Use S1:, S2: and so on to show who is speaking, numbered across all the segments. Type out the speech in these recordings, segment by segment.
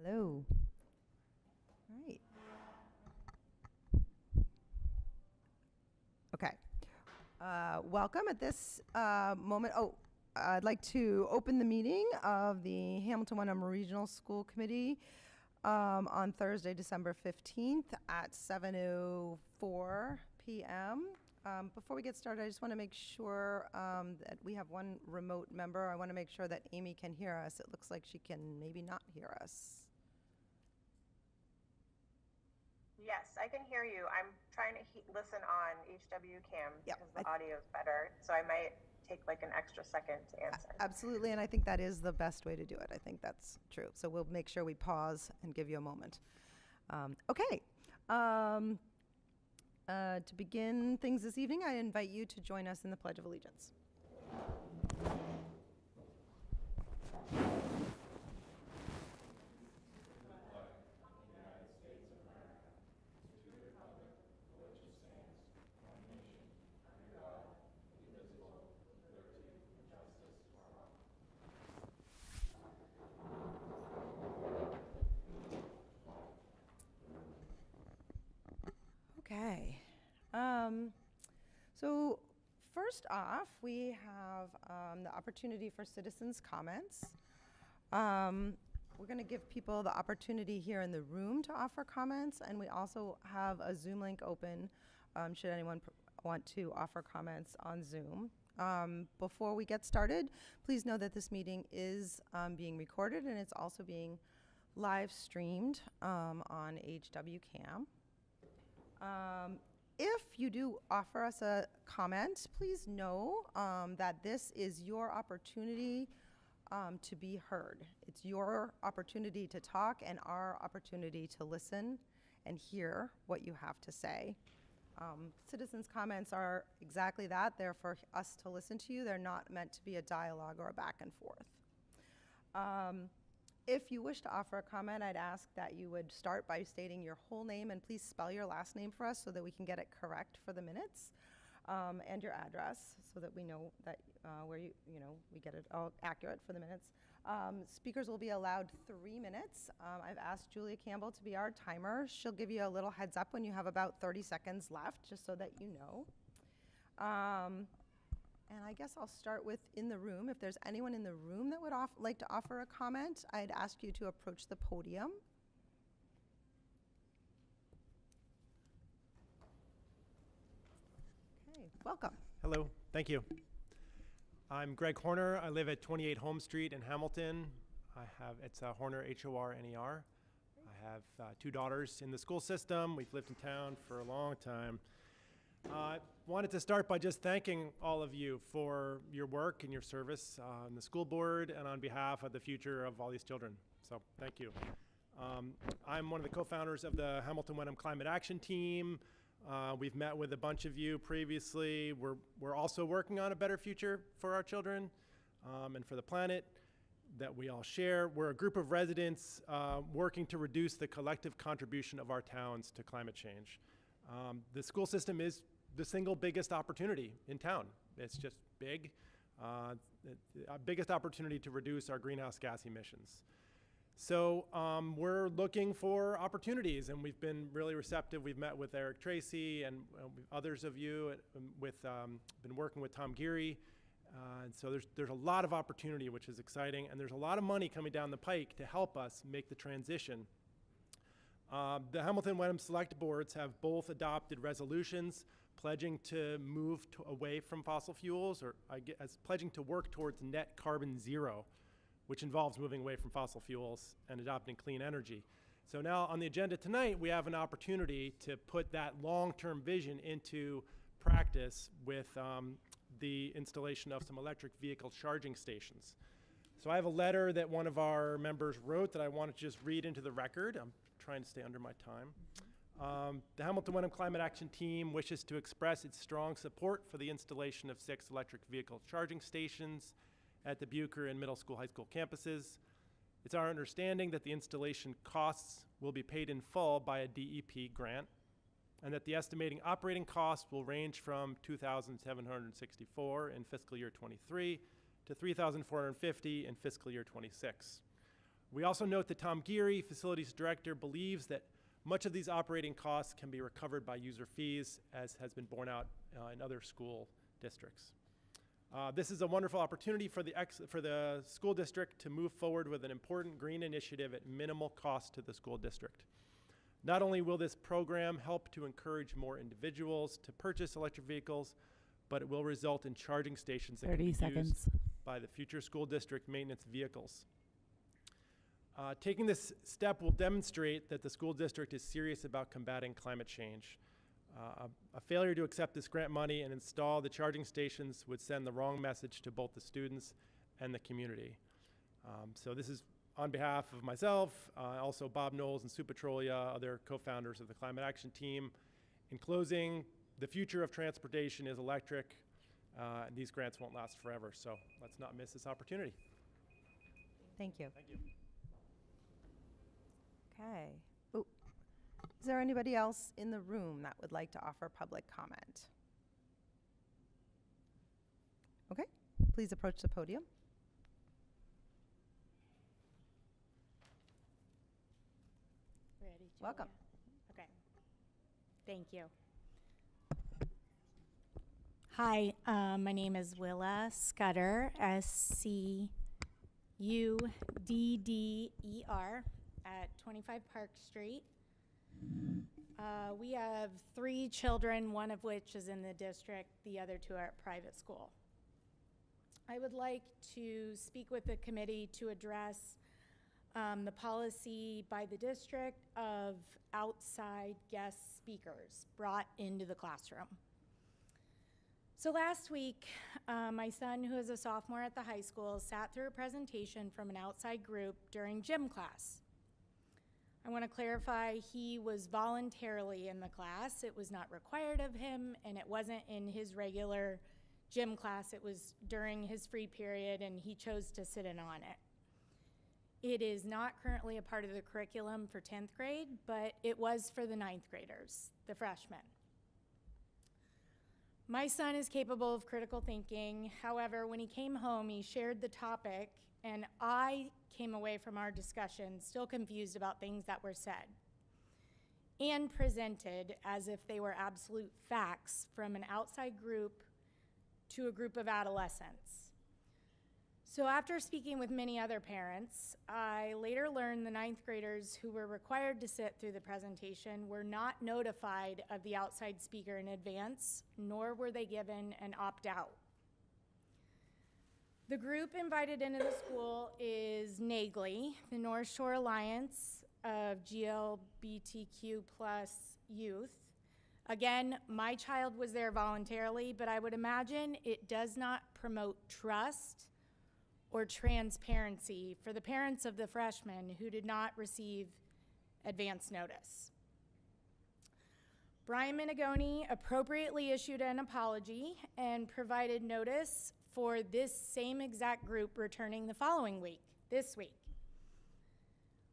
S1: Hello. All right. Okay. Welcome at this moment. I'd like to open the meeting of the Hamilton Wenham Regional School Committee on Thursday, December 15th at 7:04 p.m. Before we get started, I just want to make sure that we have one remote member. I want to make sure that Amy can hear us. It looks like she can maybe not hear us.
S2: Yes, I can hear you. I'm trying to listen on HWCam
S1: Yep,
S2: because the audio is better. So I might take like an extra second to answer.
S1: Absolutely, and I think that is the best way to do it. I think that's true. So we'll make sure we pause and give you a moment. Okay. To begin things this evening, I invite you to join us in the Pledge of Allegiance. Okay. So first off, we have the opportunity for citizens' comments. We're going to give people the opportunity here in the room to offer comments, and we also have a Zoom link open should anyone want to offer comments on Zoom. Before we get started, please know that this meeting is being recorded, and it's also being live streamed on HWCam. If you do offer us a comment, please know that this is your opportunity to be heard. It's your opportunity to talk and our opportunity to listen and hear what you have to say. Citizens' comments are exactly that. They're for us to listen to you. They're not meant to be a dialogue or a back and forth. If you wish to offer a comment, I'd ask that you would start by stating your whole name and please spell your last name for us so that we can get it correct for the minutes, and your address so that we know that where we get it all accurate for the minutes. Speakers will be allowed 3 minutes. I've asked Julia Campbell to be our timer. She'll give you a little heads up when you have about 30 seconds left, just so that you know. And I guess I'll start with in the room. If there's anyone in the room that would like to offer a comment, I'd ask you to approach the podium. Okay, welcome.
S3: Hello, thank you. I'm Greg Horner. I live at 28 Home Street in Hamilton. It's Horner, H-O-R-N-E-R. I have 2 daughters in the school system. We've lived in town for a long time. I wanted to start by just thanking all of you for your work and your service on the school board and on behalf of the future of all these children. So thank you. I'm one of the co-founders of the Hamilton Wenham Climate Action Team. We've met with a bunch of you previously. We're also working on a better future for our children and for the planet that we all share. We're a group of residents working to reduce the collective contribution of our towns to climate change. The school system is the single biggest opportunity in town. It's just big. Our biggest opportunity to reduce our greenhouse gas emissions. So we're looking for opportunities, and we've been really receptive. We've met with Eric Tracy and others of you, been working with Tom Geary. And so there's a lot of opportunity, which is exciting, and there's a lot of money coming down the pike to help us make the transition. The Hamilton Wenham Select Boards have both adopted resolutions pledging to move away from fossil fuels, or as pledging to work towards net carbon zero, which involves moving away from fossil fuels and adopting clean energy. So now on the agenda tonight, we have an opportunity to put that long-term vision into practice with the installation of some electric vehicle charging stations. So I have a letter that one of our members wrote that I want to just read into the record. I'm trying to stay under my time. The Hamilton Wenham Climate Action Team wishes to express its strong support for the installation of 6 electric vehicle charging stations at the Bucher and middle school, high school campuses. It's our understanding that the installation costs will be paid in full by a DEP grant, and that the estimating operating costs will range from $2,764 in fiscal year 23 to $3,450 in fiscal year 26. We also note that Tom Geary, Facilities Director, believes that much of these operating costs can be recovered by user fees, as has been borne out in other school districts. This is a wonderful opportunity for the school district to move forward with an important green initiative at minimal cost to the school district. Not only will this program help to encourage more individuals to purchase electric vehicles, but it will result in charging stations that can be used by the future school district maintenance vehicles. Taking this step will demonstrate that the school district is serious about combating climate change. A failure to accept this grant money and install the charging stations would send the wrong message to both the students and the community. So this is on behalf of myself, also Bob Knowles and Sue Petrolia, other co-founders of the Climate Action Team. In closing, the future of transportation is electric, and these grants won't last forever, so let's not miss this opportunity.
S1: Thank you.
S3: Thank you.
S1: Okay. Ooh. Is there anybody else in the room that would like to offer public comment? Okay, please approach the podium.
S4: Ready, Julia?
S1: Welcome.
S4: Okay. Thank you. Hi, my name is Willa Scudder, SCUDDER, at 25 Park Street. We have 3 children, one of which is in the district, the other 2 are at private school. I would like to speak with the committee to address the policy by the district of outside guest speakers brought into the classroom. So last week, my son, who is a sophomore at the high school, sat through a presentation from an outside group during gym class. I want to clarify, he was voluntarily in the class. It was not required of him, and it wasn't in his regular gym class. It was during his free period, and he chose to sit in on it. It is not currently a part of the curriculum for 10th grade, but it was for the 9th graders, the freshmen. My son is capable of critical thinking. However, when he came home, he shared the topic, and I came away from our discussion still confused about things that were said and presented as if they were absolute facts from an outside group to a group of adolescents. So after speaking with many other parents, I later learned the 9th graders who were required to sit through the presentation were not notified of the outside speaker in advance, nor were they given an opt-out. The group invited into the school is NAGLY, the North Shore Alliance of GLBTQ+ youth. Again, my child was there voluntarily, but I would imagine it does not promote trust or transparency for the parents of the freshmen who did not receive advance notice. Brian Minigoni appropriately issued an apology and provided notice for this same exact group returning the following week, this week.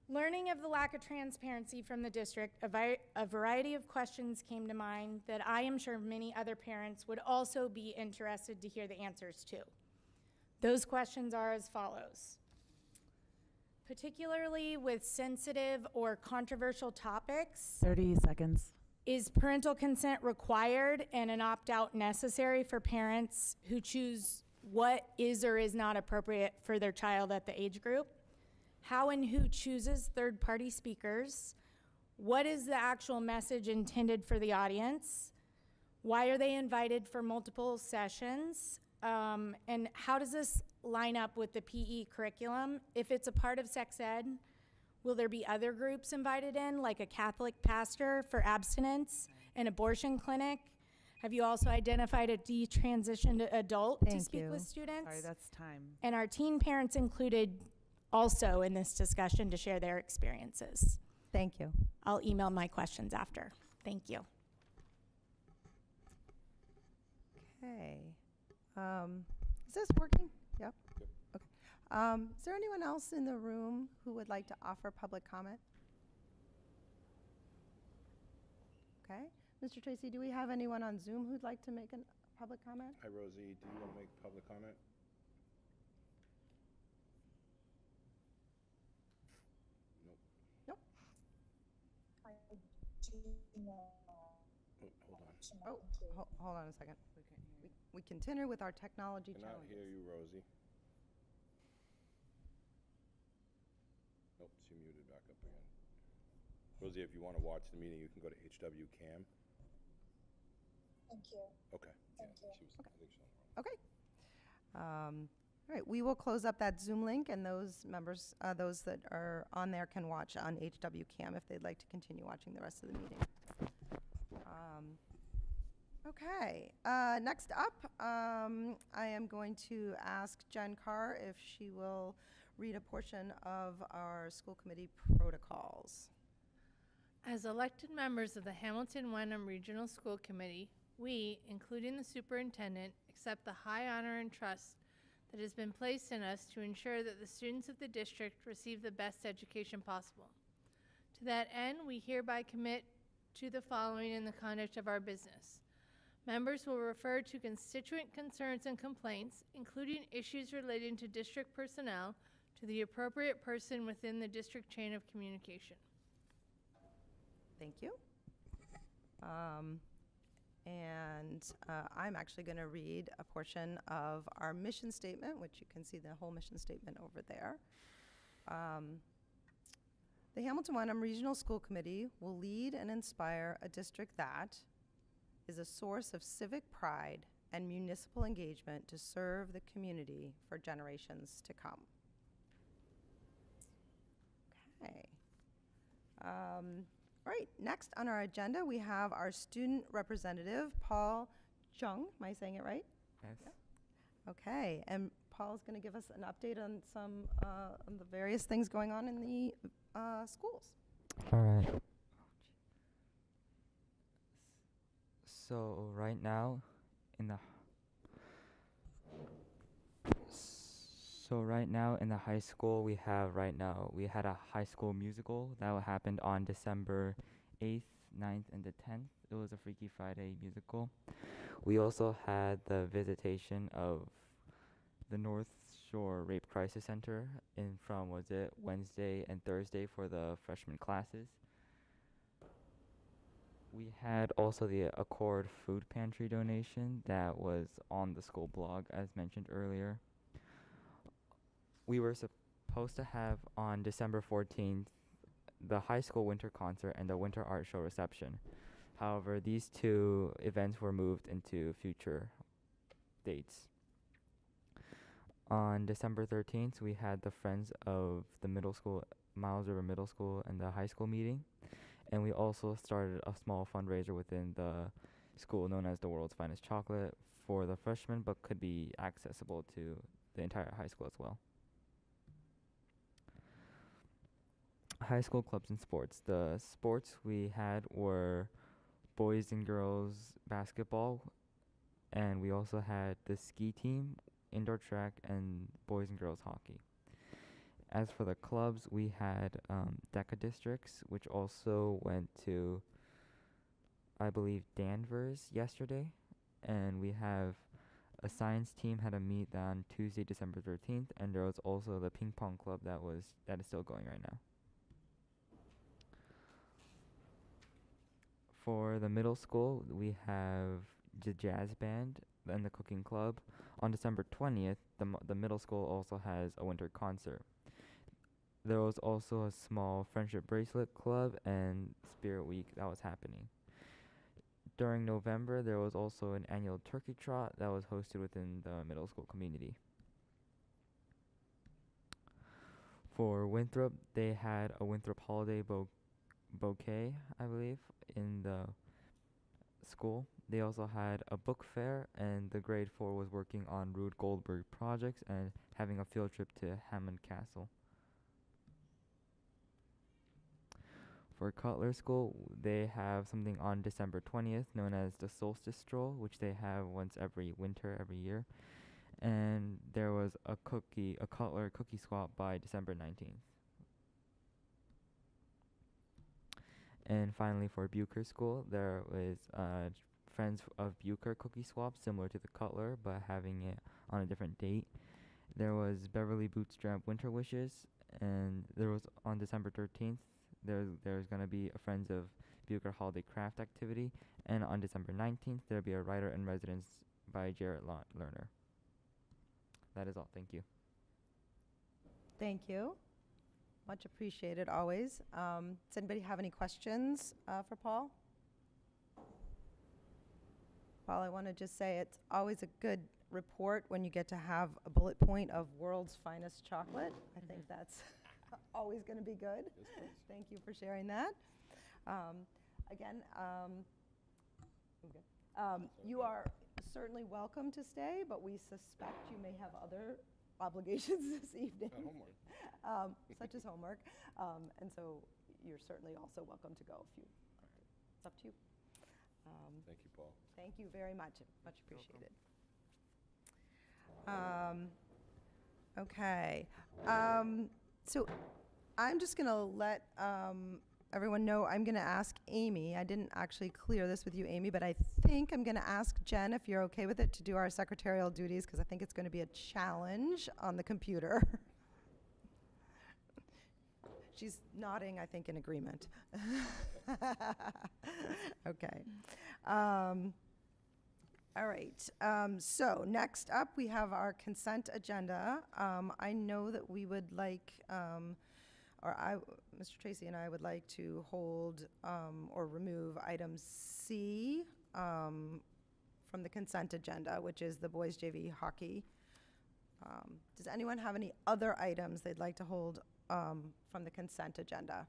S4: Learning of the lack of transparency from the district, a variety of questions came to mind that I am sure many other parents would also be interested to hear the answers to. Those questions are as follows. Particularly with sensitive or controversial topics,
S5: 30 seconds.
S4: is parental consent required and an opt-out necessary for parents who choose what is or is not appropriate for their child at the age group? How and who chooses third-party speakers? What is the actual message intended for the audience? Why are they invited for multiple sessions? And how does this line up with the PE curriculum? If it's a part of sex ed, will there be other groups invited in, like a Catholic pastor for abstinence, an abortion clinic? Have you also identified a detransitioned adult to speak with students?
S5: Sorry, that's time.
S4: And are teen parents included also in this discussion to share their experiences?
S1: Thank you.
S4: I'll email my questions after. Thank you.
S1: Okay. Is this working? Yep. Okay. Is there anyone else in the room who would like to offer public comment? Okay. Mr. Tracy, do we have anyone on Zoom who'd like to make a public comment?
S6: Hi, Rosie. Do you want to make public comment?
S1: Oh, hold on a second. We continue with our technology
S5: Cannot
S1: challenges.
S5: hear you, Rosie. Nope, she muted back up again. Rosie, if you want to watch the meeting, you can go to HW Cam.
S6: Thank you.
S5: Okay.
S6: Thank you.
S5: She was, I think she's on the wrong.
S1: Okay. All right, we will close up that Zoom link, and those members, those that are on there can watch on HW Cam if they'd like to continue watching the rest of the meeting. Okay, next up, I am going to ask Jen Carr if she will read a portion of our school committee protocols.
S7: As elected members of the Hamilton Wenham Regional School Committee, we, including the superintendent, accept the high honor and trust that has been placed in us to ensure that the students of the district receive the best education possible. To that end, we hereby commit to the following in the conduct of our business. Members will refer to constituent concerns and complaints, including issues relating to district personnel, to the appropriate person within the district chain of communication.
S1: Thank you. I'm actually going to read a portion of our mission statement, which you can see the whole mission statement over there. The Hamilton Wenham Regional School Committee will lead and inspire a district that is a source of civic pride and municipal engagement to serve the community for generations to come. Okay. All right, next on our agenda, we have our student representative, Paul Chung. Am I saying it right?
S8: Yes.
S1: Okay, and Paul's going to give us an update on some on the various things going on in the schools.
S8: All right. So right now in the high school we had a high school musical that happened on December 8th, 9th, and the 10th. It was a Freaky Friday musical. We also had the visitation of the North Shore Rape Crisis Center from Wednesday and Thursday for the freshman classes. We had also the Accord Food Pantry donation that was on the school blog, as mentioned earlier. We were supposed to have on December 14th the high school winter concert and the winter art show reception. However, these two events were moved into future dates. On December 13th, we had the Friends of the Middle School, Miles River Middle School, and the high school meeting. And we also started a small fundraiser within the school known as the World's Finest Chocolate for the freshmen, but could be accessible to the entire high school as well. High school clubs and sports. The sports we had were boys and girls basketball, and we also had the ski team, indoor track, and boys and girls hockey. As for the clubs, we had DECA districts, which also went to, I believe, Danvers yesterday. And we have a science team had a meet on Tuesday, December 13th, and there was also the ping pong club that is still going right now. For the middle school, we have the jazz band and the cooking club. On December 20th, the middle school also has a winter concert. There was also a small friendship bracelet club and Spirit Week that was happening. During November, there was also an annual turkey trot that was hosted within the middle school community. For Winthrop, they had a Winthrop holiday bouquet, I believe, in the school. They also had a book fair, and the grade 4 was working on Rube Goldberg projects and having a field trip to Hammond Castle. For Cutler School, they have something on December 20th known as the Solstice Stroll, which they have once every year. And there was a Cutler cookie swap by December 19th. And finally, for Bucher School, there was Friends of Bucher cookie swap, similar to the Cutler, but having it on a different date. There was Beverly Bootstrap Winter Wishes, and there was on December 13th, there's going to be a Friends of Bucher Holiday Craft Activity. And on December 19th, there'll be a Writer in Residence by Jarrett Lerner. That is all. Thank you.
S1: Thank you. Much appreciated, always. Does anybody have any questions for Paul? Paul, I want to just say it's always a good report when you get to have a bullet point of world's finest chocolate. I think that's always going to be good.
S5: Yes, please.
S1: Thank you for sharing that. Again, you are certainly welcome to stay, but we suspect you may have other obligations this evening.
S5: Homework.
S1: Such as homework. And so you're certainly also welcome to go if you, it's up to you.
S5: Thank you, Paul.
S1: Thank you very much. Much appreciated. Okay. So I'm just going to let everyone know I'm going to ask Amy. I didn't actually clear this with you, Amy, but I think I'm going to ask Jen, if you're okay with it, to do our secretarial duties, because I think it's going to be a challenge on the computer. She's nodding, I think, in agreement. Okay. All right. So next up, we have our consent agenda. I know that we would like, Mr. Tracy and I would like to hold or remove item C from the consent agenda, which is the boys JV hockey. Does anyone have any other items they'd like to hold from the consent agenda?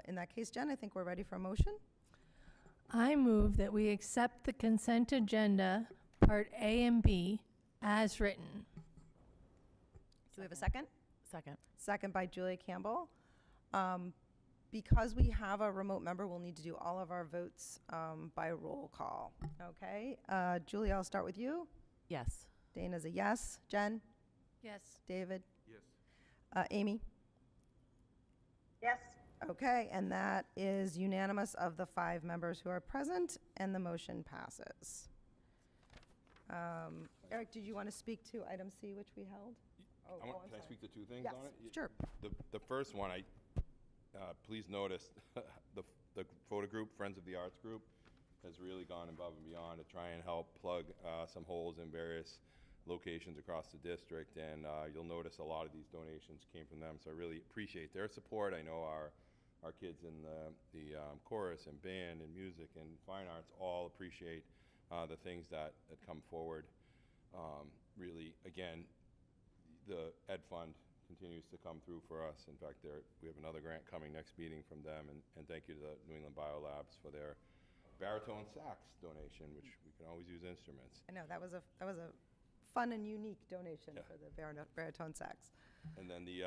S1: In that case, Jen, I think we're ready for a motion.
S7: I move that we accept the consent agenda, Part A and B, as written.
S1: Do we have a second?
S9: Second.
S1: Second by Julia Campbell. Because we have a remote member, we'll need to do all of our votes by roll call. Okay. Julia, I'll start with you.
S9: Yes.
S1: Dana's a yes. Jen?
S7: Yes.
S1: David?
S5: Yes.
S1: Amy?
S2: Yes.
S1: Okay, and that is unanimous of the 5 members who are present, and the motion passes. Eric, did you want to speak to item C, which we held? Oh,
S5: Can I
S1: sorry.
S5: speak to 2 things
S1: Yes,
S5: on it?
S1: sure.
S5: The first one, please notice, the photo group, Friends of the Arts Group, has really gone above and beyond to try and help plug some holes in various locations across the district, and you'll notice a lot of these donations came from them, so I really appreciate their support. I know our kids in the chorus and band and music and fine arts all appreciate the things that come forward. Really, again, the Ed Fund continues to come through for us. In fact, we have another grant coming next meeting from them, and thank you to the New England Biolabs for their baritone sax donation, which we can always use instruments.
S1: I know, that was a fun and unique donation
S5: Yeah.
S1: for the baritone sax.
S5: And then the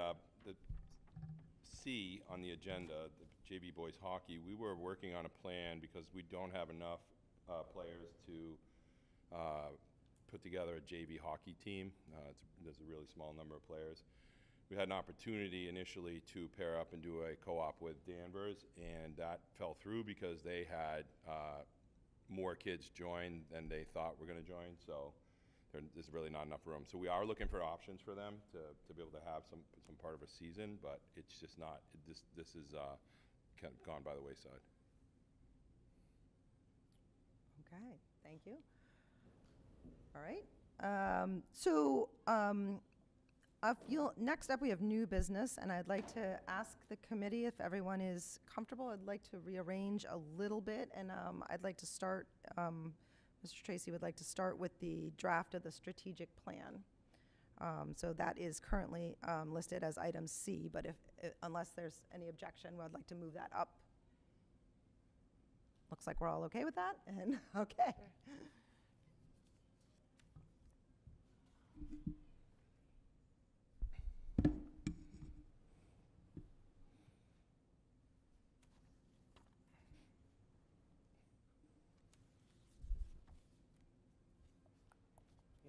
S5: C on the agenda, the JV boys hockey, we were working on a plan because we don't have enough players to put together a JV hockey team. There's a really small number of players. We had an opportunity initially to pair up and do a co-op with Danvers, and that fell through because they had more kids join than they thought were going to join, so there's really not enough room. So we are looking for options for them to be able to have some part of a season, but it's just not, this is kind of gone by the wayside.
S1: Okay, thank you. All right. Next up, we have new business, and I'd like to ask the committee if everyone is comfortable. I'd like to rearrange a little bit, and I'd like to start, Mr. Tracy would like to start with the draft of the strategic plan. So that is currently listed as item C, but unless there's any objection, I'd like to move that up. Looks like we're all okay with that, and okay.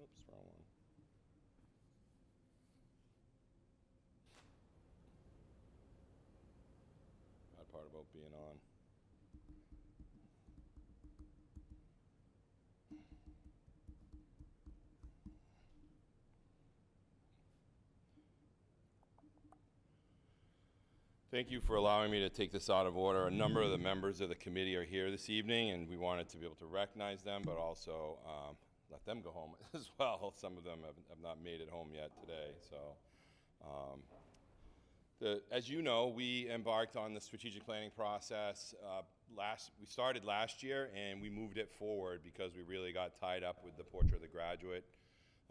S5: Oops, wrong one. Bad part about being on. Thank you for allowing me to take this out of order. A number of the members of the committee are here this evening, and we wanted to be able to recognize them, but also let them go home as well. Some of them have not made it home yet today. So, as you know, we embarked on the strategic planning process. We started last year, and we moved it forward because we really got tied up with the Portrait of the Graduate.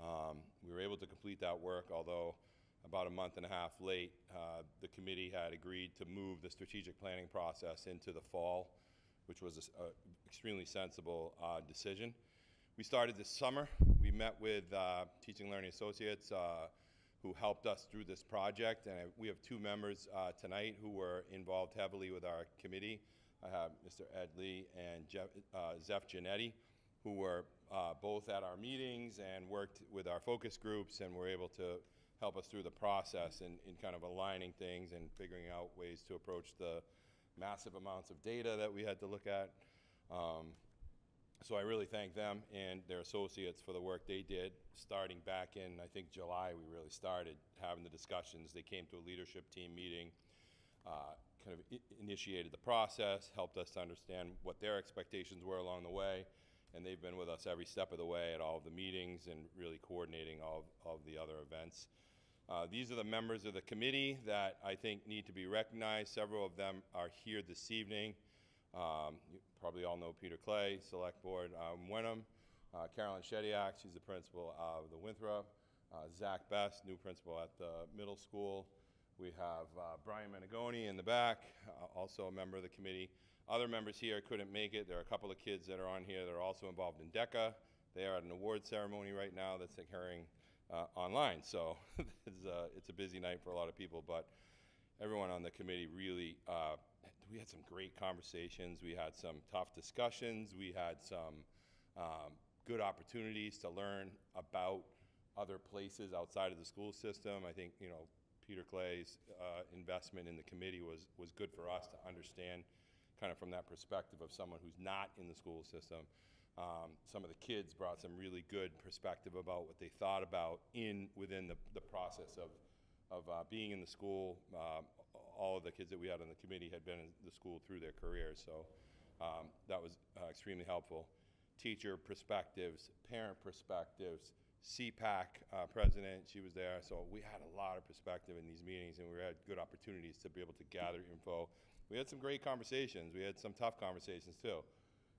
S5: We were able to complete that work, although about a month and a half late, the committee had agreed to move the strategic planning process into the fall, which was an extremely sensible decision. We started this summer. We met with Teaching Learning Associates who helped us through this project, and we have two members tonight who were involved heavily with our committee. I have Mr. Ed Lee and Zeph Giannetti, who were both at our meetings and worked with our focus groups and were able to help us through the process in kind of aligning things and figuring out ways to approach the massive amounts of data that we had to look at. So I really thank them and their associates for the work they did. Starting back in, I think, July, we really started having the discussions. They came to a leadership team meeting, kind of initiated the process, helped us to understand what their expectations were along the way, and they've been with us every step of the way at all of the meetings and really coordinating all of the other events. These are the members of the committee that I think need to be recognized. Several of them are here this evening. You probably all know Peter Clay, Select Board Wenham, Carolyn Shediak, she's the principal of the Winthrop, Zach Best, new principal at the middle school. We have Brian Menegoni in the back, also a member of the committee. Other members here couldn't make it. There are a couple of kids that are on here that are also involved in DECA. They are at an award ceremony right now that's occurring online, so it's a busy night for a lot of people, but everyone on the committee really, we had some great conversations, we had some tough discussions, we had some good opportunities to learn about other places outside of the school system. I think, you know, Peter Clay's investment in the committee was good for us to understand kind of from that perspective of someone who's not in the school system. Some of the kids brought some really good perspective about what they thought about within the process of being in the school. All of the kids that we had on the committee had been in the school through their careers, so that was extremely helpful. Teacher perspectives, parent perspectives, CPAC president, she was there, so we had a lot of perspective in these meetings, and we had good opportunities to be able to gather info. We had some great conversations. We had some tough conversations too.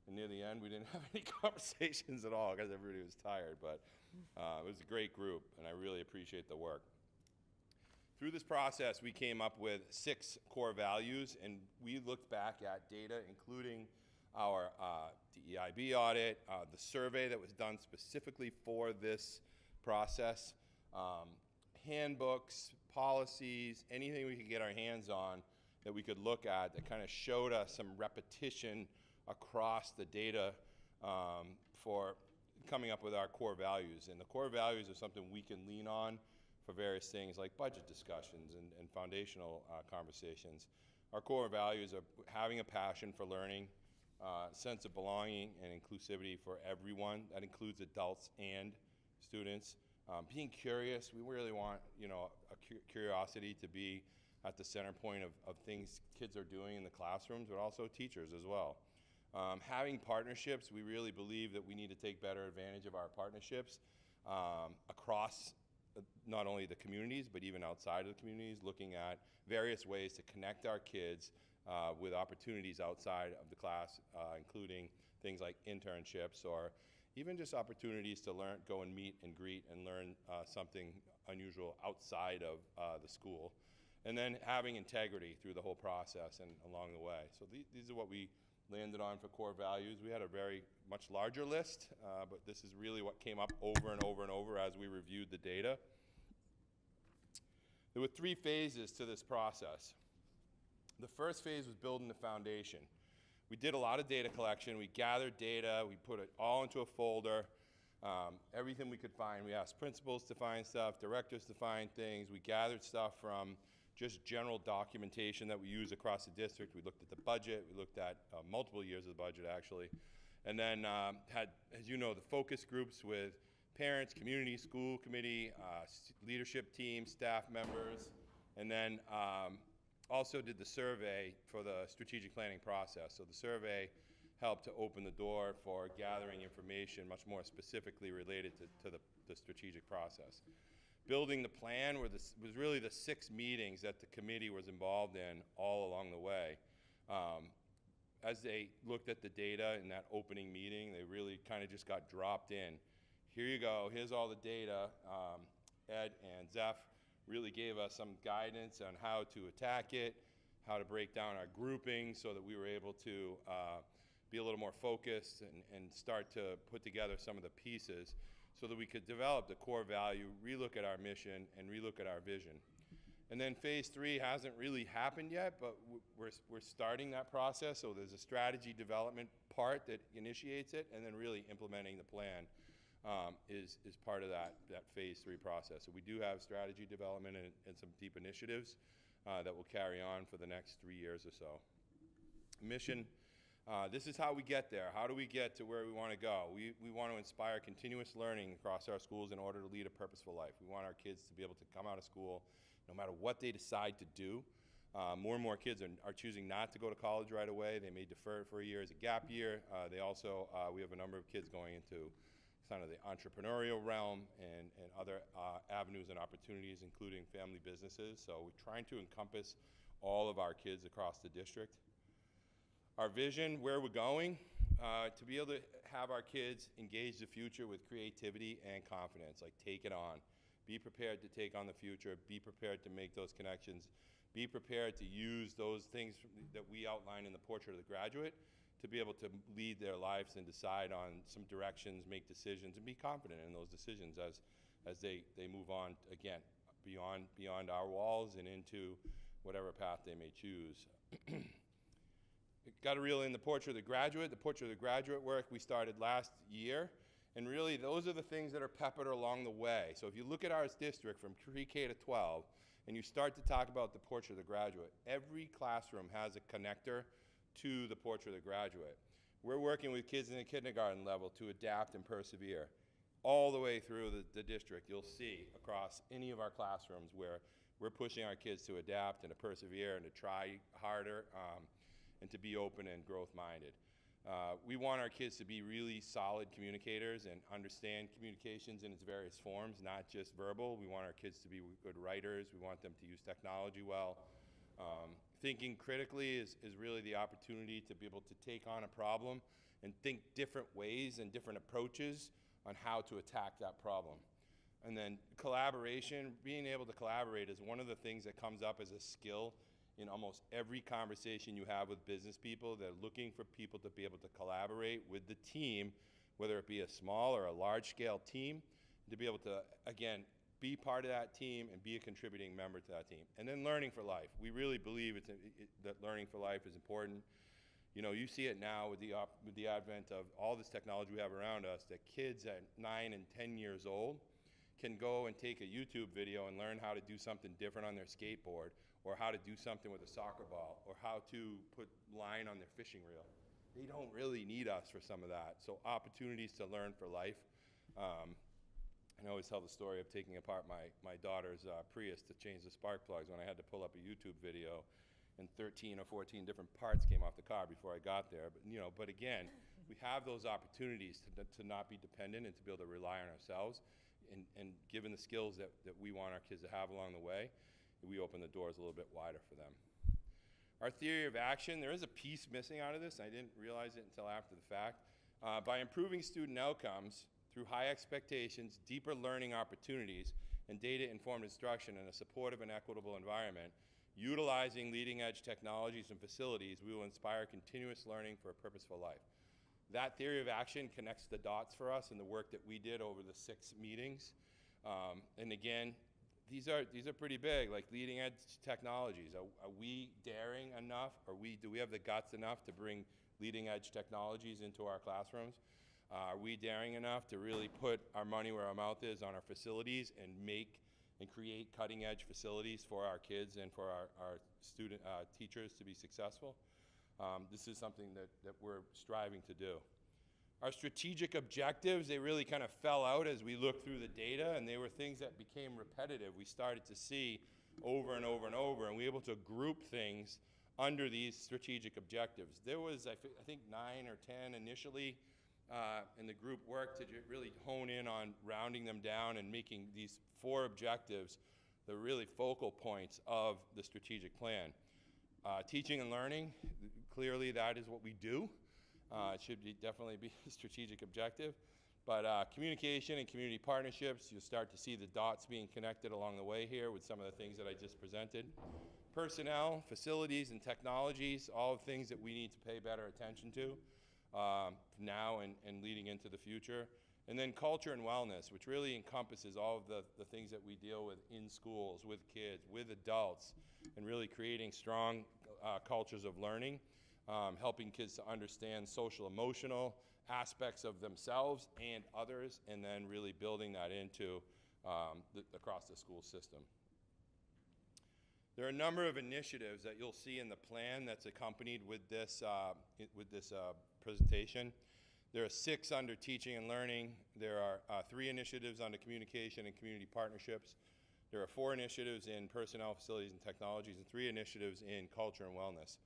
S5: And near the end, we didn't have any conversations at all because everybody was tired, but it was a great group, and I really appreciate the work. Through this process, we came up with 6 core values, and we looked back at data, including our DEIB audit, the survey that was done specifically for this process, handbooks, policies, anything we could get our hands on that we could look at that kind of showed us some repetition across the data for coming up with our core values. And the core values are something we can lean on for various things like budget discussions and foundational conversations. Our core values are having a passion for learning, sense of belonging and inclusivity for everyone. That includes adults and students. Being curious, we really want, you know, a curiosity to be at the center point of things kids are doing in the classrooms, but also teachers as well. Having partnerships, we really believe that we need to take better advantage of our partnerships across not only the communities, but even outside of the communities, looking at various ways to connect our kids with opportunities outside of the class, including things like internships or even just opportunities to learn, go and meet and greet and learn something unusual outside of the school. And then having integrity through the whole process and along the way. So these are what we landed on for core values. We had a very much larger list, but this is really what came up over and over and over as we reviewed the data. There were 3 phases to this process. The first phase was building the foundation. We did a lot of data collection. We gathered data. We put it all into a folder. Everything we could find. We asked principals to find stuff, directors to find things. We gathered stuff from just general documentation that we use across the district. We looked at the budget. We looked at multiple years of the budget, actually. And then had, as you know, the focus groups with parents, community, school committee, leadership team, staff members. And then also did the survey for the strategic planning process. So the survey helped to open the door for gathering information much more specifically related to the strategic process. Building the plan was really the 6 meetings that the committee was involved in all along the way. As they looked at the data in that opening meeting, they really kind of just got dropped in. Here you go, here's all the data. Ed and Zeph really gave us some guidance on how to attack it, how to break down our grouping so that we were able to be a little more focused and start to put together some of the pieces so that we could develop the core value, relook at our mission, and relook at our vision. And then phase 3 hasn't really happened yet, but we're starting that process. So there's a strategy development part that initiates it, and then really implementing the plan is part of that phase 3 process. So we do have strategy development and some deep initiatives that will carry on for the next 3 years or so. Mission. This is how we get there. How do we get to where we want to go? We want to inspire continuous learning across our schools in order to lead a purposeful life. We want our kids to be able to come out of school no matter what they decide to do. More and more kids are choosing not to go to college right away. They may defer it for a year as a gap year. They also, we have a number of kids going into kind of the entrepreneurial realm and other avenues and opportunities, including family businesses. So we're trying to encompass all of our kids across the district. Our vision, where we're going, to be able to have our kids engage the future with creativity and confidence, like take it on. Be prepared to take on the future, be prepared to make those connections, be prepared to use those things that we outline in the Portrait of the Graduate to be able to lead their lives and decide on some directions, make decisions, and be confident in those decisions as they move on, again, beyond our walls and into whatever path they may choose. Got to reel in the Portrait of the Graduate. The Portrait of the Graduate work we started last year, and really those are the things that are peppered along the way. So if you look at our district from pre-K to 12, and you start to talk about the Portrait of the Graduate, every classroom has a connector to the Portrait of the Graduate. We're working with kids in the kindergarten level to adapt and persevere. All the way through the district, you'll see across any of our classrooms where we're pushing our kids to adapt and to persevere and to try harder, and to be open and growth-minded. We want our kids to be really solid communicators and understand communications in its various forms, not just verbal. We want our kids to be good writers. We want them to use technology well. Thinking critically is really the opportunity to be able to take on a problem and think different ways and different approaches on how to attack that problem. And then collaboration, being able to collaborate is one of the things that comes up as a skill in almost every conversation you have with business people. They're looking for people to be able to collaborate with the team, whether it be a small or a large-scale team, to be able to, again, be part of that team and be a contributing member to that team. And then learning for life. We really believe that learning for life is important. You know, you see it now with the advent of all this technology we have around us, that kids at 9 and 10 years old can go and take a YouTube video and learn how to do something different on their skateboard, or how to do something with a soccer ball, or how to put line on their fishing reel. They don't really need us for some of that. So opportunities to learn for life. I always tell the story of taking apart my daughter's Prius to change the spark plugs when I had to pull up a YouTube video and 13 or 14 different parts came off the car before I got there. But again, we have those opportunities to not be dependent and to be able to rely on ourselves. And given the skills that we want our kids to have along the way, we open the doors a little bit wider for them. Our theory of action, there is a piece missing out of this. I didn't realize it until after the fact. By improving student outcomes through high expectations, deeper learning opportunities, and data-informed instruction in a supportive and equitable environment, utilizing leading-edge technologies and facilities, we will inspire continuous learning for a purposeful life. That theory of action connects the dots for us in the work that we did over the 6 meetings. And again, these are pretty big, like leading edge technologies. Are we daring enough? Do we have the guts enough to bring leading edge technologies into our classrooms? Are we daring enough to really put our money where our mouth is on our facilities and make and create cutting edge facilities for our kids and for our student teachers to be successful? This is something that we're striving to do. Our strategic objectives, they really kind of fell out as we looked through the data, and they were things that became repetitive. We started to see over and over and over, and we're able to group things under these strategic objectives. There was, I think, 9 or 10 initially, and the group worked to really hone in on rounding them down and making these 4 objectives the really focal points of the strategic plan. Teaching and learning, clearly that is what we do. It should definitely be a strategic objective. But communication and community partnerships, you'll start to see the dots being connected along the way here with some of the things that I just presented. Personnel, facilities, and technologies, all things that we need to pay better attention to now and leading into the future. And then culture and wellness, which really encompasses all of the things that we deal with in schools, with kids, with adults, and really creating strong cultures of learning, helping kids to understand social emotional aspects of themselves and others, and then really building that into across the school system. There are a number of initiatives that you'll see in the plan that's accompanied with this presentation. There are 6 under teaching and learning. There are 3 initiatives under communication and community partnerships. There are 4 initiatives in personnel, facilities, and technologies, and 3 initiatives in culture and wellness.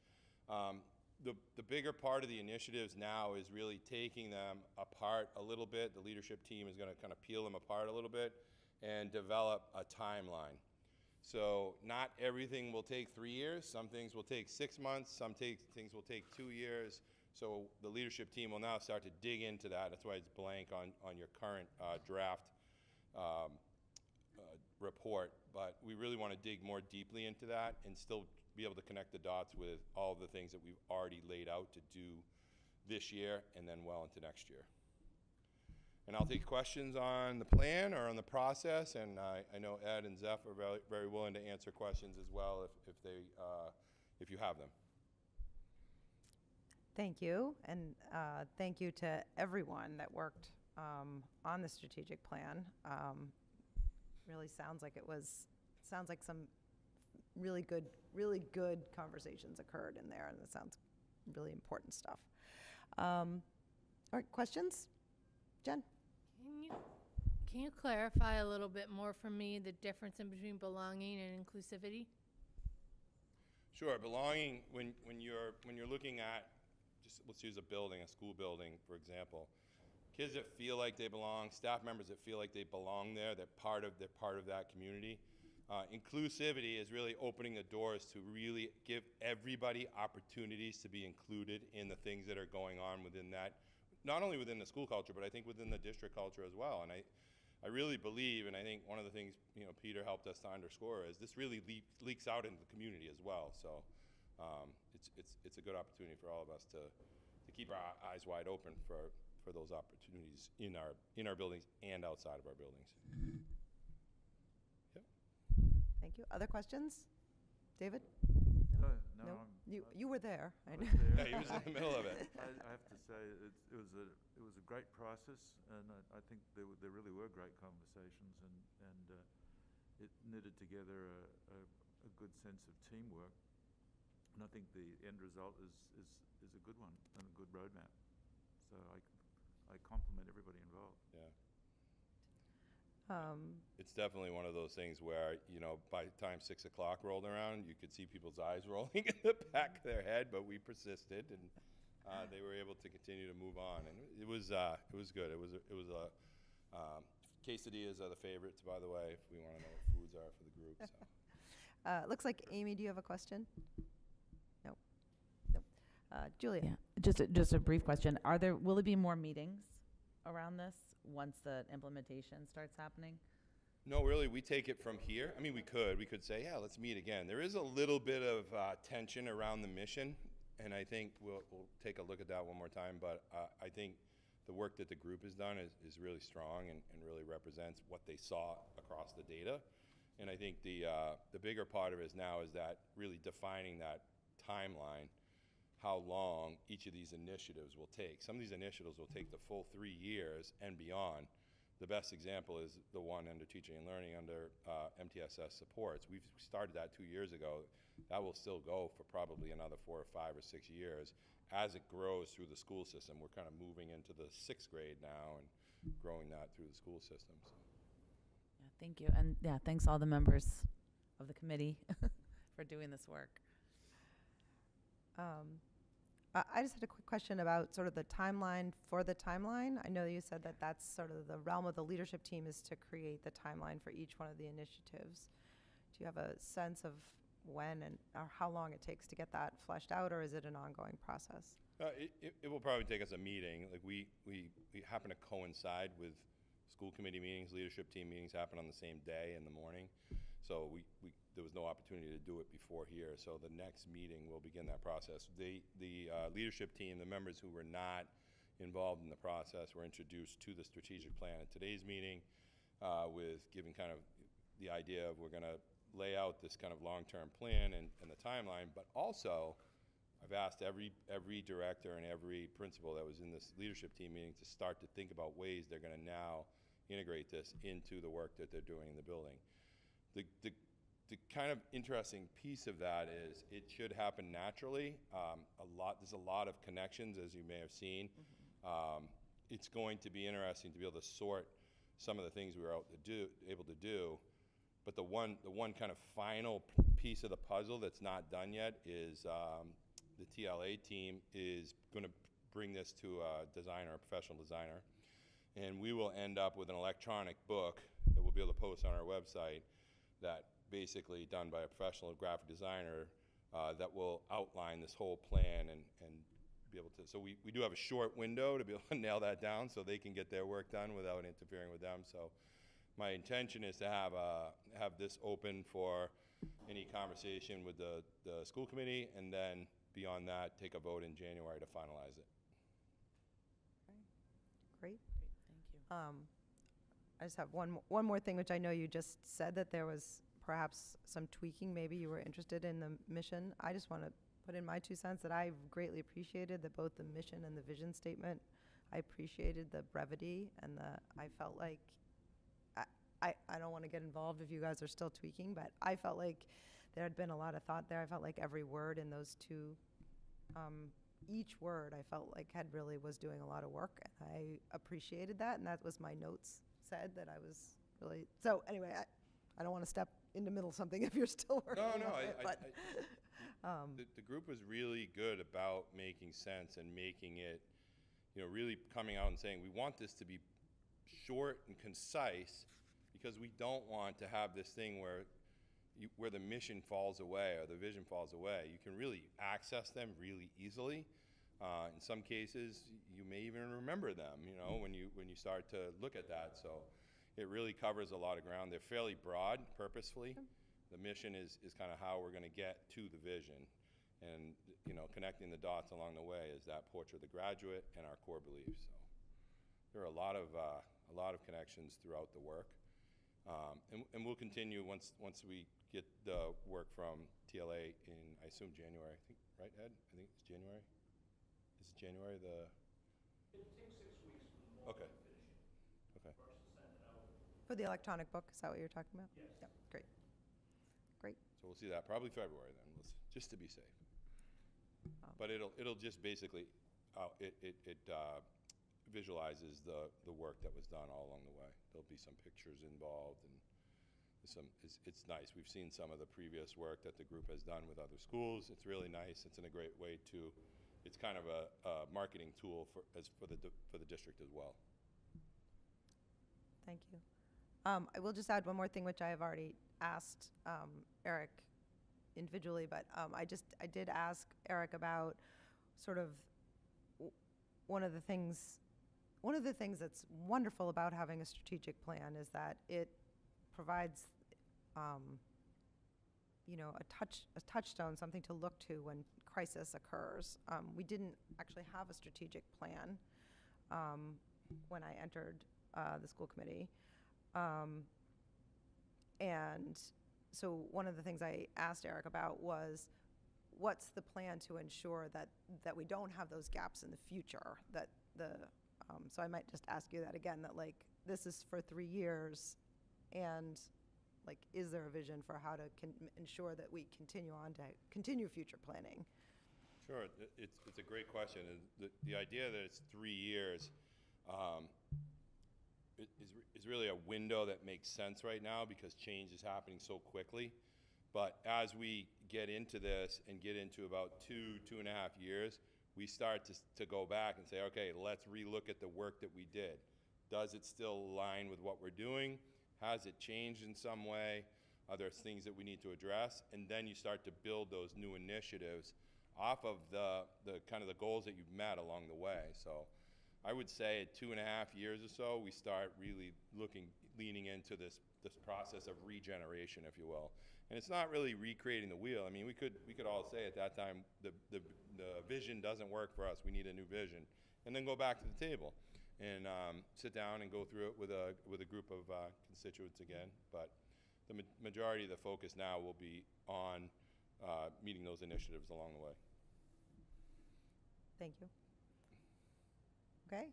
S5: The bigger part of the initiatives now is really taking them apart a little bit. The leadership team is going to kind of peel them apart a little bit and develop a timeline. So not everything will take 3 years. Some things will take 6 months. Some things will take 2 years. So the leadership team will now start to dig into that. That's why it's blank on your current draft report. But we really want to dig more deeply into that and still be able to connect the dots with all of the things that we've already laid out to do this year and then well into next year. And I'll take questions on the plan or on the process, and I know Ed and Zeph are very, very willing to answer questions as well if you have them.
S1: Thank you, and thank you to everyone that worked on the strategic plan. Really sounds like some really good conversations occurred in there, and it sounds really important stuff. All right, questions? Jen?
S7: Can you clarify a little bit more for me the difference in between belonging and inclusivity?
S5: Sure. Belonging, when you're looking at, just let's use a school building, for example. Kids that feel like they belong, staff members that feel like they belong there, they're part of that community. Inclusivity is really opening the doors to really give everybody opportunities to be included in the things that are going on within that, not only within the school culture, but I think within the district culture as well. And I really believe, and I think one of the things Peter helped us to underscore is this really leaks out into the community as well. So it's a good opportunity for all of us to keep our eyes wide open for those opportunities in our buildings and outside of our buildings. Yep.
S1: Thank you. Other questions? David?
S9: No,
S1: You were there. I know.
S5: Yeah, he was in the middle of it.
S9: I have to say it was a great process, and I think there really were great conversations, and it knitted together a good sense of teamwork. And I think the end result is a good one and a good roadmap. So I compliment everybody involved.
S5: Yeah. It's definitely one of those things where, by the time 6 o'clock rolled around, you could see people's eyes rolling in the back of their head, but we persisted, and they were able to continue to move on, and it was good. It was a quesadillas are the favorites, by the way, if we want to know what foods are for the group. So.
S1: Looks like Amy, do you have a question? No. Julia?
S10: Yeah, just a brief question. Will there be more meetings around this once the implementation starts happening?
S5: No, really, we take it from here. I mean, we could say, yeah, let's meet again. There is a little bit of tension around the mission, and I think we'll take a look at that one more time, but I think the work that the group has done is really strong and really represents what they saw across the data. And I think the bigger part of it now is that really defining that timeline, how long each of these initiatives will take. Some of these initiatives will take the full 3 years and beyond. The best example is the one under teaching and learning under MTSS supports. We've started that 2 years ago. That will still go for probably another 4 or 5 or 6 years as it grows through the school system. We're kind of moving into the 6th grade now and growing that through the school system. So.
S10: Yeah, thank you. And yeah, thanks all the members of the committee for doing this work.
S1: I just had a quick question about sort of the timeline for the timeline. I know you said that that's sort of the realm of the leadership team is to create the timeline for each one of the initiatives. Do you have a sense of when and or how long it takes to get that fleshed out, or is it an ongoing process?
S5: It will probably take us a meeting. Like we happen to coincide with school committee meetings, leadership team meetings happen on the same day in the morning. So there was no opportunity to do it before here. So the next meeting will begin that process. The leadership team, the members who were not involved in the process, were introduced to the strategic plan at today's meeting, with giving kind of the idea of we're going to lay out this kind of long-term plan and the timeline, but also I've asked every director and every principal that was in this leadership team meeting to start to think about ways they're going to now integrate this into the work that they're doing in the building. The kind of interesting piece of that is it should happen naturally. There's a lot of connections, as you may have seen. It's going to be interesting to be able to sort some of the things we were able to do. But the one kind of final piece of the puzzle that's not done yet is the TLA team is going to bring this to a designer, a professional designer, and we will end up with an electronic book that we'll be able to post on our website that basically done by a professional graphic designer that will outline this whole plan and be able to, so we do have a short window to be able to nail that down so they can get their work done without interfering with them. So my intention is to have this open for any conversation with the school committee, and then beyond that, take a vote in January to finalize it.
S1: Great.
S10: Thank you.
S1: I just have one more thing, which I know you just said that there was perhaps some tweaking. Maybe you were interested in the mission. I just want to put in my 2 cents that I greatly appreciated that both the mission and the vision statement. I appreciated the brevity and I felt like I don't want to get involved if you guys are still tweaking, but I felt like there had been a lot of thought there. I felt like every word in those two, each word I felt like was doing a lot of work, and I appreciated that, and that was my notes said that I was really, so anyway, I don't want to step in the middle of something if you're still working on it, but.
S5: The group was really good about making sense and making it, really coming out and saying, we want this to be short and concise, because we don't want to have this thing where the mission falls away or the vision falls away. You can really access them really easily. In some cases, you may even remember them, when you start to look at that. So it really covers a lot of ground. They're fairly broad, purposefully. The mission is kind of how we're going to get to the vision. And, connecting the dots along the way is that portrait of the graduate and our core beliefs. So there are a lot of connections throughout the work. And we'll continue once we get the work from TLA in, I assume, January. I think, right, Ed? I think it's January. Is it January the?
S11: It'll take 6 weeks for the
S5: Okay.
S11: to finish it.
S5: Okay.
S11: First to send it out.
S1: For the electronic book, is that what you're talking about?
S11: Yes.
S1: Yep, great. Great.
S5: So we'll see that probably February then, just to be safe. But it'll just basically visualizes the work that was done all along the way. There'll be some pictures involved, and it's nice. We've seen some of the previous work that the group has done with other schools. It's really nice. It's in a great way to. It's kind of a marketing tool for the district as well.
S1: Thank you. I will just add one more thing, which I have already asked Eric individually, but I did ask Eric about sort of one of the things that's wonderful about having a strategic plan is that it provides, a touchstone, something to look to when crisis occurs. We didn't actually have a strategic plan when I entered the school committee. And so one of the things I asked Eric about was, what's the plan to ensure that we don't have those gaps in the future? So I might just ask you that again, that like, this is for 3 years, and like, is there a vision for how to ensure that we continue future planning?
S5: Sure, it's a great question. And the idea that it's 3 years is really a window that makes sense right now because change is happening so quickly. But as we get into this and get into about 2.5 years, we start to go back and say, okay, let's relook at the work that we did. Does it still align with what we're doing? Has it changed in some way? Are there things that we need to address? And then you start to build those new initiatives off of the kind of the goals that you've met along the way. So I would say at 2.5 years or so, we start really leaning into this process of regeneration, if you will. And it's not really recreating the wheel. I mean, we could all say at that time, the vision doesn't work for us. We need a new vision. And then go back to the table and sit down and go through it with a group of constituents again. But the majority of the focus now will be on meeting those initiatives along the way.
S1: Thank you. Okay.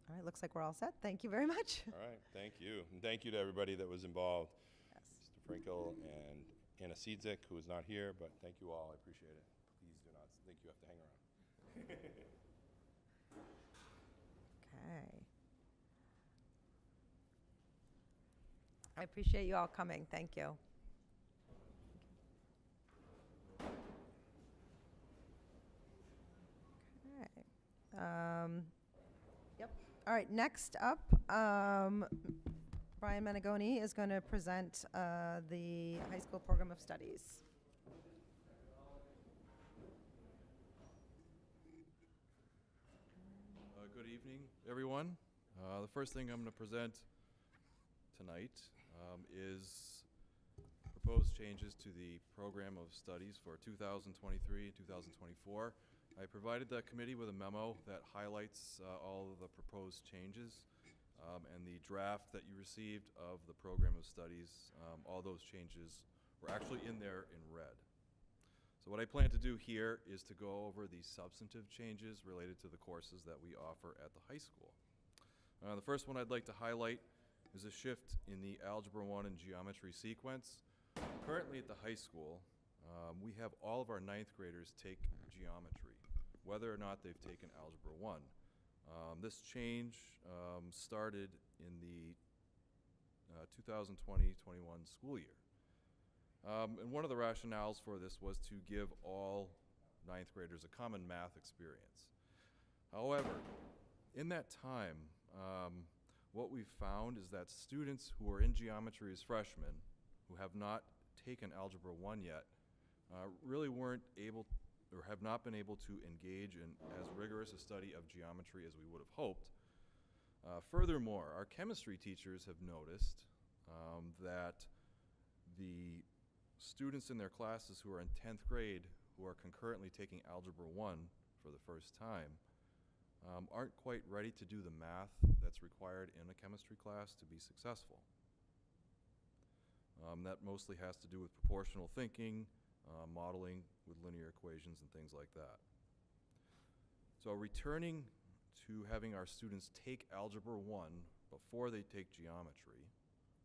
S1: All right, looks like we're all set. Thank you very much.
S5: All right, thank you. And thank you to everybody that was involved.
S1: Yes.
S5: Mr. Frankel and Anna Siedzik, who is not here, but thank you all. I appreciate it. Please do not think you have to hang around.
S1: Okay. I appreciate you all coming. Thank you. Okay. Yep. All right, next up, Brian Menegoni is going to present the high school program of studies.
S12: Good evening, everyone. The first thing I'm going to present tonight is proposed changes to the program of studies for 2023 and 2024. I provided the committee with a memo that highlights all of the proposed changes and the draft that you received of the program of studies. All those changes were actually in there in red. So what I plan to do here is to go over the substantive changes related to the courses that we offer at the high school. The first one I'd like to highlight is a shift in the Algebra 1 and Geometry sequence. Currently at the high school, we have all of our 9th graders take geometry, whether or not they've taken Algebra 1. This change started in the 2020-21 school year. And one of the rationales for this was to give all 9th graders a common math experience. However, in that time, what we've found is that students who are in geometry as freshmen, who have not taken Algebra 1 yet, really weren't able or have not been able to engage in as rigorous a study of geometry as we would have hoped. Furthermore, our chemistry teachers have noticed that the students in their classes who are in 10th grade who are concurrently taking Algebra 1 for the first time aren't quite ready to do the math that's required in a chemistry class to be successful. That mostly has to do with proportional thinking, modeling with linear equations and things like that. So returning to having our students take Algebra 1 before they take geometry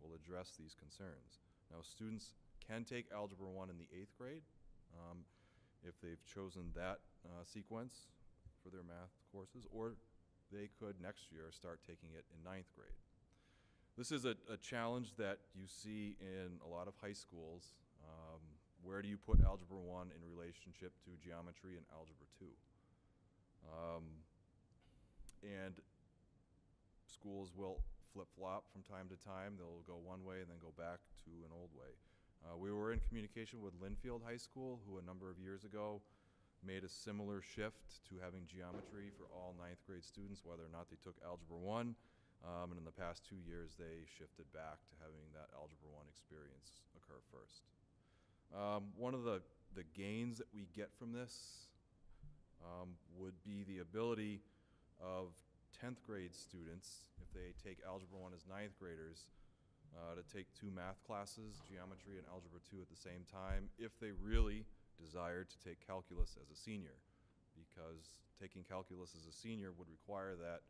S12: will address these concerns. Now, students can take Algebra 1 in the 8th grade if they've chosen that sequence for their math courses, or they could next year start taking it in 9th grade. This is a challenge that you see in a lot of high schools. Where do you put Algebra 1 in relationship to geometry and Algebra 2? And schools will flip-flop from time to time. They'll go one way and then go back to an old way. We were in communication with Linfield High School, who a number of years ago made a similar shift to having geometry for all 9th grade students, whether or not they took Algebra 1. And in the past 2 years, they shifted back to having that Algebra 1 experience occur first. One of the gains that we get from this would be the ability of 10th grade students, if they take Algebra 1 as 9th graders, to take 2 math classes, geometry and Algebra 2 at the same time, if they really desire to take calculus as a senior, because taking calculus as a senior would require that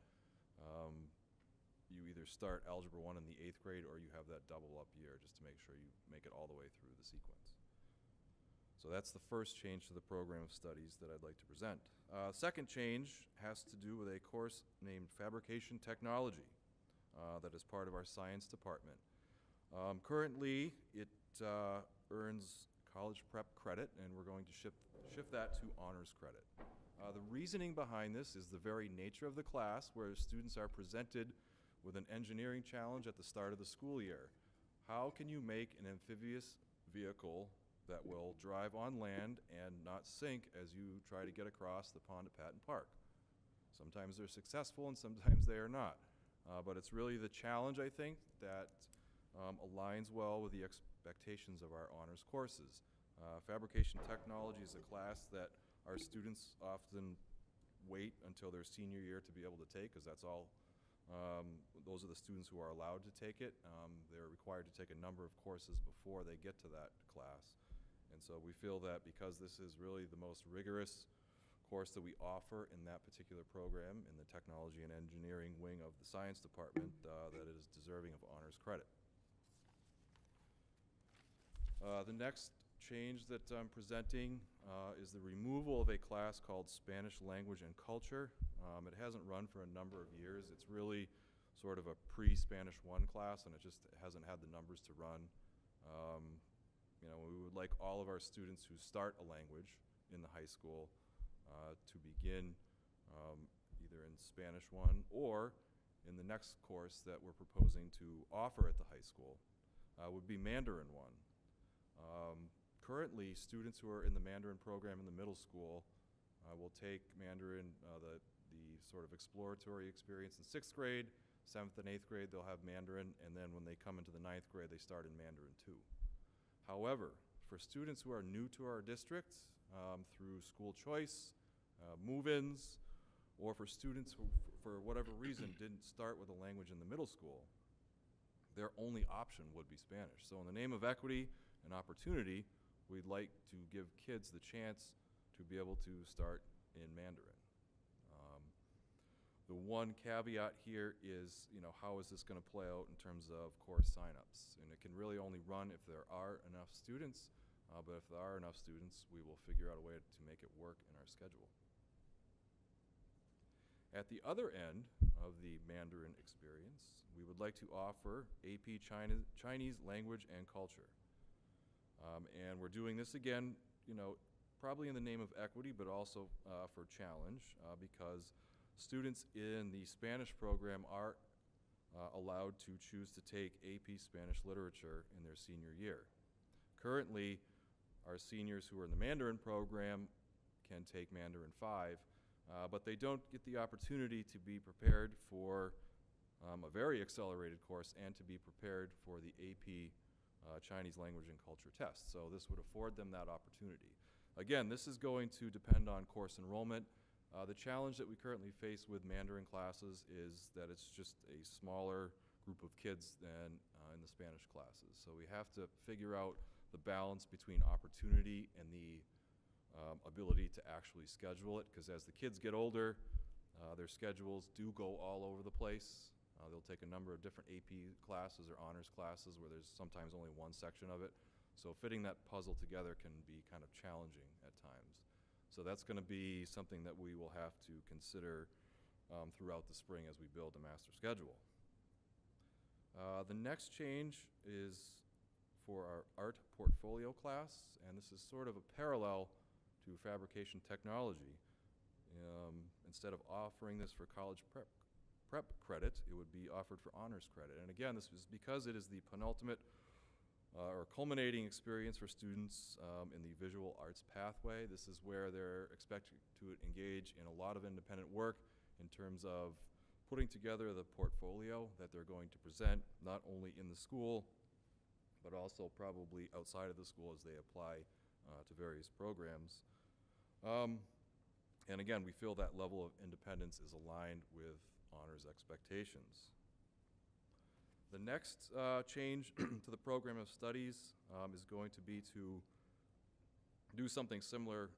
S12: you either start Algebra 1 in the 8th grade or you have that double up year just to make sure you make it all the way through the sequence. So that's the first change to the program of studies that I'd like to present. Second change has to do with a course named Fabrication Technology that is part of our science department. Currently, it earns college prep credit, and we're going to shift that to honors credit. The reasoning behind this is the very nature of the class, where students are presented with an engineering challenge at the start of the school year. How can you make an amphibious vehicle that will drive on land and not sink as you try to get across the pond at Patton Park? Sometimes they're successful and sometimes they are not. But it's really the challenge, I think, that aligns well with the expectations of our honors courses. Fabrication technology is a class that our students often wait until their senior year to be able to take, because that's all, those are the students who are allowed to take it. They're required to take a number of courses before they get to that class. And so we feel that because this is really the most rigorous course that we offer in that particular program in the technology and engineering wing of the science department, that it is deserving of honors credit. The next change that I'm presenting is the removal of a class called Spanish Language and Culture. It hasn't run for a number of years. It's really sort of a pre-Spanish 1 class, and it just hasn't had the numbers to run. You know, we would like all of our students who start a language in the high school to begin either in Spanish 1 or in the next course that we're proposing to offer at the high school would be Mandarin 1. Currently, students who are in the Mandarin program in the middle school will take Mandarin, the sort of exploratory experience in 6th grade, 7th and 8th grade, they'll have Mandarin, and then when they come into the 9th grade, they start in Mandarin 2. However, for students who are new to our district through school choice, move-ins, or for students who, for whatever reason, didn't start with a language in the middle school, their only option would be Spanish. So in the name of equity and opportunity, we'd like to give kids the chance to be able to start in Mandarin. The one caveat here is, you know, how is this going to play out in terms of course signups? And it can really only run if there are enough students, but if there are enough students, we will figure out a way to make it work in our schedule. At the other end of the Mandarin experience, we would like to offer AP Chinese Language and Culture. And we're doing this again, you know, probably in the name of equity, but also for challenge, because students in the Spanish program are allowed to choose to take AP Spanish Literature in their senior year. Currently, our seniors who are in the Mandarin program can take Mandarin 5, but they don't get the opportunity to be prepared for a very accelerated course and to be prepared for the AP Chinese Language and Culture test. So this would afford them that opportunity. Again, this is going to depend on course enrollment. The challenge that we currently face with Mandarin classes is that it's just a smaller group of kids than in the Spanish classes. So we have to figure out the balance between opportunity and the ability to actually schedule it, because as the kids get older, their schedules do go all over the place. They'll take a number of different AP classes or honors classes where there's sometimes only one section of it. So fitting that puzzle together can be kind of challenging at times. So that's going to be something that we will have to consider throughout the spring as we build a master schedule. The next change is for our art portfolio class, and this is sort of a parallel to fabrication technology. Instead of offering this for college prep credit, it would be offered for honors credit. And again, this is because it is the penultimate or culminating experience for students in the visual arts pathway. This is where they're expected to engage in a lot of independent work in terms of putting together the portfolio that they're going to present, not only in the school, but also probably outside of the school as they apply to various programs. And again, we feel that level of independence is aligned with honors expectations. The next change to the program of studies is going to be to do something similar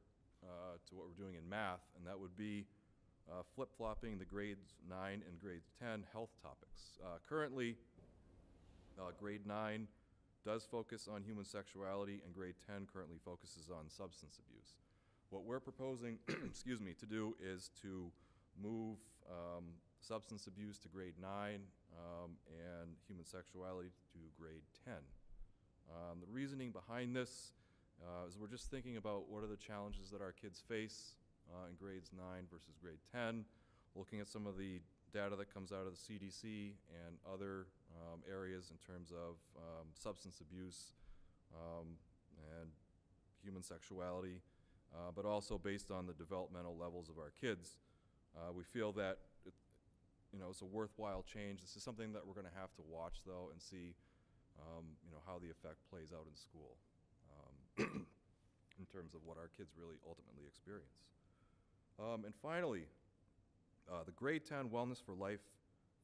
S12: to what we're doing in math, and that would be flip-flopping the grades 9 and grade 10 health topics. Currently, grade 9 does focus on human sexuality, and grade 10 currently focuses on substance abuse. What we're proposing excuse me, to do is to move substance abuse to grade 9 and human sexuality to grade 10. The reasoning behind this is we're just thinking about what are the challenges that our kids face in grades 9 versus grade 10, looking at some of the data that comes out of the CDC and other areas in terms of substance abuse and human sexuality, but also based on the developmental levels of our kids. We feel that it's a worthwhile change. This is something that we're going to have to watch, though, and see how the effect plays out in school in terms of what our kids really ultimately experience. And finally, the grade 10 Wellness for Life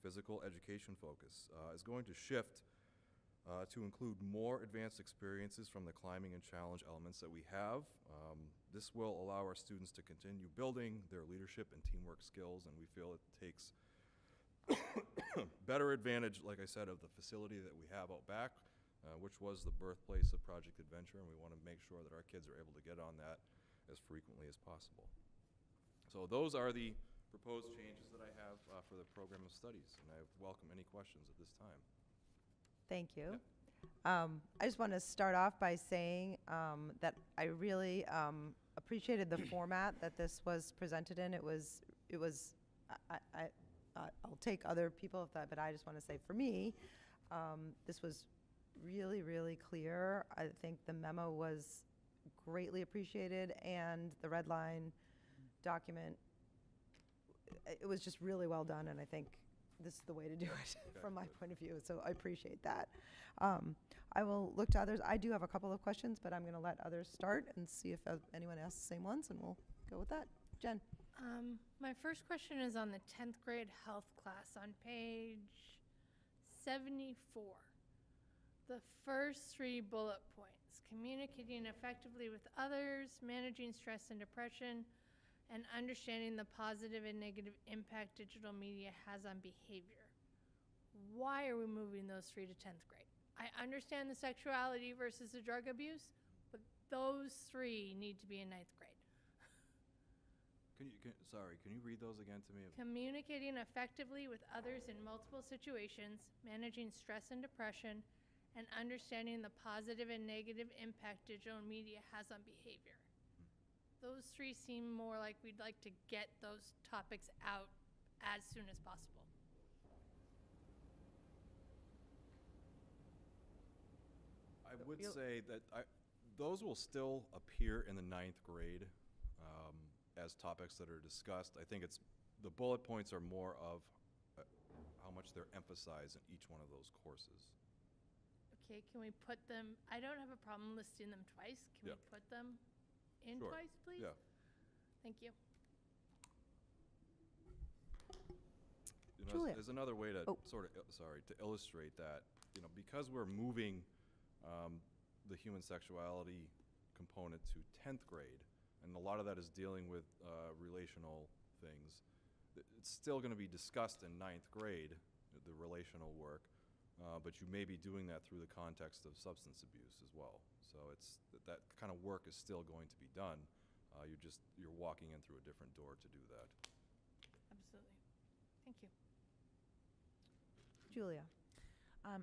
S12: physical education focus is going to shift to include more advanced experiences from the climbing and challenge elements that we have. This will allow our students to continue building their leadership and teamwork skills, and we feel it takes better advantage, like I said, of the facility that we have out back, which was the birthplace of Project Adventure, and we want to make sure that our kids are able to get on that as frequently as possible. So those are the proposed changes that I have for the program of studies, and I welcome any questions at this time.
S1: Thank you. I just want to start off by saying that I really appreciated the format that this was presented in. It was. I'll take other people if that, but I just want to say for me, this was really, really clear. I think the memo was greatly appreciated, and the red line document, it was just really well done, and I think this is the way to do it from my point of view, so I appreciate that. I will look to others. I do have a couple of questions, but I'm going to let others start and see if anyone asks the same ones, and we'll go with that. Jen?
S7: My first question is on the 10th grade health class on page 74. The first 3 bullet points: communicating effectively with others, managing stress and depression, and understanding the positive and negative impact digital media has on behavior. Why are we moving those 3 to 10th grade? I understand the sexuality versus the drug abuse, but those 3 need to be in 9th grade.
S12: Can you read those again to me?
S7: Communicating effectively with others in multiple situations, managing stress and depression, and understanding the positive and negative impact digital media has on behavior. Those 3 seem more like we'd like to get those topics out as soon as possible.
S12: I would say that those will still appear in the 9th grade as topics that are discussed. I think the bullet points are more of how much they're emphasized in each one of those courses.
S7: Okay, can we put them, I don't have a problem listing them twice. Can we put them in
S12: Sure.
S7: twice, please?
S12: Yeah.
S7: Thank you.
S1: Julia.
S12: There's another way to
S1: Oh.
S12: to illustrate that. Because we're moving the human sexuality component to 10th grade, and a lot of that is dealing with relational things. It's still going to be discussed in 9th grade, the relational work, but you may be doing that through the context of substance abuse as well. So that kind of work is still going to be done. You're walking in through a different door to do that.
S7: Absolutely. Thank you.
S1: Julia?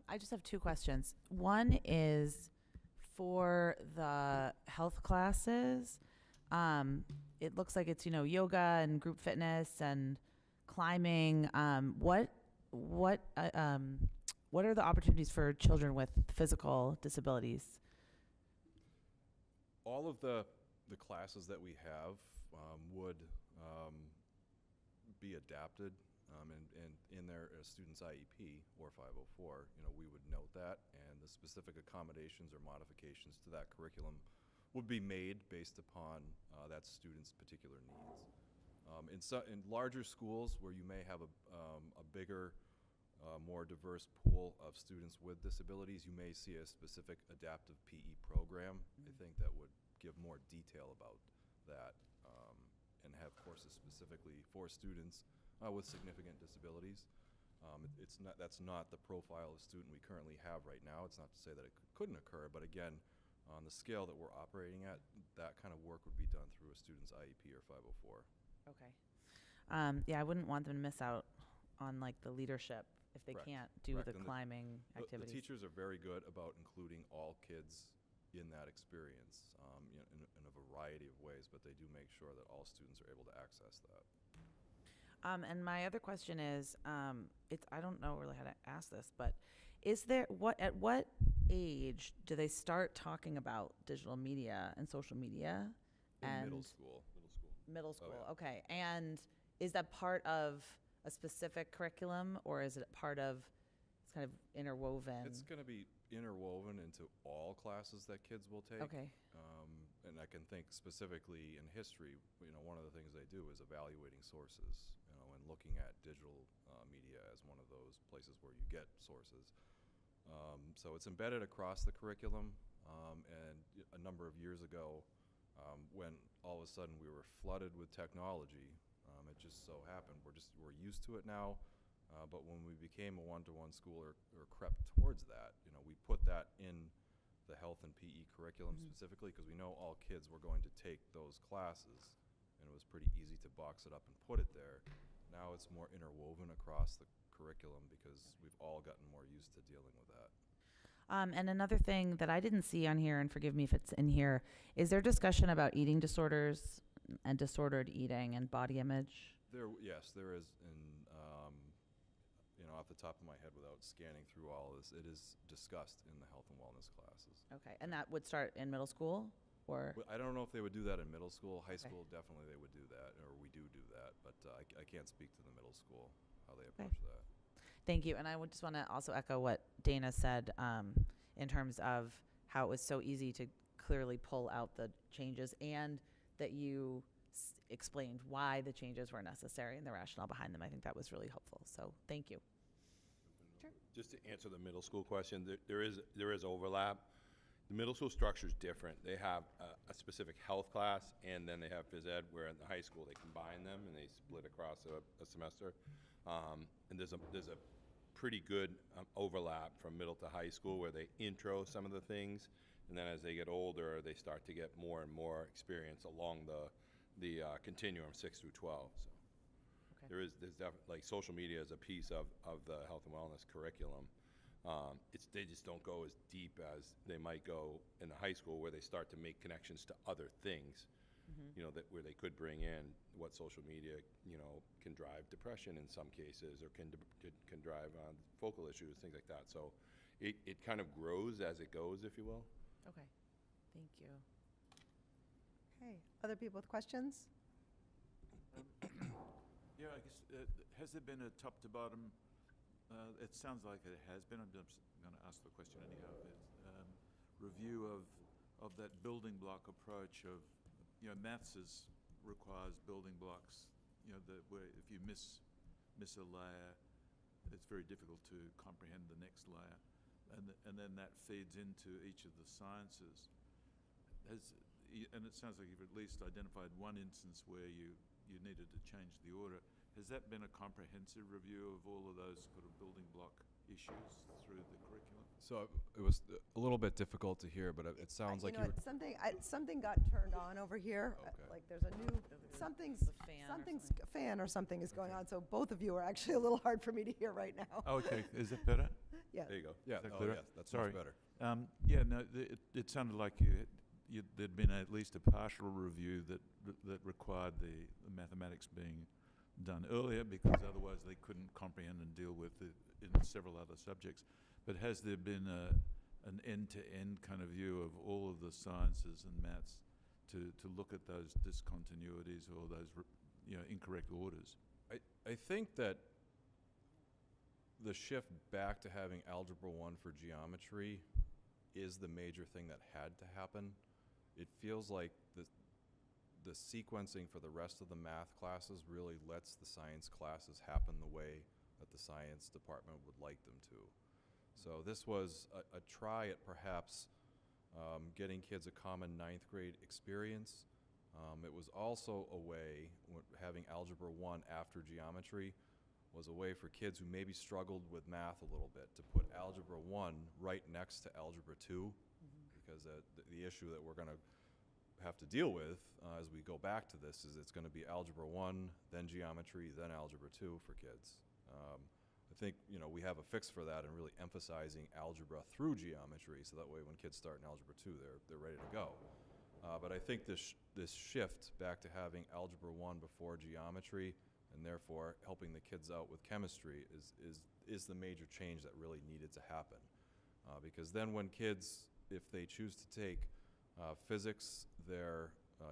S10: I just have 2 questions. One is for the health classes. It looks like it's, yoga and group fitness and climbing. What are the opportunities for children with physical disabilities?
S12: All of the classes that we have would be adapted in their student's IEP or 504. We would note that, and the specific accommodations or modifications to that curriculum would be made based upon that student's particular needs. In larger schools where you may have a bigger, more diverse pool of students with disabilities, you may see a specific adaptive PE program. I think that would give more detail about that and have courses specifically for students with significant disabilities. That's not the profile of student we currently have right now. It's not to say that it couldn't occur, but again, on the scale that we're operating at, that kind of work would be done through a student's IEP or 504.
S10: Okay. Yeah, I wouldn't want them to miss out on the leadership if they
S12: Correct,
S10: can't do
S12: correct.
S10: the
S12: And
S10: climbing
S12: The
S10: activities.
S12: teachers are very good about including all kids in that experience, in a variety of ways, but they do make sure that all students are able to access that.
S10: And my other question is, I don't know really how to ask this, but at what age do they start talking about digital media and social media?
S12: In
S10: and
S12: middle school.
S10: Middle school,
S12: yeah.
S10: okay. And is that part of a specific curriculum, or is it part of, it's kind of interwoven?
S12: It's going to be interwoven into all classes that kids will take.
S10: Okay.
S12: And I can think specifically in history, one of the things they do is evaluating sources, and looking at digital media as one of those places where you get sources. So it's embedded across the curriculum, and a number of years ago, when all of a sudden we were flooded with technology, it just so happened we're used to it now. But when we became a one-to-one school or crept towards that, we put that in the health and PE curriculum specifically because we know all kids were going to take those classes, and it was pretty easy to box it up and put it there. Now it's more interwoven across the curriculum because we've all gotten more used to dealing with that.
S10: And another thing that I didn't see on here, and forgive me if it's in here, is there discussion about eating disorders and disordered eating and body image?
S12: Yes, there is. And off the top of my head, without scanning through all of this, it is discussed in the health and wellness classes.
S10: Okay, and that would start in middle school, or?
S12: I don't know if they would do that in middle school. High school, definitely they would do that, or we do that. But I can't speak to the middle school, how they approach that.
S10: Thank you. And I would just want to also echo what Dana said in terms of how it was so easy to clearly pull out the changes, and that you explained why the changes were necessary and the rationale behind them. I think that was really helpful. So thank you.
S5: Just to answer the middle school question, there is overlap. The middle school structure is different. They have a specific health class, and then they have phys ed, where in the high school they combine them and they split across a semester. And there's a pretty good overlap from middle to high school where they intro some of the things, and then as they get older, they start to get more and more experience along the continuum 6 through 12. So there's definitely, like, social media is a piece of the health and wellness curriculum. They just don't go as deep as they might go in the high school, where they start to make connections to other things. Where they could bring in what social media, can drive depression in some cases, or can drive focal issues, things like that. So it kind of grows as it goes, if you will.
S10: Okay, thank you.
S1: Okay, other people with questions?
S9: Yeah, I guess, has there been a top to bottom, it sounds like it has been, I'm just going to ask the question anyhow, review of that building block approach of, maths requires building blocks, where if you miss a layer, it's very difficult to comprehend the next layer. And then that feeds into each of the sciences. And it sounds like you've at least identified one instance where you needed to change the order. Has that been a comprehensive review of all of those sort of building block issues through the curriculum?
S12: So it was a little bit difficult to hear, but it sounds like you were...
S1: Something got turned on over here.
S12: Okay.
S1: Like there's a new, something's a fan or something is going on. So both of you are actually a little hard for me to hear right now.
S9: Oh, okay, is that better?
S1: Yeah.
S5: There you go.
S12: Yeah,
S9: Is that
S12: oh,
S9: clearer?
S12: yes, that's
S9: Sorry.
S12: much better.
S9: It sounded like there'd been at least a partial review that required the mathematics being done earlier, because otherwise they couldn't comprehend and deal with it in several other subjects. But has there been an end-to-end kind of view of all of the sciences and maths to look at those discontinuities or those incorrect orders?
S12: I think that the shift back to having Algebra 1 for geometry is the major thing that had to happen. It feels like the sequencing for the rest of the math classes really lets the science classes happen the way that the science department would like them to. So this was a try at perhaps getting kids a common 9th grade experience. It was also a way, having Algebra 1 after geometry was a way for kids who maybe struggled with math a little bit to put Algebra 1 right next to Algebra 2, because the issue that we're going to have to deal with as we go back to this is it's going to be Algebra 1, then geometry, then Algebra 2 for kids. I think, you know, we have a fix for that and really emphasizing algebra through geometry, so that way when kids start in Algebra 2, they're ready to go. But I think this shift back to having Algebra 1 before geometry, and therefore helping the kids out with chemistry, is the major change that really needed to happen. Because then when kids, if they choose to take physics their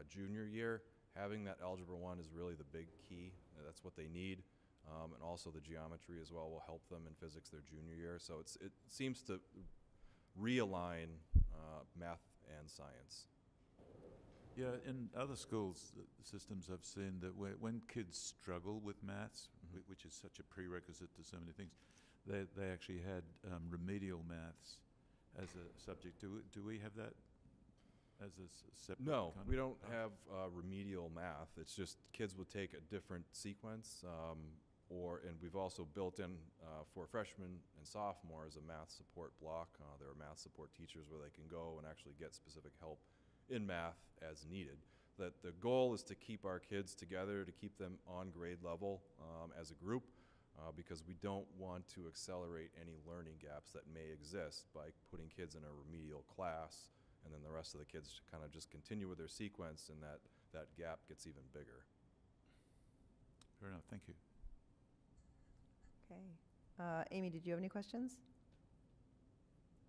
S12: junior year, having that Algebra 1 is really the big key. That's what they need. And also the geometry as well will help them in physics their junior year. So it seems to realign math and science.
S9: Yeah, in other schools systems, I've seen that when kids struggle with maths, which is such a prerequisite to so many things, they actually had remedial maths as a subject. Do we have that as a separate?
S12: No,
S9: kind
S12: we
S9: of-
S12: don't have remedial math. It's just kids would take a different sequence, and we've also built in for freshmen and sophomores a math support block. There are math support teachers where they can go and actually get specific help in math as needed. That the goal is to keep our kids together, to keep them on grade level as a group, because we don't want to accelerate any learning gaps that may exist by putting kids in a remedial class, and then the rest of the kids kind of just continue with their sequence, and that gap gets even bigger.
S9: Fair enough, thank you.
S1: Okay. Amy, did you have any questions?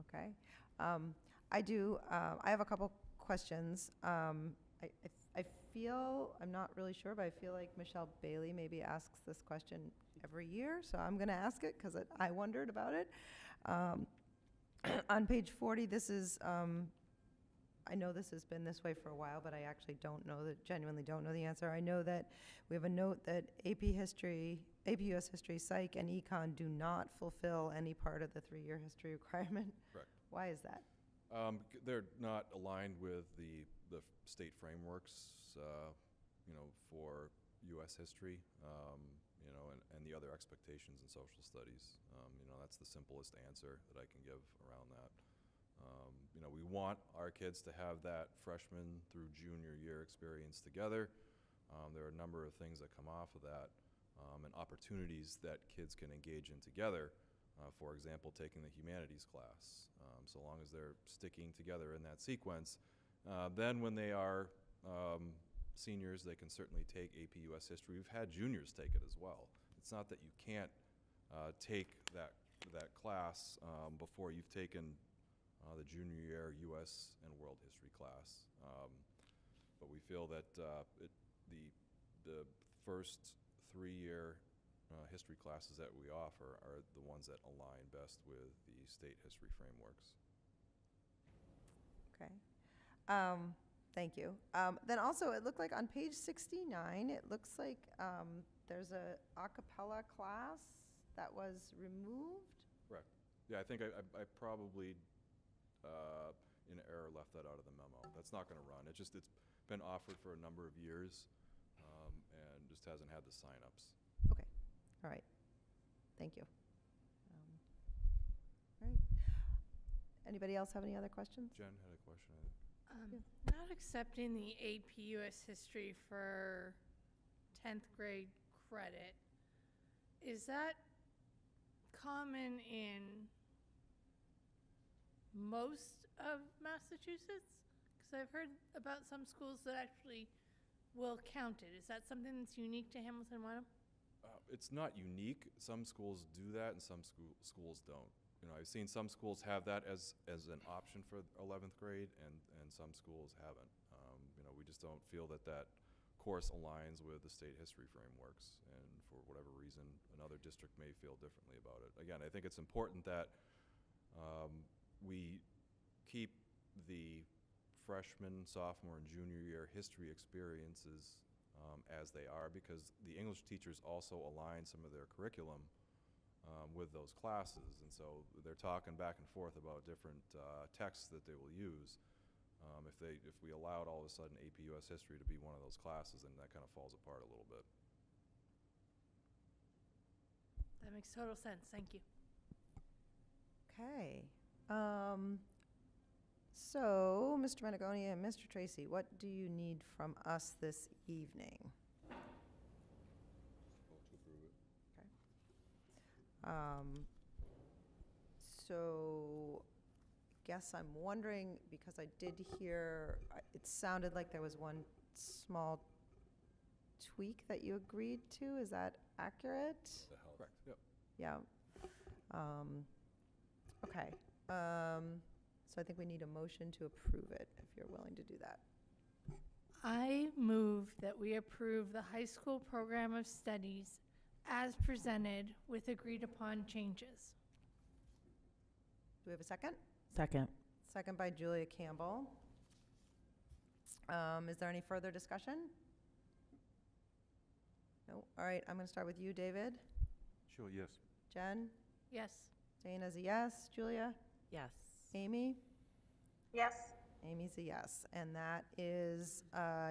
S1: Okay. I do. I have a couple questions. I feel, I'm not really sure, but I feel like Michelle Bailey maybe asks this question every year, so I'm going to ask it because I wondered about it. On page 40, this is, I know this has been this way for a while, but I actually genuinely don't know the answer. I know that we have a note that AP US History, Psych, and Econ do not fulfill any part of the 3-year history requirement.
S12: Correct.
S1: Why is that?
S12: They're not aligned with the state frameworks, for U.S. history, and the other expectations in social studies. That's the simplest answer that I can give around that. We want our kids to have that freshman through junior year experience together. There are a number of things that come off of that, and opportunities that kids can engage in together. For example, taking the humanities class. So long as they're sticking together in that sequence, then when they are seniors, they can certainly take AP US History. We've had juniors take it as well. It's not that you can't take that class before you've taken the junior year US and World History class. But we feel that the first 3-year history classes that we offer are the ones that align best with the state history frameworks.
S1: Okay. Thank you. Then also, it looked like on page 69, it looks like there's a a cappella class that was removed.
S12: Correct. Yeah, I think I probably, in error, left that out of the memo. That's not going to run. It's been offered for a number of years, and just hasn't had the signups.
S1: Okay. All right. Thank you. All right. Anybody else have any other questions?
S12: Jen had a question, I think.
S7: Not accepting the AP US History for 10th grade credit, is that common in most of Massachusetts? Because I've heard about some schools that actually will count it. Is that something that's unique to Hamilton-Wenham?
S12: It's not unique. Some schools do that, and some schools don't. I've seen some schools have that as an option for 11th grade, and some schools haven't. We just don't feel that course aligns with the state history frameworks, and for whatever reason, another district may feel differently about it. Again, I think it's important that we keep the freshman, sophomore, and junior year history experiences as they are, because the English teachers also align some of their curriculum with those classes, and so they're talking back and forth about different texts that they will use. If we allowed all of a sudden AP US History to be one of those classes, then that kind of falls apart a little bit.
S7: That makes total sense. Thank you.
S1: Okay. So, Mr. Menegoni and Mr. Tracy, what do you need from us this evening?
S12: Vote to approve it.
S1: So, guess I'm wondering, because I did hear, it sounded like there was one small tweak that you agreed to. Is that accurate?
S12: Correct, yep.
S1: Yeah. Okay. So I think we need a motion to approve it, if you're willing to do that.
S7: I move that we approve the high school program of studies as presented with agreed upon changes.
S1: Do we have a second?
S10: Second.
S1: Second by Julia Campbell. Is there any further discussion? No? All right, I'm going to start with you, David.
S9: Sure, yes.
S1: Jen?
S7: Yes.
S1: Dana's a yes. Julia?
S10: Yes.
S1: Amy?
S2: Yes.
S1: Amy's a yes. And that is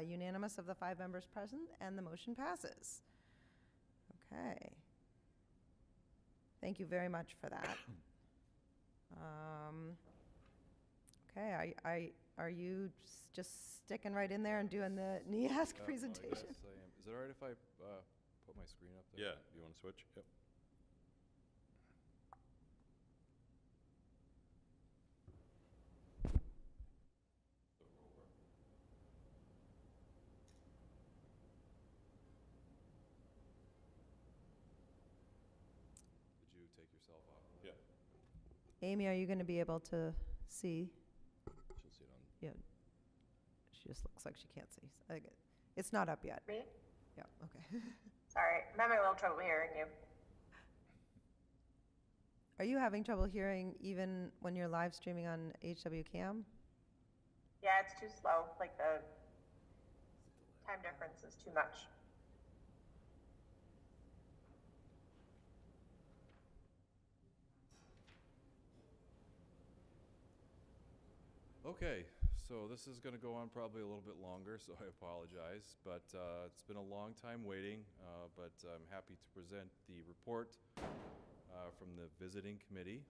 S1: unanimous of the 5 members present, and the motion passes. Okay. Thank you very much for that. Okay, are you just sticking right in there and doing the NEASC presentation?
S12: Yes, I am. Is it all right if I put my screen up there?
S5: Yeah, you want to switch? Yep.
S12: Did you take yourself off?
S5: Yeah.
S1: Amy, are you going to be able to see?
S5: She'll see it on.
S1: Yeah. She just looks like she can't see. It's not up yet.
S2: Me?
S1: Yeah, okay.
S2: Sorry, I'm having a little trouble hearing you.
S1: Are you having trouble hearing even when you're live streaming on HW Cam?
S2: Yeah, it's too slow. Like the time difference is too much.
S12: Okay, so this is going to go on probably a little bit longer, so I apologize. But it's been a long time waiting, but I'm happy to present the report from the visiting committee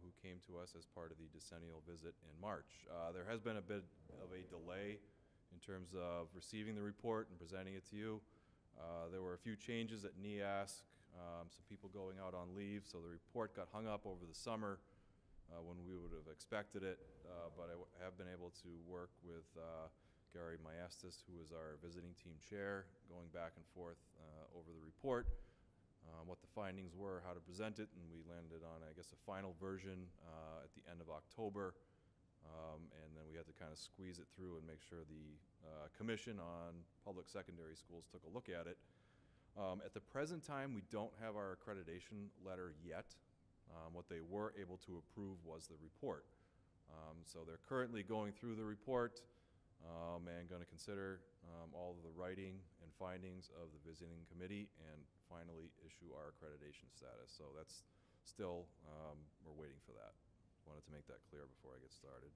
S12: who came to us as part of the decennial visit in March. There has been a bit of a delay in terms of receiving the report and presenting it to you. There were a few changes at NEASC, some people going out on leave, so the report got hung up over the summer when we would have expected it, but I have been able to work with Gary Maestas, who is our visiting team chair, going back and forth over the report, what the findings were, how to present it, and we landed on, I guess, a final version at the end of October, and then we had to kind of squeeze it through and make sure the Commission on Public Secondary Schools took a look at it. At the present time, we don't have our accreditation letter yet. What they were able to approve was the report. So they're currently going through the report and going to consider all of the writing and findings of the visiting committee and finally issue our accreditation status. So that's still, we're waiting for that. Wanted to make that clear before I get started.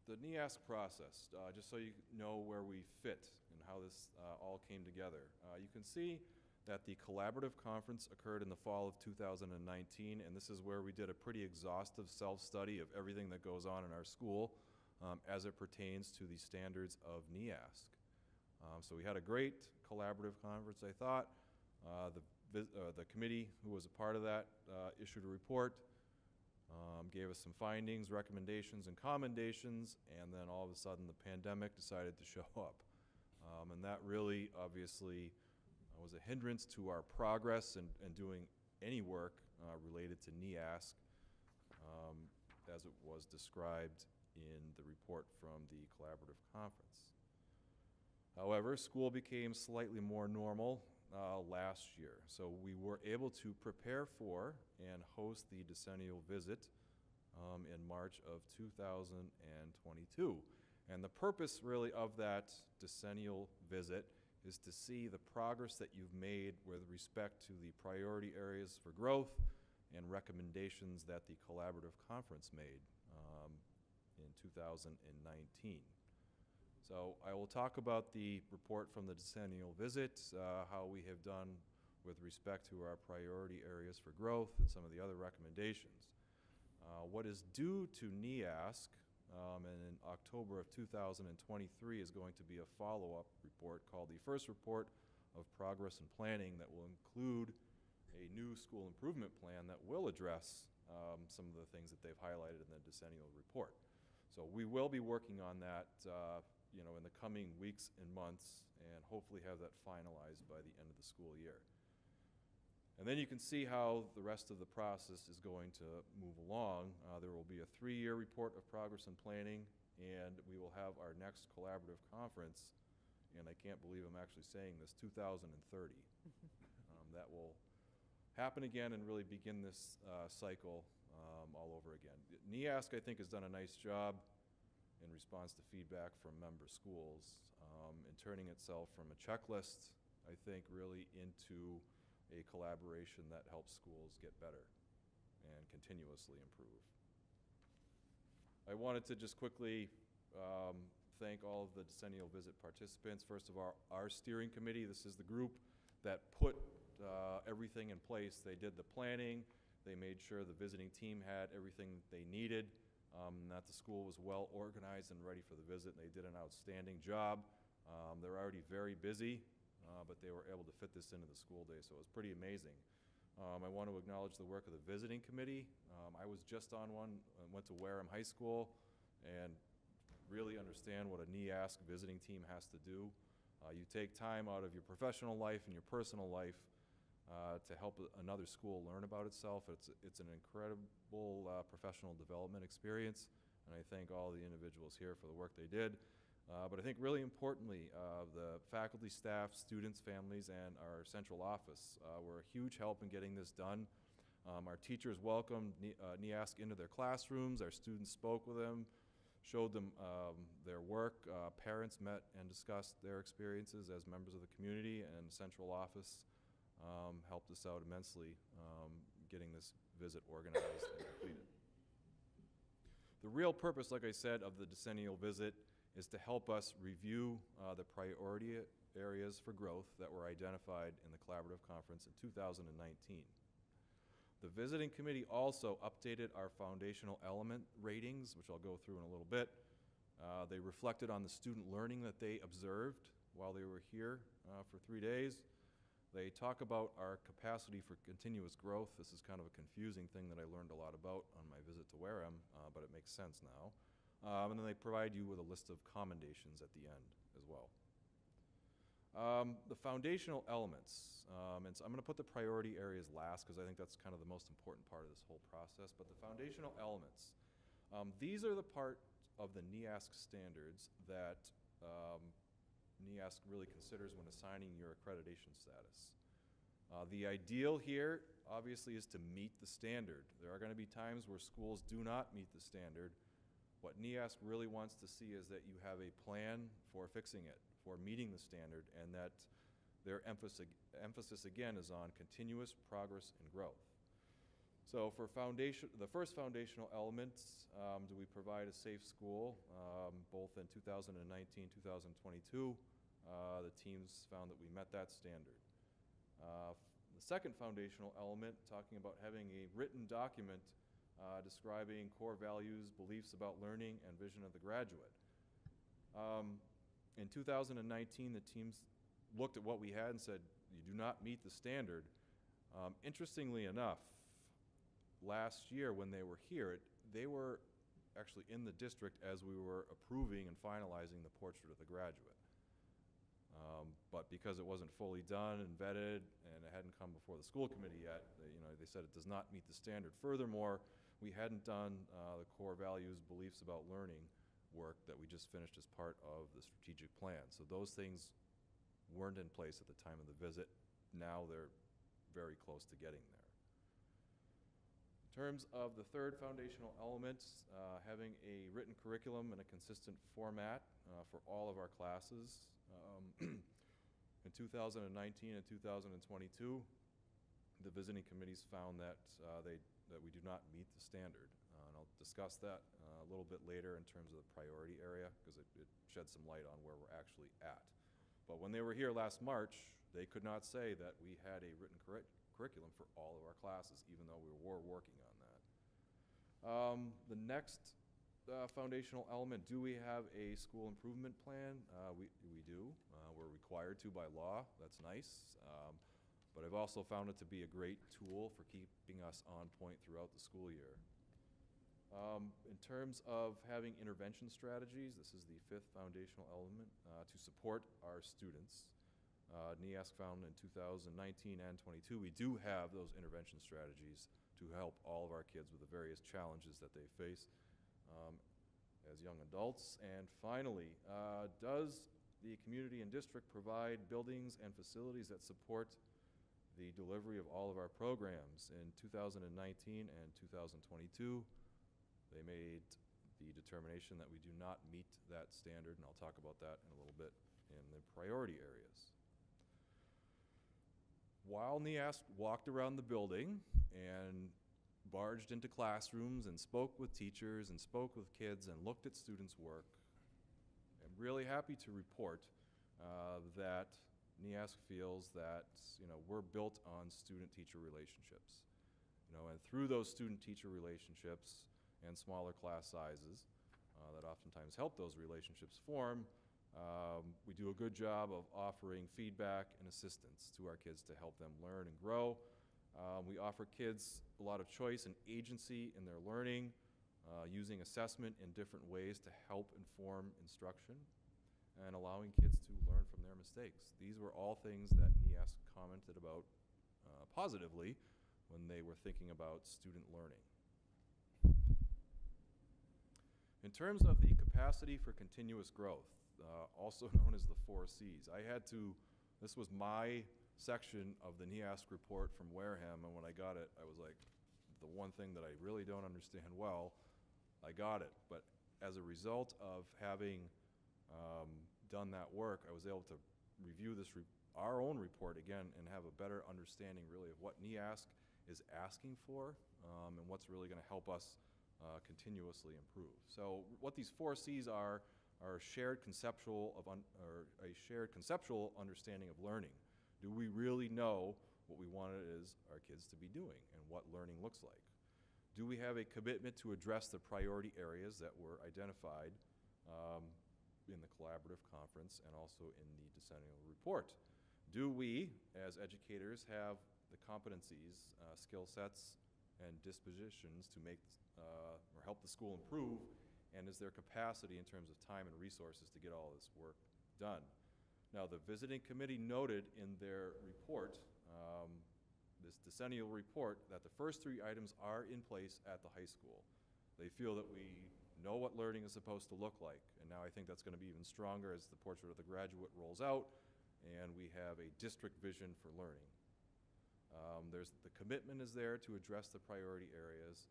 S12: The NEASC process, just so you know where we fit and how this all came together. You can see that the collaborative conference occurred in the fall of 2019, and this is where we did a pretty exhaustive self-study of everything that goes on in our school as it pertains to the standards of NEASC. So we had a great collaborative conference, I thought. The committee who was a part of that issued a report, gave us some findings, recommendations, and commendations, and then all of a sudden the pandemic decided to show up. And that really, obviously, was a hindrance to our progress and doing any work related to NEASC as it was described in the report from the collaborative conference. However, school became slightly more normal last year, so we were able to prepare for and host the decennial visit in March of 2022. And the purpose really of that decennial visit is to see the progress that you've made with respect to the priority areas for growth and recommendations that the collaborative conference made in 2019. So I will talk about the report from the decennial visit, how we have done with respect to our priority areas for growth and some of the other recommendations. What is due to NEASC and in October of 2023 is going to be a follow-up report called the First Report of Progress and Planning that will include a new school improvement plan that will address some of the things that they've highlighted in the decennial report. So we will be working on that, in the coming weeks and months, and hopefully have that finalized by the end of the school year. And then you can see how the rest of the process is going to move along. There will be a 3-year report of progress and planning, and we will have our next collaborative conference, and I can't believe I'm actually saying this, 2030. That will happen again and really begin this cycle all over again. NEASC, I think, has done a nice job in response to feedback from member schools in turning itself from a checklist, I think, really into a collaboration that helps schools get better and continuously improve. I wanted to just quickly thank all of the decennial visit participants. First of all, our steering committee. This is the group that put everything in place. They did the planning. They made sure the visiting team had everything that they needed, that the school was well organized and ready for the visit. They did an outstanding job. They're already very busy, but they were able to fit this into the school day, so it was pretty amazing. I want to acknowledge the work of the visiting committee. I was just on one, went to Wareham High School, and really understand what a NEASC visiting team has to do. You take time out of your professional life and your personal life to help another school learn about itself. It's an incredible professional development experience, and I thank all the individuals here for the work they did. But I think really importantly, the faculty, staff, students, families, and our central office were a huge help in getting this done. Our teachers welcomed NEASC into their classrooms. Our students spoke with them, showed them their work. Parents met and discussed their experiences as members of the community, and central office helped us out immensely getting this visit organized and completed. The real purpose, like I said, of the decennial visit is to help us review the priority areas for growth that were identified in the collaborative conference in 2019. The visiting committee also updated our foundational element ratings, which I'll go through in a little bit. They reflected on the student learning that they observed while they were here for 3 days. They talk about our capacity for continuous growth. This is kind of a confusing thing that I learned a lot about on my visit to Wareham, but it makes sense now. And then they provide you with a list of commendations at the end as well. The foundational elements, and so I'm going to put the priority areas last because I think that's kind of the most important part of this whole process, but the foundational elements, these are the part of the NEASC standards that NEASC really considers when assigning your accreditation status. The ideal here, obviously, is to meet the standard. There are going to be times where schools do not meet the standard. What NEASC really wants to see is that you have a plan for fixing it, for meeting the standard, and that their emphasis again is on continuous progress and growth. So for the first foundational element, do we provide a safe school? Both in 2019, 2022, the teams found that we met that standard. The second foundational element, talking about having a written document describing core values, beliefs about learning, and vision of the graduate. In 2019, the teams looked at what we had and said, you do not meet the standard. Interestingly enough, last year when they were here, they were actually in the district as we were approving and finalizing the portrait of the graduate. But because it wasn't fully done and vetted and it hadn't come before the school committee yet, they said it does not meet the standard. Furthermore, we hadn't done the core values, beliefs about learning work that we just finished as part of the strategic plan. So those things weren't in place at the time of the visit. Now they're very close to getting there. In terms of the third foundational element, having a written curriculum and a consistent format for all of our classes. In 2019 and 2022, the visiting committees found that that we do not meet the standard. And I'll discuss that a little bit later in terms of the priority area because it sheds some light on where we're actually at. But when they were here last March, they could not say that we had a written curriculum for all of our classes, even though we were working on that. The next foundational element, do we have a school improvement plan? We do. We're required to by law. That's nice. but I've also found it to be a great tool for keeping us on point throughout the school year. In terms of having intervention strategies, this is the fifth foundational element to support our students. NEASC found in 2019 and 22, we do have those intervention strategies to help all of our kids with the various challenges that they face as young adults. And finally, does the community and district provide buildings and facilities that support the delivery of all of our programs? In 2019 and 2022, they made the determination that we do not meet that standard, and I'll talk about that in a little bit in the priority areas. While NEASC walked around the building and barged into classrooms and spoke with teachers and spoke with kids and looked at students' work, I'm really happy to report that NEASC feels that we're built on student-teacher relationships. And through those student-teacher relationships and smaller class sizes that oftentimes help those relationships form, we do a good job of offering feedback and assistance to our kids to help them learn and grow. We offer kids a lot of choice and agency in their learning, using assessment in different ways to help inform instruction, and allowing kids to learn from their mistakes. These were all things that NEASC commented about positively when they were thinking about student learning. In terms of the capacity for continuous growth, also known as the 4 Cs, this was my section of the NEASC report from Wareham, and when I got it, I was like, the one thing that I really don't understand well, I got it. But as a result of having done that work, I was able to review our own report again and have a better understanding really of what NEASC is asking for and what's really going to help us continuously improve. So what these 4 Cs are a shared conceptual understanding of learning. Do we really know what we want our kids to be doing and what learning looks like? Do we have a commitment to address the priority areas that were identified in the collaborative conference and also in the decennial report? Do we, as educators, have the competencies, skill sets, and dispositions to make or help the school improve, and is there capacity in terms of time and resources to get all this work done? Now, the visiting committee noted in their report, this decennial report, that the first 3 items are in place at the high school. They feel that we know what learning is supposed to look like, and now I think that's going to be even stronger as the portrait of the graduate rolls out, and we have a district vision for learning. The commitment is there to address the priority areas.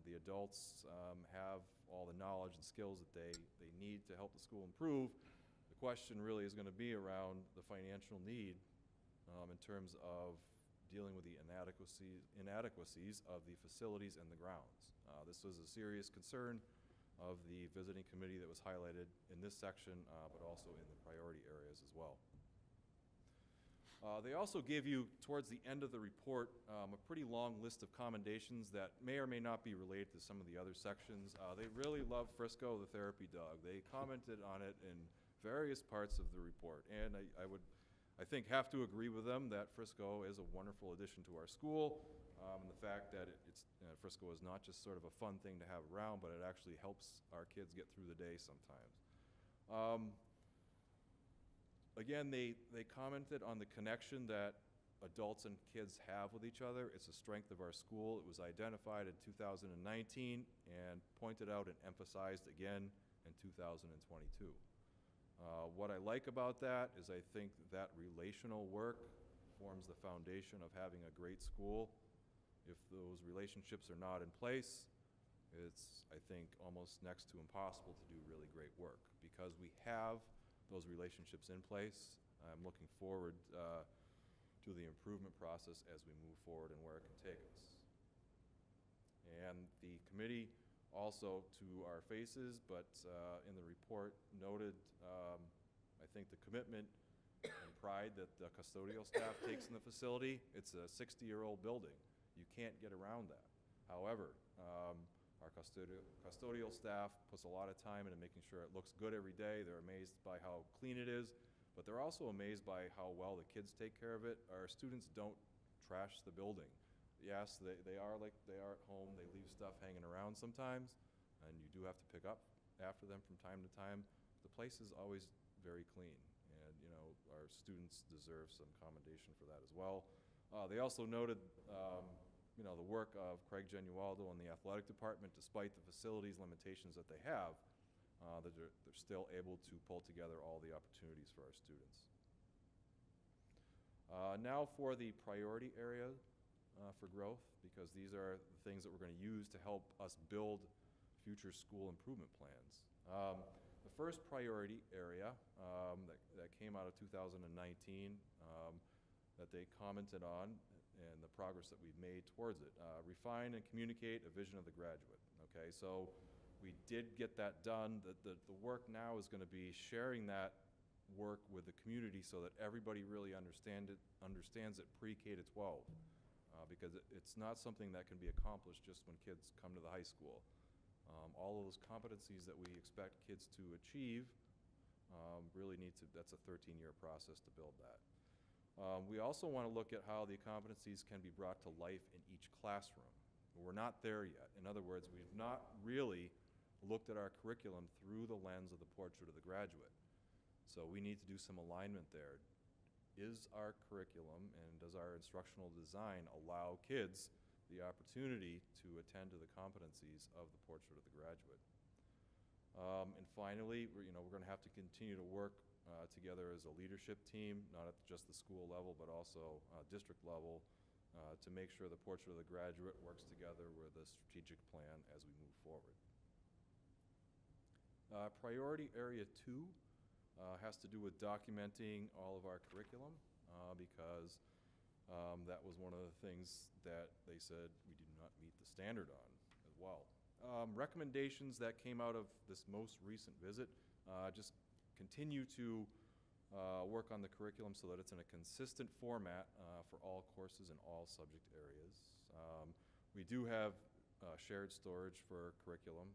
S12: The adults have all the knowledge and skills that they need to help the school improve. The question really is going to be around the financial need in terms of dealing with the inadequacies of the facilities and the grounds. This was a serious concern of the visiting committee that was highlighted in this section, but also in the priority areas as well. They also give you, towards the end of the report, a pretty long list of commendations that may or may not be related to some of the other sections. They really love Frisco, the therapy dog. They commented on it in various parts of the report, and I think have to agree with them that Frisco is a wonderful addition to our school, and the fact that Frisco is not just sort of a fun thing to have around, but it actually helps our kids get through the day sometimes. Again, they commented on the connection that adults and kids have with each other. It's a strength of our school. It was identified in 2019 and pointed out and emphasized again in 2022. What I like about that is I think that relational work forms the foundation of having a great school. If those relationships are not in place, it's, I think, almost next to impossible to do really great work. Because we have those relationships in place, I'm looking forward to the improvement process as we move forward and where it can take us. And the committee also, to our faces, but in the report noted, I think the commitment and pride that the custodial staff takes in the facility. It's a 60-year-old building. You can't get around that. However, our custodial staff puts a lot of time into making sure it looks good every day. They're amazed by how clean it is, but they're also amazed by how well the kids take care of it. Our students don't trash the building. Yes, they are like they are at home. They leave stuff hanging around sometimes, and you do have to pick up after them from time to time. The place is always very clean, and you know, our students deserve some commendation for that as well. They also noted you know, the work of Craig Genualdo and the athletic department. Despite the facilities limitations that they have, that they're still able to pull together all the opportunities for our students. Now for the priority area for growth, because these are the things that we're going to use to help us build future school improvement plans. The first priority area that came out of 2019 that they commented on, and the progress that we've made towards it. Refine and communicate a vision of the graduate. Okay, so we did get that done. The work now is going to be sharing that work with the community so that everybody really understands it pre-K to 12. Because it's not something that can be accomplished just when kids come to the high school. All of those competencies that we expect kids to achieve really need to, that's a 13-year process to build that. We also want to look at how the competencies can be brought to life in each classroom. We're not there yet. In other words, we've not really looked at our curriculum through the lens of the portrait of the graduate. So we need to do some alignment there. Is our curriculum and does our instructional design allow kids the opportunity to attend to the competencies of the portrait of the graduate? And finally, we're going to have to continue to work together as a leadership team, not at just the school level, but also district level, to make sure the portrait of the graduate works together with a strategic plan as we move forward. Priority area 2 has to do with documenting all of our curriculum, because that was one of the things that they said we did not meet the standard on as well. Recommendations that came out of this most recent visit, just continue to work on the curriculum so that it's in a consistent format for all courses and all subject areas. We do have shared storage for curriculum.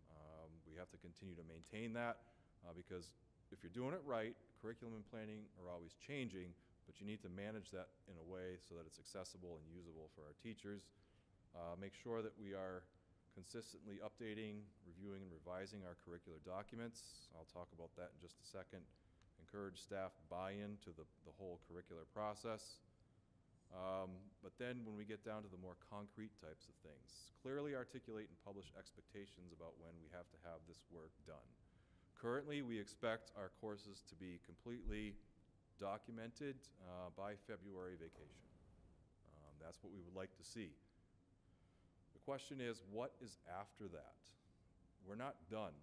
S12: We have to continue to maintain that because if you're doing it right, curriculum and planning are always changing, but you need to manage that in a way so that it's accessible and usable for our teachers. Make sure that we are consistently updating, reviewing, and revising our curricular documents. I'll talk about that in just a second. Encourage staff buy-in to the whole curricular process. But then when we get down to the more concrete types of things, clearly articulate and publish expectations about when we have to have this work done. Currently, we expect our courses to be completely documented by February vacation. That's what we would like to see. The question is, what is after that? We're not done.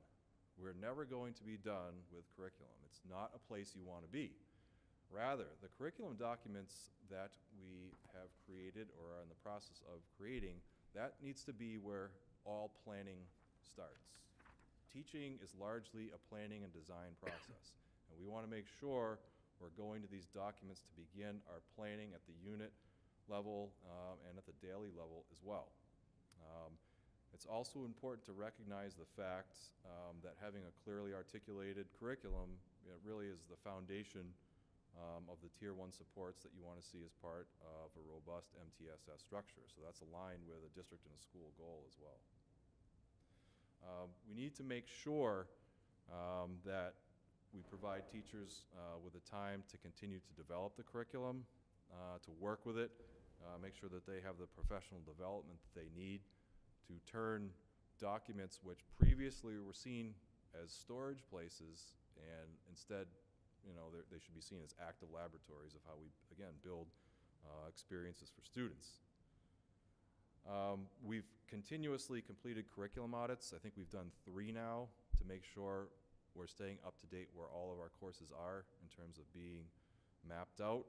S12: We're never going to be done with curriculum. It's not a place you want to be. Rather, the curriculum documents that we have created or are in the process of creating, that needs to be where all planning starts. Teaching is largely a planning and design process, and we want to make sure we're going to these documents to begin our planning at the unit level and at the daily level as well. It's also important to recognize the fact that having a clearly articulated curriculum really is the foundation of the Tier 1 supports that you want to see as part of a robust MTSS structure. So that's aligned with a district and a school goal as well. We need to make sure that we provide teachers with the time to continue to develop the curriculum, to work with it, make sure that they have the professional development that they need to turn documents which previously were seen as storage places, and instead, they should be seen as active laboratories of how we, again, build experiences for students. We've continuously completed curriculum audits. I think we've done 3 now to make sure we're staying up to date where all of our courses are in terms of being mapped out.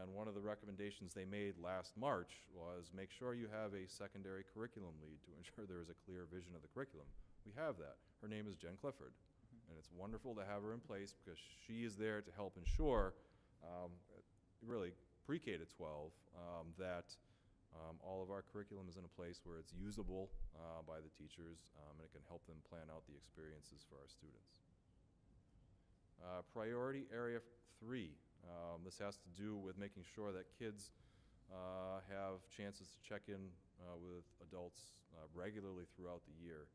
S12: And one of the recommendations they made last March was make sure you have a secondary curriculum lead to ensure there is a clear vision of the curriculum. We have that. Her name is Jen Clifford. And it's wonderful to have her in place because she is there to help ensure, really pre-K to 12, that all of our curriculum is in a place where it's usable by the teachers and it can help them plan out the experiences for our students. Priority Area 3. This has to do with making sure that kids have chances to check in with adults regularly throughout the year.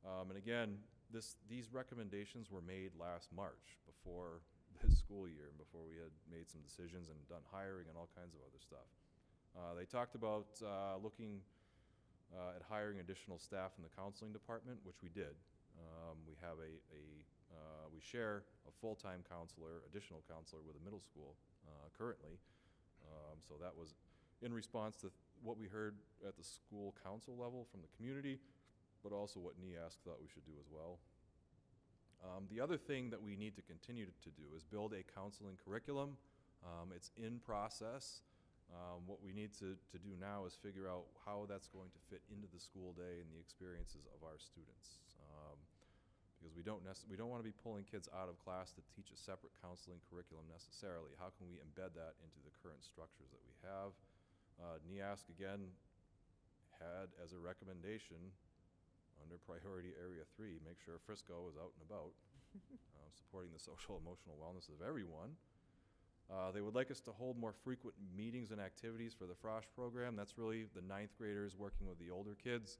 S12: And again, these recommendations were made last March, before this school year, and before we had made some decisions and done hiring and all kinds of other stuff. They talked about looking at hiring additional staff in the counseling department, which we did. We have we share a full-time counselor, additional counselor with a middle school currently. So that was in response to what we heard at the school council level from the community, but also what NEASC thought we should do as well. The other thing that we need to continue to do is build a counseling curriculum. It's in process. What we need to do now is figure out how that's going to fit into the school day and the experiences of our students. Because we don't want to be pulling kids out of class to teach a separate counseling curriculum necessarily. How can we embed that into the current structures that we have? NEASC, again, had as a recommendation under Priority Area 3, make sure Frisco is out and about, supporting the social emotional wellness of everyone. They would like us to hold more frequent meetings and activities for the Frosh program. That's really the 9th graders working with the older kids.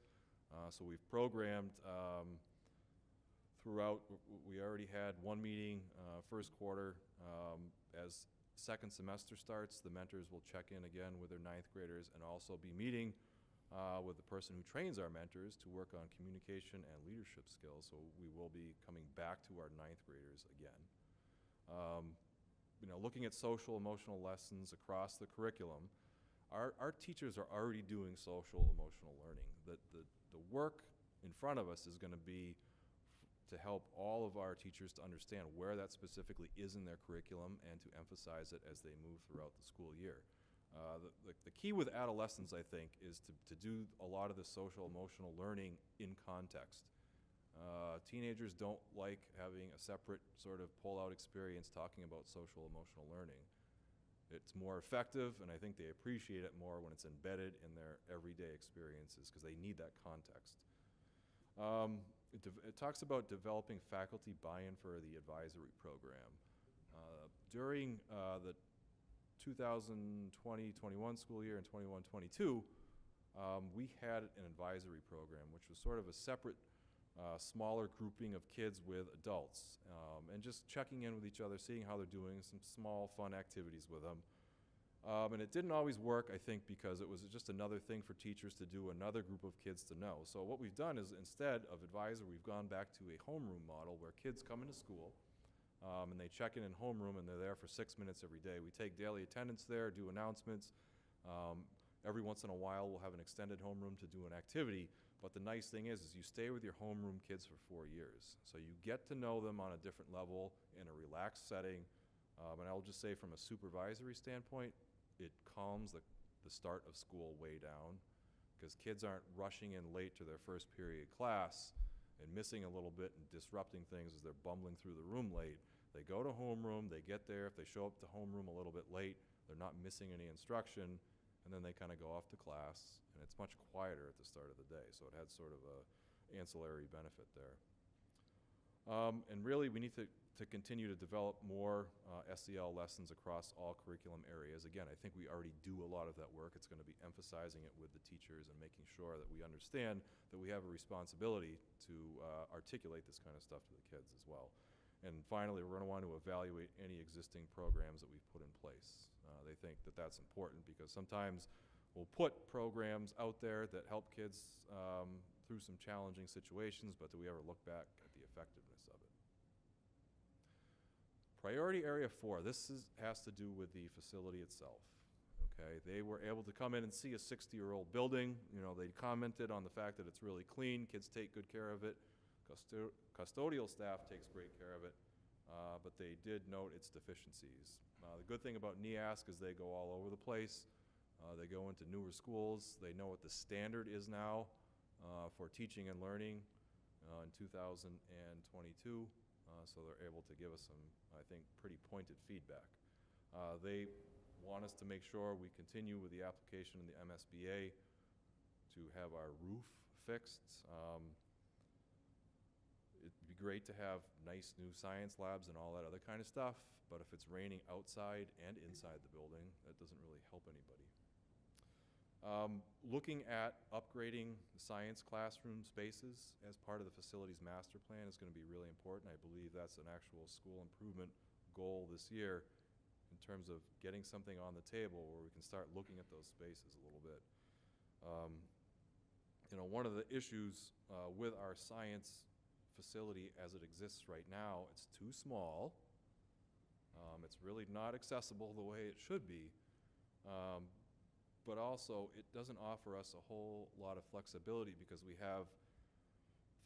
S12: So we've programmed throughout. We already had one meeting first quarter. As second semester starts, the mentors will check in again with their 9th graders and also be meeting with the person who trains our mentors to work on communication and leadership skills. So we will be coming back to our 9th graders again. Looking at social emotional lessons across the curriculum, our teachers are already doing social emotional learning. The work in front of us is going to be to help all of our teachers to understand where that specifically is in their curriculum and to emphasize it as they move throughout the school year. The key with adolescents, I think, is to do a lot of the social emotional learning in context. Teenagers don't like having a separate sort of pull-out experience talking about social emotional learning. It's more effective, and I think they appreciate it more when it's embedded in their everyday experiences because they need that context. It talks about developing faculty buy-in for the advisory program. During the 2020-21 school year and 21-22, we had an advisory program, which was sort of a separate smaller grouping of kids with adults, and just checking in with each other, seeing how they're doing, some small fun activities with them. And it didn't always work, I think, because it was just another thing for teachers to do, another group of kids to know. So what we've done is, instead of advisor, we've gone back to a homeroom model where kids come into school and they check in homeroom and they're there for 6 minutes every day. We take daily attendance there, do announcements. Every once in a while we'll have an extended homeroom to do an activity. But the nice thing is you stay with your homeroom kids for 4 years. So you get to know them on a different level in a relaxed setting. And I'll just say from a supervisory standpoint, it calms the start of school way down because kids aren't rushing in late to their first period class and missing a little bit and disrupting things as they're bumbling through the room late. They go to homeroom, they get there. If they show up to homeroom a little bit late, they're not missing any instruction, and then they kind of go off to class. And it's much quieter at the start of the day, so it had sort of a ancillary benefit there. And really, we need to continue to develop more SEL lessons across all curriculum areas. Again, I think we already do a lot of that work. It's going to be emphasizing it with the teachers and making sure that we understand that we have a responsibility to articulate this kind of stuff to the kids as well. And finally, we're going to want to evaluate any existing programs that we've put in place. They think that that's important because sometimes we'll put programs out there that help kids through some challenging situations, but do we ever look back at the effectiveness of it? Priority Area 4, this has to do with the facility itself. Okay, they were able to come in and see a 60-year-old building. They commented on the fact that it's really clean, kids take good care of it, custodial staff takes great care of it, but they did note its deficiencies. The good thing about NEASC is they go all over the place. They go into newer schools. They know what the standard is now for teaching and learning in 2022. So they're able to give us some, I think, pretty pointed feedback. They want us to make sure we continue with the application in the MSBA to have our roof fixed. It'd be great to have nice new science labs and all that other kind of stuff, but if it's raining outside and inside the building, that doesn't really help anybody. Looking at upgrading the science classroom spaces as part of the facilities master plan is going to be really important. I believe that's an actual school improvement goal this year in terms of getting something on the table where we can start looking at those spaces a little bit. You know, one of the issues with our science facility as it exists right now, it's too small. It's really not accessible the way it should be. But also, it doesn't offer us a whole lot of flexibility because we have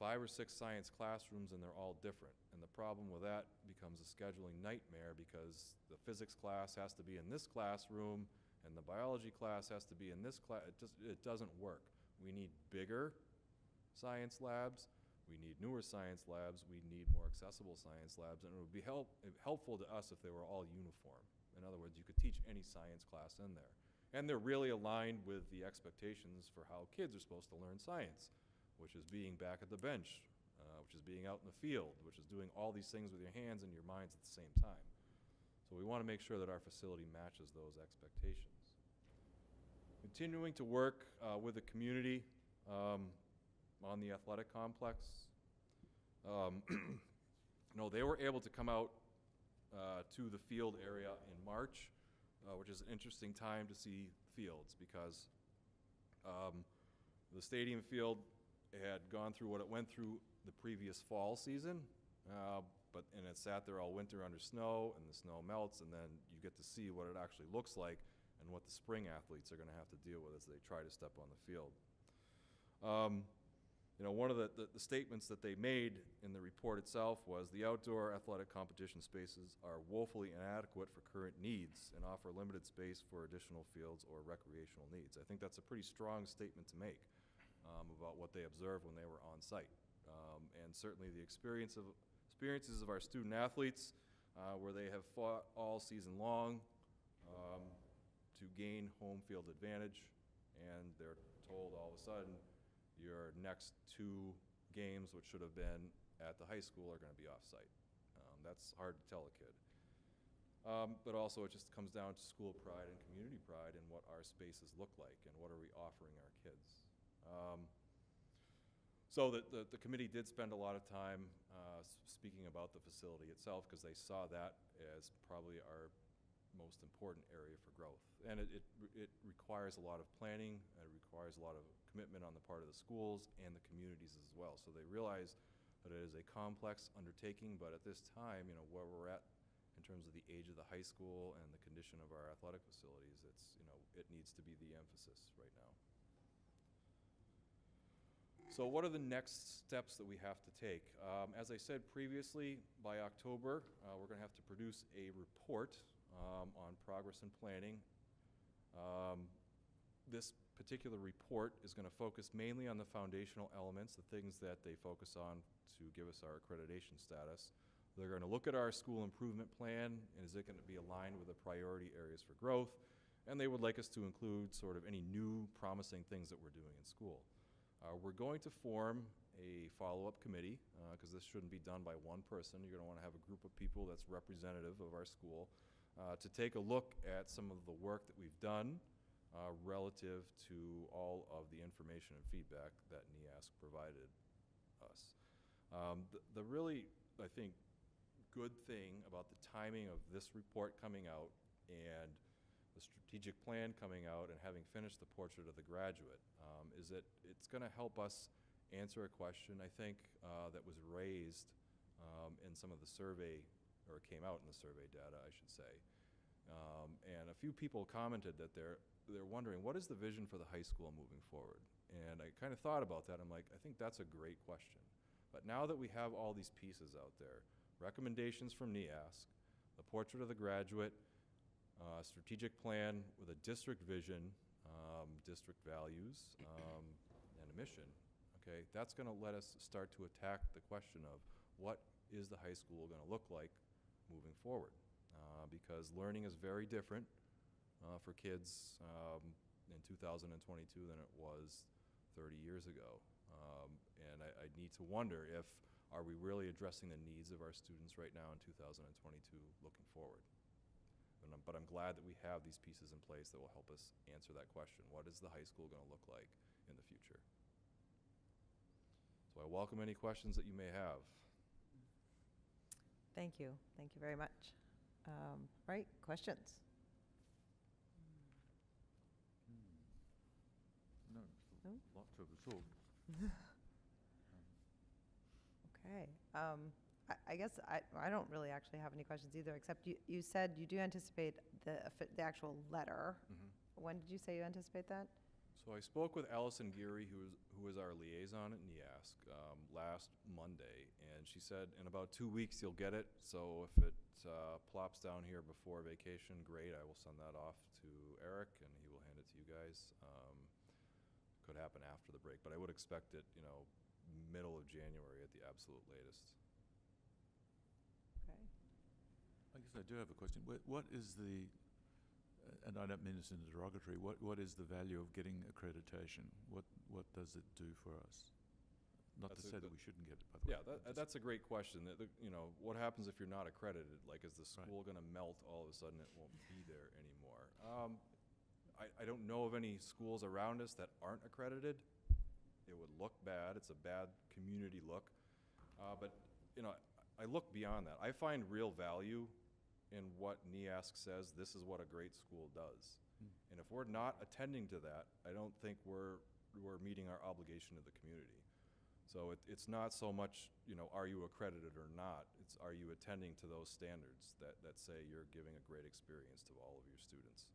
S12: 5 or 6 science classrooms and they're all different. And the problem with that becomes a scheduling nightmare because the physics class has to be in this classroom and the biology class has to be in this class. It doesn't work. We need bigger science labs. We need newer science labs. We need more accessible science labs. And it would be helpful to us if they were all uniform. In other words, you could teach any science class in there. And they're really aligned with the expectations for how kids are supposed to learn science, which is being back at the bench, which is being out in the field, which is doing all these things with your hands and your minds at the same time. So we want to make sure that our facility matches those expectations. Continuing to work with the community on the athletic complex. No, they were able to come out to the field area in March, which is an interesting time to see fields because the stadium field had gone through what it went through the previous fall season, and it sat there all winter under snow, and the snow melts, and then you get to see what it actually looks like and what the spring athletes are going to have to deal with as they try to step on the field. You know, one of the statements that they made in the report itself was the outdoor athletic competition spaces are woefully inadequate for current needs and offer limited space for additional fields or recreational needs. I think that's a pretty strong statement to make about what they observed when they were on site. And certainly the experiences of our student athletes where they have fought all season long to gain home field advantage, and they're told all of a sudden your next 2 games, which should have been at the high school, are going to be off-site. That's hard to tell a kid. But also it just comes down to school pride and community pride and what our spaces look like and what are we offering our kids. So the committee did spend a lot of time speaking about the facility itself because they saw that as probably our most important area for growth. And it requires a lot of planning, and it requires a lot of commitment on the part of the schools and the communities as well. So they realize that it is a complex undertaking, but at this time, you know, where we're at in terms of the age of the high school and the condition of our athletic facilities, it's, you know, it needs to be the emphasis right now. So what are the next steps that we have to take? As I said previously, by October, we're going to have to produce a report on progress and planning. This particular report is going to focus mainly on the foundational elements, the things that they focus on to give us our accreditation status. They're going to look at our school improvement plan, and is it going to be aligned with the priority areas for growth? And they would like us to include sort of any new promising things that we're doing in school. We're going to form a follow-up committee, because this shouldn't be done by one person. You're going to want to have a group of people that's representative of our school to take a look at some of the work that we've done relative to all of the information and feedback that NEASC provided us. The really, I think, good thing about the timing of this report coming out and the strategic plan coming out and having finished the portrait of the graduate is that it's going to help us answer a question, I think, that was raised in some of the survey, or came out in the survey data, I should say. And a few people commented that they're wondering, what is the vision for the high school moving forward? And I kind of thought about that. I'm like, I think that's a great question. But now that we have all these pieces out there, recommendations from NEASC, the portrait of the graduate, strategic plan with a district vision, district values, and a mission, okay, that's going to let us start to attack the question of what is the high school going to look like moving forward, because learning is very different for kids in 2022 than it was 30 years ago. And I need to wonder if are we really addressing the needs of our students right now in 2022 looking forward? But I'm glad that we have these pieces in place that will help us answer that question. What is the high school going to look like in the future? So I welcome any questions that you may have.
S1: Thank you. Thank you very much. Right, questions?
S9: No,
S1: No?
S9: lot to absorb.
S1: Okay. I guess I don't really actually have any questions either, except you said you do anticipate the actual letter. When did you say you anticipate that?
S12: So I spoke with Allison Geary, who is our liaison at NEASC, last Monday, and she said in about 2 weeks you'll get it. So if it plops down here before vacation, great. I will send that off to Eric, and he will hand it to you guys. Could happen after the break, but I would expect it, middle of January at the absolute latest.
S1: Okay.
S9: I guess I do have a question. What is the, and I don't mean this in a derogatory, what is the value of getting accreditation? What does it do for us? Not to say that we shouldn't get it, by the way.
S12: Yeah, that's a great question. What happens if you're not accredited? Like, is the school going to melt all of a sudden? It won't be there anymore. I don't know of any schools around us that aren't accredited. It would look bad. It's a bad community look. But I look beyond that. I find real value in what NEASC says this is what a great school does. And if we're not attending to that, I don't think we're meeting our obligation to the community. So it's not so much, are you accredited or not? It's, are you attending to those standards that say you're giving a great experience to all of your students?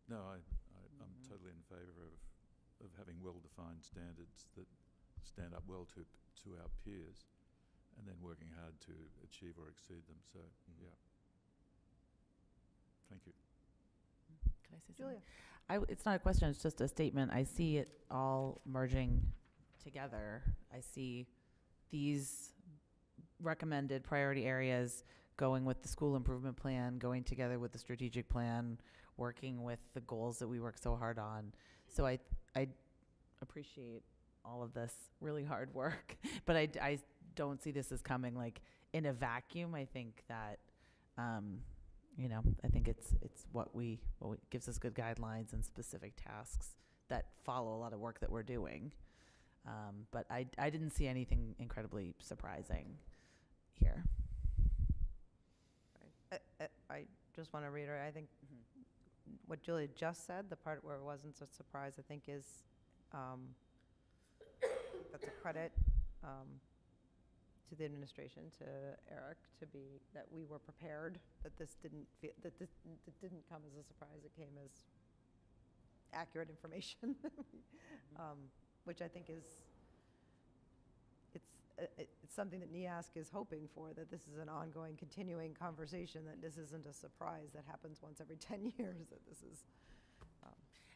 S9: No, I'm totally in favor of having well-defined standards that stand up well to our peers, and then working hard to achieve or exceed them. So, yeah. Thank you.
S10: Can I say
S1: Julia.
S10: something? It's not a question, it's just a statement. I see it all merging together. I see these recommended priority areas going with the school improvement plan, going together with the strategic plan, working with the goals that we work so hard on. So I appreciate all of this really hard work, but I don't see this as coming like in a vacuum. I think that, I think it's what gives us good guidelines and specific tasks that follow a lot of work that we're doing. But I didn't see anything incredibly surprising here.
S1: I just want to reiterate, I think what Julia just said, the part where it wasn't a surprise, I think is, that's a credit to the administration, to Eric, that we were prepared, that this didn't come as a surprise, it came as accurate information, which I think is, it's something that NEASC is hoping for, that this is an ongoing, continuing conversation, that this isn't a surprise that happens once every 10 years, that this is.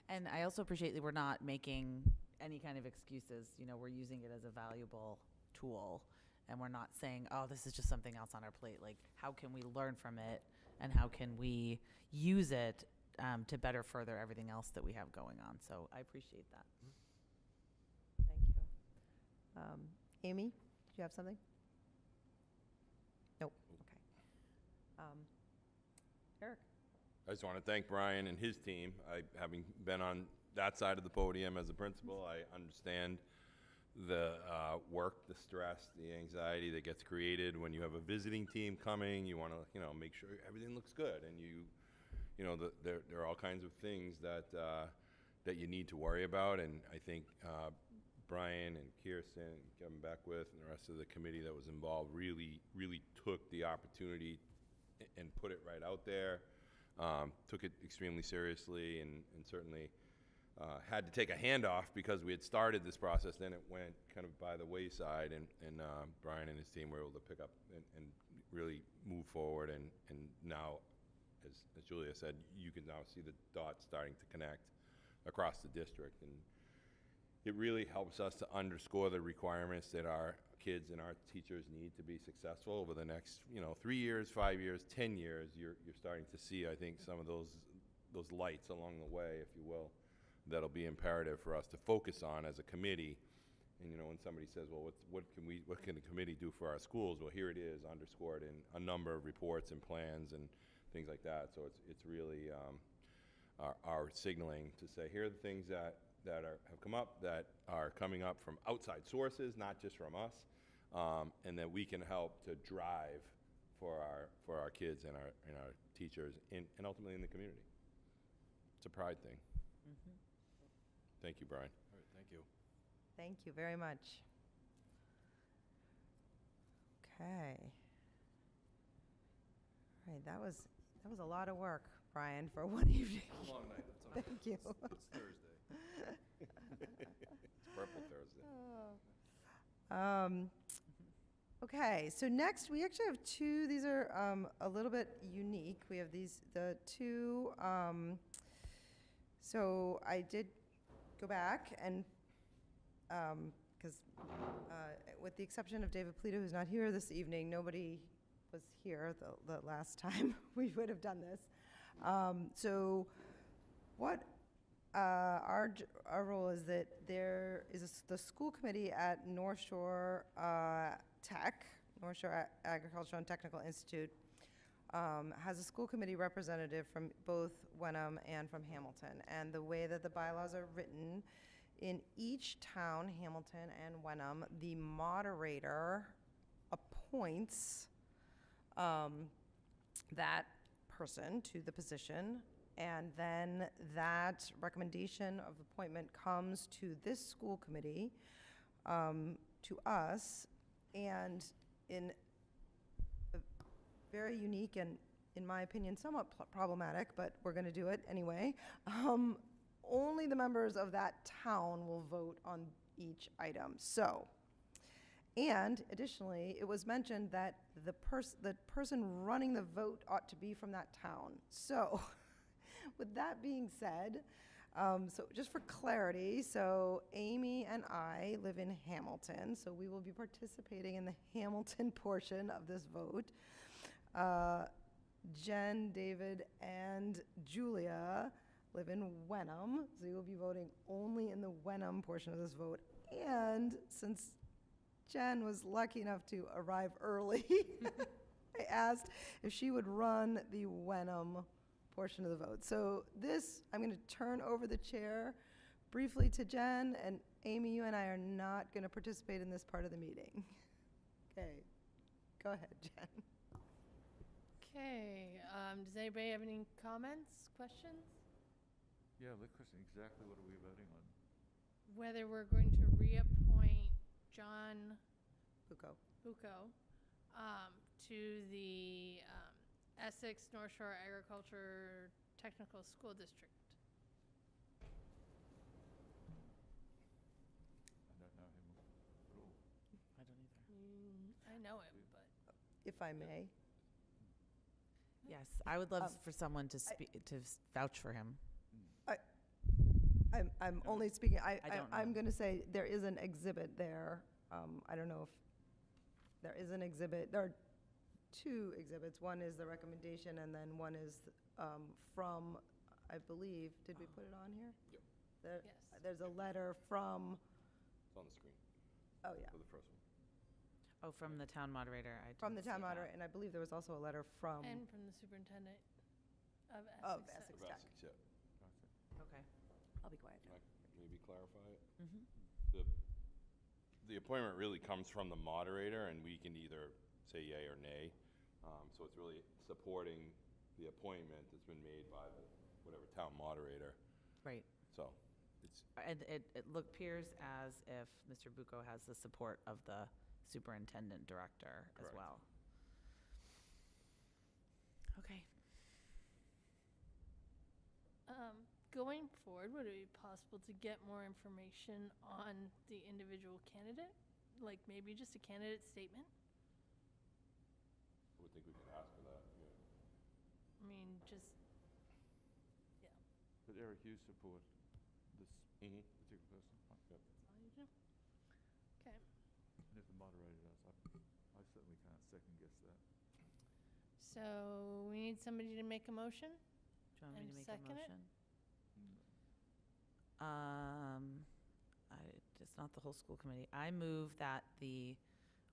S10: And I also appreciate that we're not making any kind of excuses. We're using it as a valuable tool, and we're not saying, oh, this is just something else on our plate. Like, how can we learn from it, and how can we use it to better further everything else that we have going on? So I appreciate that.
S1: Thank you. Amy, do you have something? Nope. Okay. Eric?
S5: I just want to thank Brian and his team. Having been on that side of the podium as a principal, I understand the work, the stress, the anxiety that gets created when you have a visiting team coming. You want to, make sure everything looks good, and there are all kinds of things that you need to worry about. And I think Brian and Kirsten and Kevin Beckwith and the rest of the committee that was involved really took the opportunity and put it right out there. Took it extremely seriously, and certainly had to take a handoff because we had started this process. Then it went kind of by the wayside, and Brian and his team were able to pick up and really move forward. And now, as Julia said, you can now see the dots starting to connect across the district, and it really helps us to underscore the requirements that our kids and our teachers need to be successful over the next 3 years, 5 years, 10 years. You're starting to see, I think, some of those lights along the way, if you will, that'll be imperative for us to focus on as a committee And, you know, when somebody says, well, what can the committee do for our schools? Well, here it is, underscored in a number of reports and plans and things like that. So it's really our signaling to say, here are the things that have come up, that are coming up from outside sources, not just from us, and that we can help to drive for our kids and our teachers and ultimately in the community. It's a pride thing. Thank you, Brian.
S12: All right, thank you.
S1: Thank you very much. Okay. All right, that was a lot of work, Brian, for one evening.
S12: Long night, that's okay.
S1: Thank you.
S12: It's Thursday.
S5: It's Purple Thursday.
S1: Okay, so next we actually have two. These are a little bit unique. We have the two. So I did go back and because with the exception of David Polito, who's not here this evening, nobody was here the last time we would have done this. So what our role is that there is the school committee at North Shore North Shore Agricultural and Technical Institute, has a school committee representative from both Wenham and from Hamilton. And the way that the bylaws are written, in each town, Hamilton and Wenham, the moderator appoints that person to the position, and then that recommendation of appointment comes to this school committee, to us, and in a very unique and, in my opinion, somewhat problematic, but we're going to do it anyway, only the members of that town will vote on each item. So, and additionally, it was mentioned that the person running the vote ought to be from that town. So, with that being said, so just for clarity, so Amy and I live in Hamilton, so we will be participating in the Hamilton portion of this vote. Jen, David, and Julia live in Wenham, so you will be voting only in the Wenham portion of this vote. And since Jen was lucky enough to arrive early, I asked if she would run the Wenham portion of the vote. So this, I'm going to turn over the chair briefly to Jen, and Amy, you and I are not going to participate in this part of the meeting. Okay, go ahead, Jen.
S7: Okay, does anybody have any comments, questions?
S9: Yeah, the question, exactly what are we voting on?
S7: Whether we're going to reappoint John
S1: Bucco.
S7: To the Essex North Shore Agriculture Technical School District.
S9: I don't know him at all.
S10: I don't either.
S7: I know him, but
S1: If I may.
S10: Yes, I would love for someone to vouch for him.
S1: I'm only speaking,
S10: don't
S1: I'm
S10: know.
S1: going to say there is an exhibit there. I don't know if there is an exhibit. There are two exhibits. One is the recommendation, and then one is from, I believe, did we put it on here?
S5: Yep.
S7: Yes.
S1: There's a letter from,
S5: It's on the screen
S1: oh yeah,
S5: for the first one.
S10: Oh, from the town moderator.
S1: from the
S10: didn't
S1: town
S10: see that.
S1: moderator, and I believe there was also a letter from,
S7: and from the superintendent of
S1: of
S7: Essex.
S1: Essex
S5: For
S1: Tech.
S5: Essex, yeah.
S10: Okay.
S1: I'll be quiet.
S5: Can I maybe clarify it?
S10: Mhm.
S5: The appointment really comes from the moderator, and we can either say yay or nay. So it's really supporting the appointment that's been made by the, whatever town moderator.
S10: Right.
S5: So it's,
S10: And it appears as if Mr. Bucco has the support of the superintendent director as
S5: Correct.
S10: well. Okay.
S7: Going forward, would it be possible to get more information on the individual candidate? Like maybe just a candidate statement?
S5: I would think we could ask for that, yeah.
S7: I mean, just, yeah,
S9: But Eric, you support this
S5: Mm-hmm.
S9: particular person? Yep.
S7: that's all you do. Okay,
S9: And if the moderator does, I certainly can't second guess that.
S7: so we need somebody to make a motion?
S10: Do you want me
S7: And
S10: to make a
S7: second it?
S10: motion?
S9: Mm.
S10: I just it's not the whole school committee. I move that the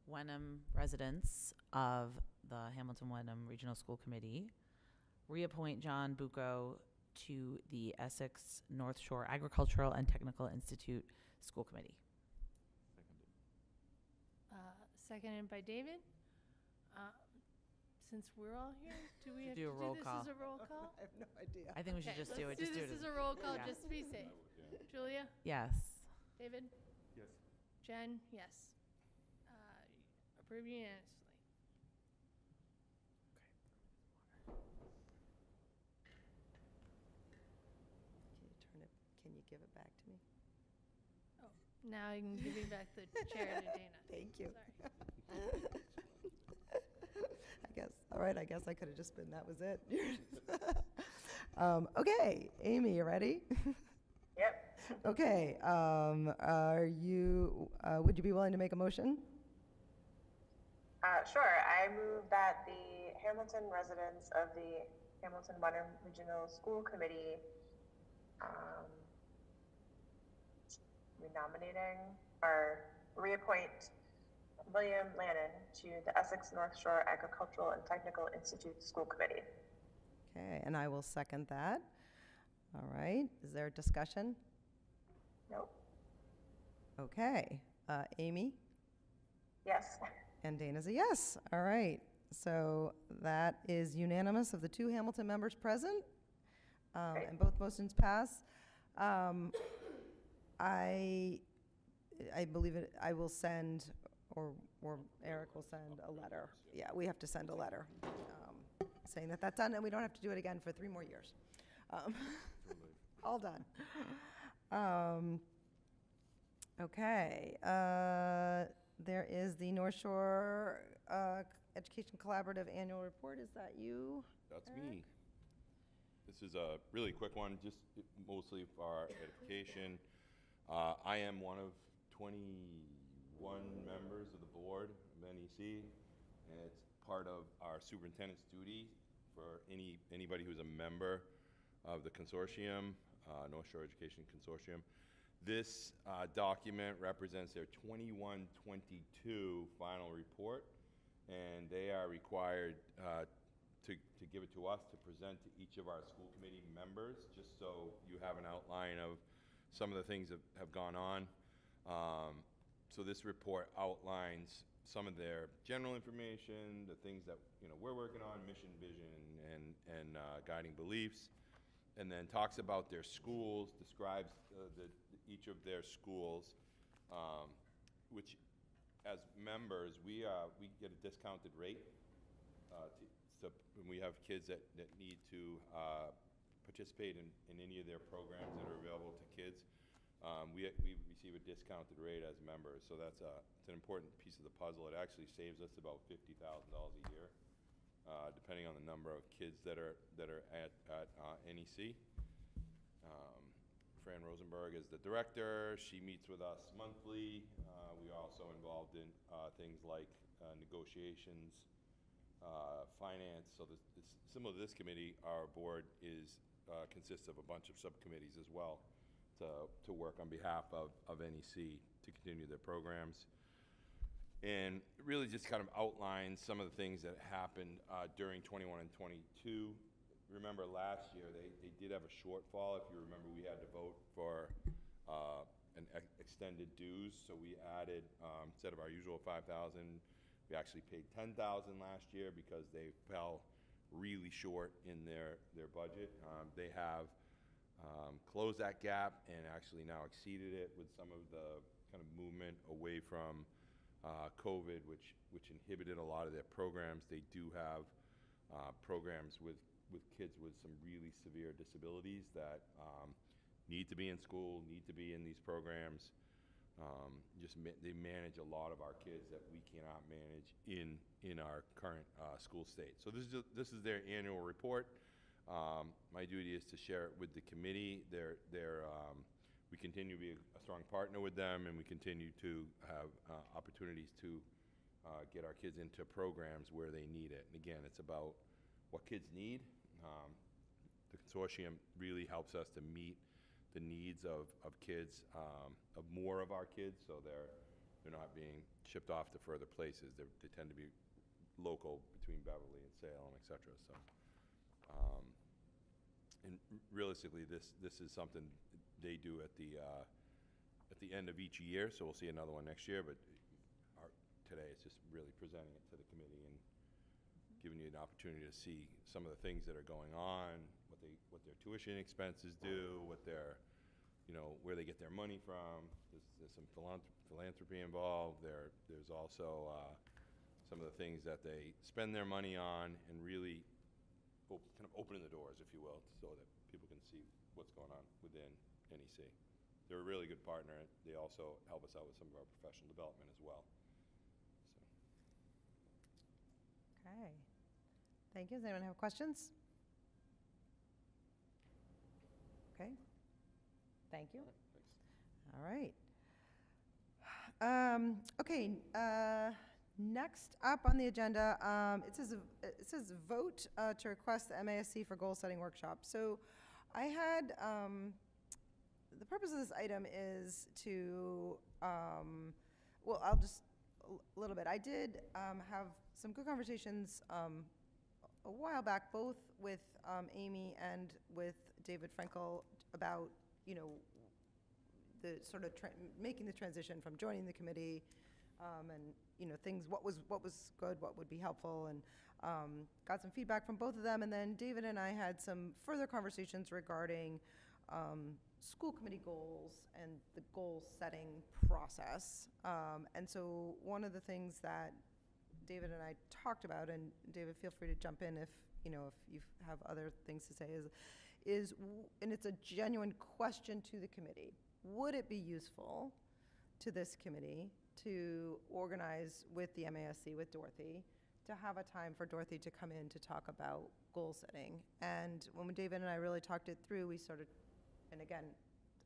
S10: Wenham residents of the Hamilton Wenham Regional School Committee reappoint John Bucco to the Essex North Shore Agricultural and Technical Institute School Committee.
S7: Seconded by David. Since we're all here, do we have to
S10: Do a roll
S7: do this
S10: call.
S7: as a roll call?
S1: I have no idea.
S10: I think we should
S7: Okay,
S10: just do it.
S7: let's
S10: Just do
S7: this
S10: it.
S7: as a roll call,
S10: Yeah.
S7: just to be safe. Julia?
S10: Yes.
S7: David?
S9: Yes.
S7: Jen? Yes. Approved unanimously.
S1: Can you give it back to me?
S7: Now I can give you back the chair to Dana.
S1: Thank you.
S7: Sorry.
S1: All right, I guess I could have just been, that was it. Okay, Amy, you ready?
S2: Yep.
S1: Okay, would you be willing to make a motion?
S2: Sure. I move that the Hamilton residents of the Hamilton Wenham Regional School Committee reappoint William Lannon to the Essex North Shore Agricultural and Technical Institute School Committee.
S1: Okay, and I will second that. All right, is there a discussion?
S2: Nope.
S1: Okay, Amy?
S2: Yes.
S1: And Dana's a yes. All right, so that is unanimous of the two Hamilton members present,
S2: Great.
S1: and both motions pass. I believe it, I will send, or Eric will send a letter. Yeah, we have to send a letter saying that that's done, and we don't have to do it again for 3 more years. All done. Okay, there is the North Shore Education Collaborative Annual Report. Is that you?
S5: That's me. This is a really quick one, just mostly for our edification. I am one of 21 members of the board of NEC, and it's part of our superintendent's duty for anybody who's a member of the consortium, North Shore Education Consortium. This document represents their 21-22 final report, and they are required to give it to us to present to each of our school committee members, just so you have an outline of some of the things that have gone on. So this report outlines some of their general information, the things that we're working on, mission, vision, and guiding beliefs, and then talks about their schools, describes each of their schools, which as members we get a discounted rate. So when we have kids that need to participate in any of their programs that are available to kids, we receive a discounted rate as members. So that's it's an important piece of the puzzle. It actually saves us about $50,000 a year, depending on the number of kids that are at NEC. Fran Rosenberg is the director. She meets with us monthly. We are also involved in things like negotiations, finance. So similar to this committee, our board consists of a bunch of subcommittees as well to work on behalf of NEC to continue their programs. And it really just kind of outlines some of the things that happened during 21 and 22. Remember last year, they did have a shortfall. If you remember, we had to vote for an extended dues. So we added, instead of our usual $5,000, we actually paid $10,000 last year because they fell really short in their budget. They have closed that gap and actually now exceeded it with some of the kind of movement away from COVID, which inhibited a lot of their programs. They do have programs with kids with some really severe disabilities that need to be in school, need to be in these programs. They manage a lot of our kids that we cannot manage in our current school state. So this is their annual report. My duty is to share it with the committee. We continue to be a strong partner with them, and we continue to have opportunities to get our kids into programs where they need it. And again, it's about what kids need. The consortium really helps us to meet the needs of kids, of more of our kids, so they're not being shipped off to further places. They tend to be local between Beverly and Salem, et cetera. So, and realistically, this is something they do at the end of each year. So we'll see another one next year. But today, it's just really presenting it to the committee and giving you an opportunity to see some of the things that are going on, what their tuition expenses do, what their, where they get their money from. There's some philanthropy involved. There's also some of the things that they spend their money on, and really kind of opening the doors, if you will, so that people can see what's going on within NEC. They're a really good partner. They also help us out with some of our professional development as well.
S1: Okay. Thank you. Does anyone have questions? Okay. Thank you.
S5: Thanks.
S1: All right. Okay. Next up on the agenda, it says vote to request the MASC for goal setting workshop. So I had, the purpose of this item is to, well, I'll just, a little bit. I did have some good conversations a while back, both with Amy and with David Frankel about, the sort of making the transition from joining the committee, and things, what was good, what would be helpful, and got some feedback from both of them. And then David and I had some further conversations regarding school committee goals and the goal setting process. And so one of the things that David and I talked about, and David, feel free to jump in if you have other things to say, and it's a genuine question to the committee. Would it be useful to this committee to organize with the MASC, with Dorothy, to have a time for Dorothy to come in to talk about goal setting? And when David and I really talked it through, we sort of, and again,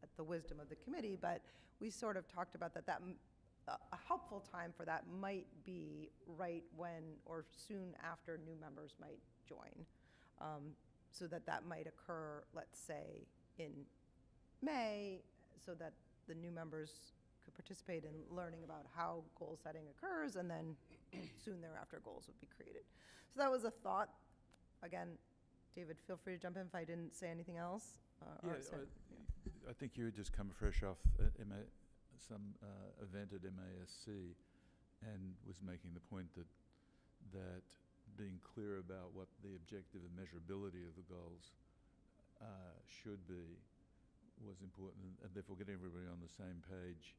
S1: at the wisdom of the committee, but we sort of talked about that a helpful time for that might be right when or soon after new members might join. So that might occur, let's say, in May, so that the new members could participate in learning about how goal setting occurs, and then soon thereafter goals would be created. So that was a thought. Again, David, feel free to jump in if I didn't say anything else.
S9: I think you had just come fresh off some event at MASC, and was making the point that being clear about what the objective and measurability of the goals should be was important, and therefore getting everybody on the same page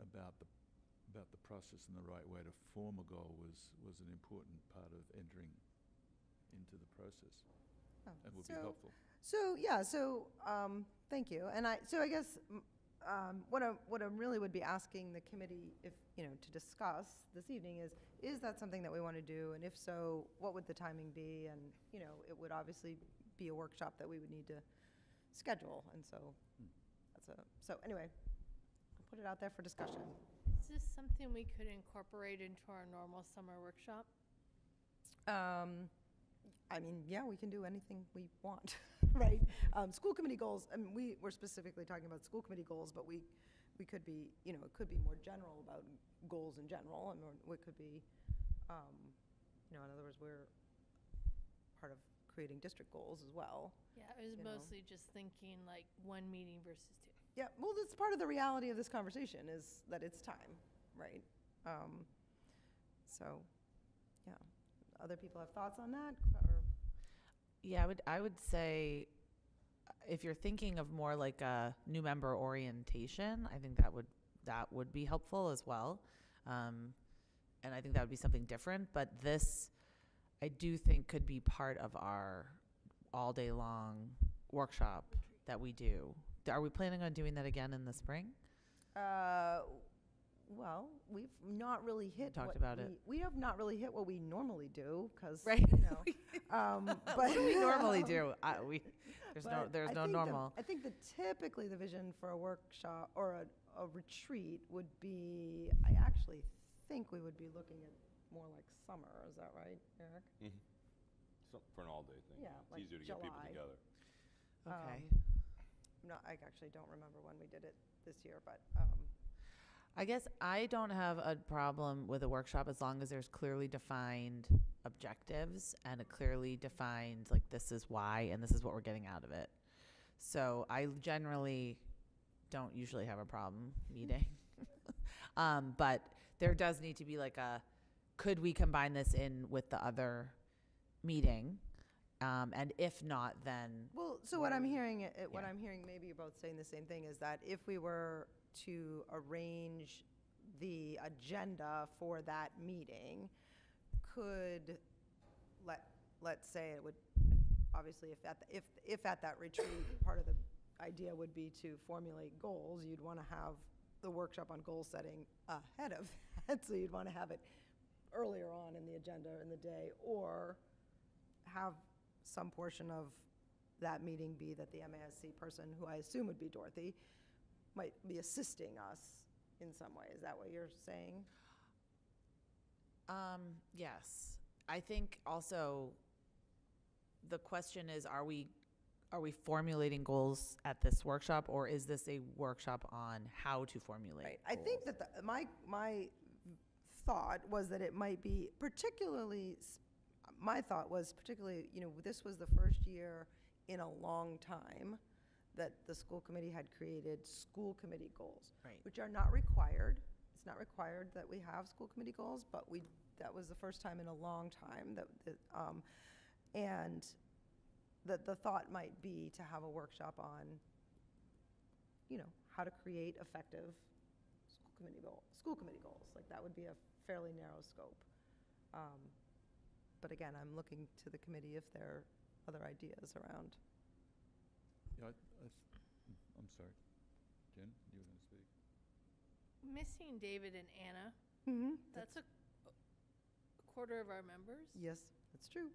S9: about the process and the right way to form a goal was an important part of entering into the process, and would be helpful.
S1: So thank you. And I guess what I really would be asking the committee, if to discuss this evening, is that something that we want to do, and if so, what would the timing be? And it would obviously be a workshop that we would need to schedule, and so so anyway, I'll put it out there for discussion.
S7: Is this something we could incorporate into our normal summer workshop?
S1: I mean, yeah, we can do anything we want, right? School committee goals, I mean, we're specifically talking about school committee goals, but we could be, it could be more general about goals in general, and it could be, in other words, we're part of creating district goals as well.
S7: Yeah, I was mostly just thinking like one meeting versus two.
S1: Yeah, well, that's part of the reality of this conversation, is that it's time, right? So, yeah. Other people have thoughts on that? Or?
S10: Yeah, I would say, if you're thinking of more like a new member orientation, I think that would be helpful as well. And I think that would be something different. But this, I do think, could be part of our all day long workshop that we do. Are we planning on doing that again in the spring?
S1: Well, we've not really hit. We have not really hit what we normally do, because
S10: right.
S1: But
S10: what do we normally do? There's no normal.
S1: I think that typically the vision for a workshop or a retreat would be. I actually think we would be looking at more like summer. Is that right, Eric?
S5: Mm-hmm. So for an all-day thing.
S1: Yeah,
S5: it's
S1: like
S5: easier to
S1: July.
S5: get people together.
S10: Okay.
S1: I actually don't remember when we did it this year, but,
S10: I guess I don't have a problem with a workshop as long as there's clearly defined objectives and a clearly defined, like, this is why and this is what we're getting out of it. So I generally don't usually have a problem meeting. But there does need to be like could we combine this in with the other meeting? And if not, then
S1: well, so what I'm hearing, what I'm hearing, maybe you're both saying the same thing, is that if we were to arrange the agenda for that meeting, could, let's say it would, obviously, if at that retreat, part of the idea would be to formulate goals, you'd want to have the workshop on goal setting ahead of that, so you'd want to have it earlier on in the agenda in the day, or have some portion of that meeting be that the MASC person, who I assume would be Dorothy, might be assisting us in some way. Is that what you're saying?
S10: Yes. I think also the question is, are we formulating goals at this workshop, or is this a workshop on how to formulate
S1: Right. I think
S10: goals?
S1: that my thought was that it might be particularly, my thought was particularly, this was the first year in a long time that the school committee had created school committee goals,
S10: Right.
S1: which are not required. It's not required that we have school committee goals, but that was the first time in a long time and that the thought might be to have a workshop on, how to create effective school committee goals. Like, that would be a fairly narrow scope. But again, I'm looking to the committee if there are other ideas around.
S9: Yeah, I'm sorry. Jen, you were going to speak?
S7: Missing David and Anna,
S1: Mm-hmm.
S7: that's a quarter of our members.
S1: Yes, that's true.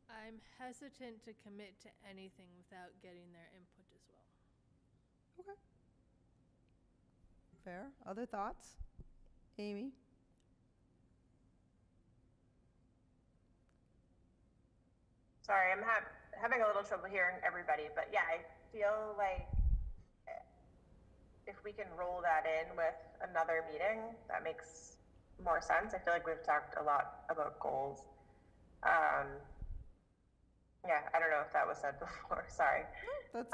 S7: I'm hesitant to commit to anything without getting their input as well.
S1: Okay. Fair. Other thoughts? Amy?
S2: Sorry, I'm having a little trouble hearing everybody, but yeah, I feel like if we can roll that in with another meeting, that makes more sense. I feel like we've talked a lot about goals. Yeah, I don't know if that was said before, sorry.
S1: That's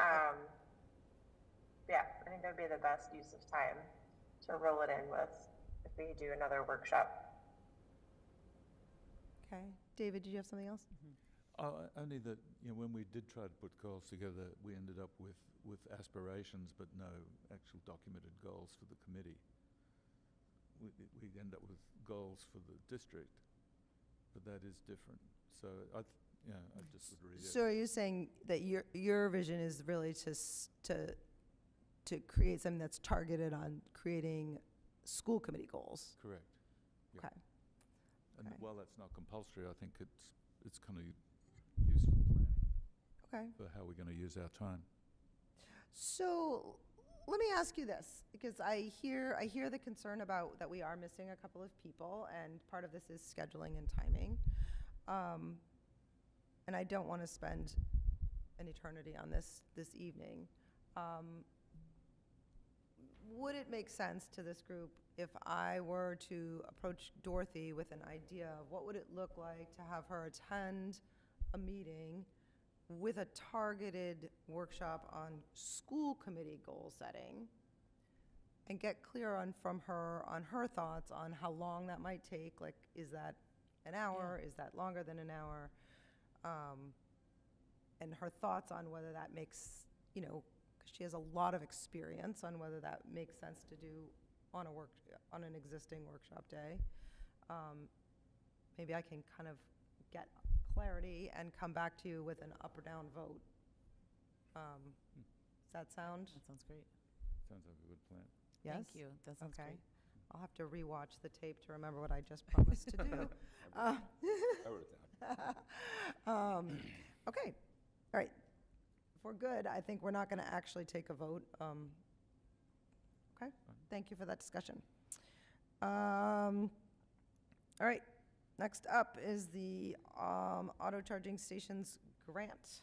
S2: Yeah, I think that'd be the best use of time to roll it in with if we do another workshop.
S1: okay. David, did you have something else?
S9: Only that, when we did try to put goals together, we ended up with aspirations, but no actual documented goals for the committee. We end up with goals for the district, but that is different. So I just would read it.
S1: So are you saying that your vision is really to create something that's targeted on creating school committee goals?
S9: Correct. Yeah.
S1: Okay.
S9: And
S1: Okay.
S9: while that's not compulsory, I think it's kind of useful planning
S1: Okay.
S9: for how we're going to use our time.
S1: So let me ask you this, because I hear the concern about that we are missing a couple of people, and part of this is scheduling and timing. And I don't want to spend an eternity on this evening. Would it make sense to this group if I were to approach Dorothy with an idea of what would it look like to have her attend a meeting with a targeted workshop on school committee goal setting, and get clear from her on her thoughts on how long that might take? Like, is that an hour? Is that longer than an hour? And her thoughts on whether that makes, because she has a lot of experience on whether that makes sense to do on an existing workshop day. Maybe I can kind of get clarity and come back to you with an up or down vote. Does that sound?
S10: That sounds great.
S9: Sounds like a good plan.
S1: Yes?
S10: Thank you. That sounds
S1: Okay.
S10: great.
S1: I'll have to rewatch the tape to remember what I just promised to do.
S5: I wrote it down.
S1: Okay, all right. If we're good, I think we're not going to actually take a vote. Okay, thank you for that discussion. All right, next up is the auto charging stations grant.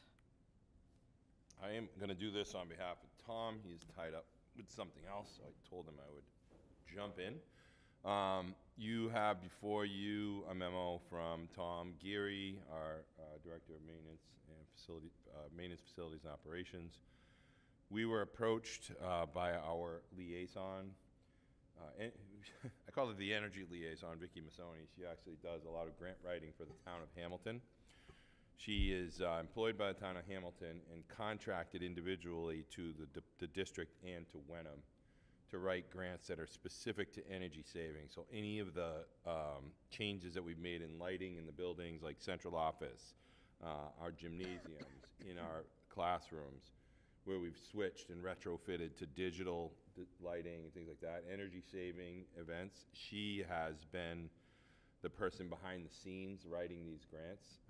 S5: I am going to do this on behalf of Tom. He's tied up with something else, so I told him I would jump in. You have before you a memo from Tom Geary, our Director of Maintenance Facilities and Operations. We were approached by our liaison, and I call her the energy liaison, Vicky Massoni. She actually does a lot of grant writing for the town of Hamilton. She is employed by the town of Hamilton and contracted individually to the district and to Wenham to write grants that are specific to energy saving. So any of the changes that we've made in lighting in the buildings, like central office, our gymnasiums, in our classrooms, where we've switched and retrofitted to digital lighting and things like that, energy saving events, she has been the person behind the scenes writing these grants.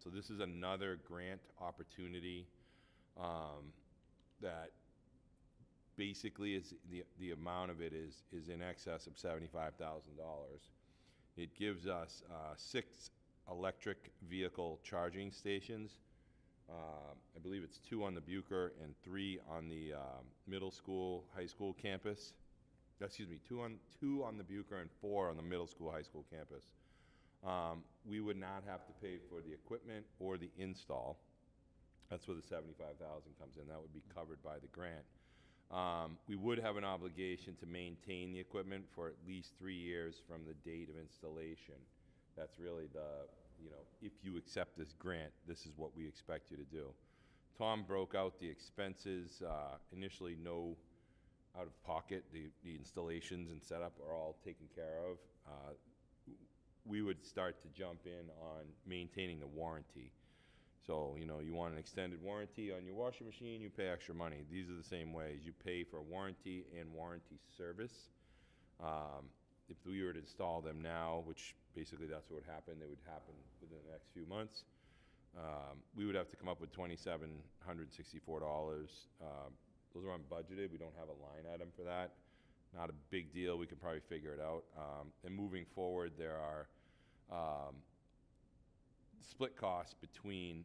S5: So this is another grant opportunity that basically is the amount of it is in excess of $75,000. It gives us 6 electric vehicle charging stations. I believe it's 2 on the Bucher and 3 on the middle school, high school campus. Excuse me, 2 on the Bucher and 4 on the middle school, high school campus. We would not have to pay for the equipment or the install. That's where the $75,000 comes in. That would be covered by the grant. We would have an obligation to maintain the equipment for at least 3 years from the date of installation. That's really if you accept this grant, this is what we expect you to do. Tom broke out the expenses, initially no out of pocket. The installations and setup are all taken care of. We would start to jump in on maintaining the warranty. So, you want an extended warranty on your washing machine, you pay extra money. These are the same ways. You pay for warranty and warranty service. If we were to install them now, which basically that's what would happen, they would happen within the next few months, we would have to come up with $2,764. Those are unbudgeted. We don't have a line item for that. Not a big deal. We could probably figure it out. And moving forward, there are split costs between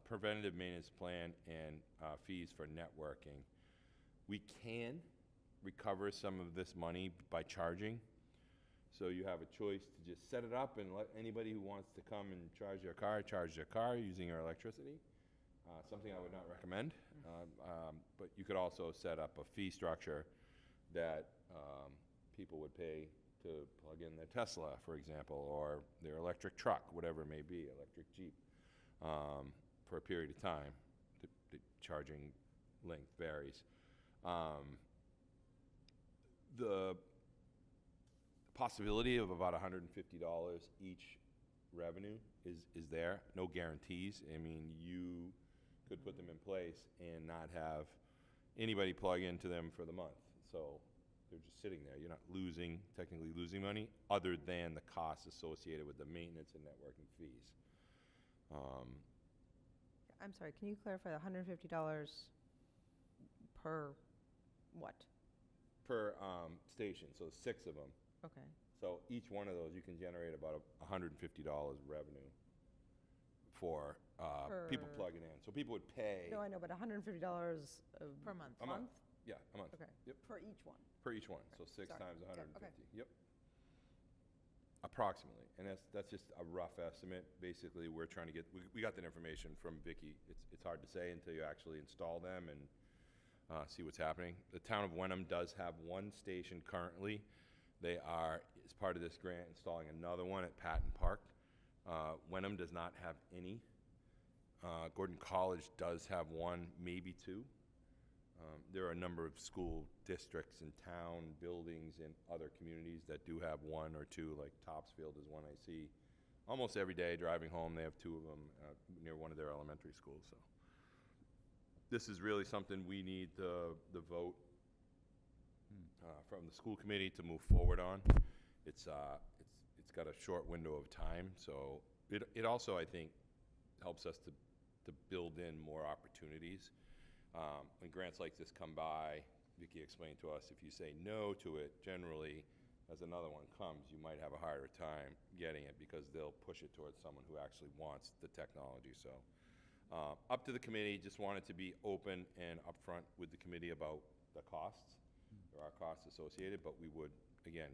S5: preventative maintenance plan and fees for networking. We can recover some of this money by charging. So you have a choice to just set it up and let anybody who wants to come and charge their car using your electricity. Something I would not recommend. But you could also set up a fee structure that people would pay to plug in their Tesla, for example, or their electric truck, whatever it may be, electric Jeep, for a period of time. The charging length varies. The possibility of about $150 each revenue is there. No guarantees. I mean, you could put them in place and not have anybody plug into them for the month. So they're just sitting there. You're not technically losing money, other than the costs associated with the maintenance and networking fees.
S1: I'm sorry, can you clarify the $150 per what?
S5: Per station, so 6 of them.
S1: Okay.
S5: So each one of those, you can generate about $150 revenue for people plugging in. So people would pay.
S1: No, I know, but $150
S10: Per month.
S5: a month. Yeah, a month.
S1: Okay.
S5: Yep.
S1: For each one.
S5: Per each one. So 6
S1: Sorry.
S5: times
S1: Yeah,
S5: 150.
S1: okay.
S5: Yep. Approximately. And that's just a rough estimate. Basically, we're trying to get, we got that information from Vicky. It's hard to say until you actually install them and see what's happening. The town of Wenham does have 1 station currently. They are, as part of this grant, installing another one at Patton Park. Wenham does not have any. Gordon College does have 1, maybe 2. There are a number of school districts and town buildings in other communities that do have 1 or 2, like Topsfield is one I see almost every day driving home. They have 2 of them near one of their elementary schools. So this is really something we need the vote from the school committee to move forward on. It's got a short window of time, so it also, I think, helps us to build in more opportunities. When grants like this come by, Vicky explained to us, if you say no to it, generally, as another one comes, you might have a harder time getting it because they'll push it towards someone who actually wants the technology. So Up to the committee, just wanted to be open and upfront with the committee about the costs. There are costs associated, but we would, again,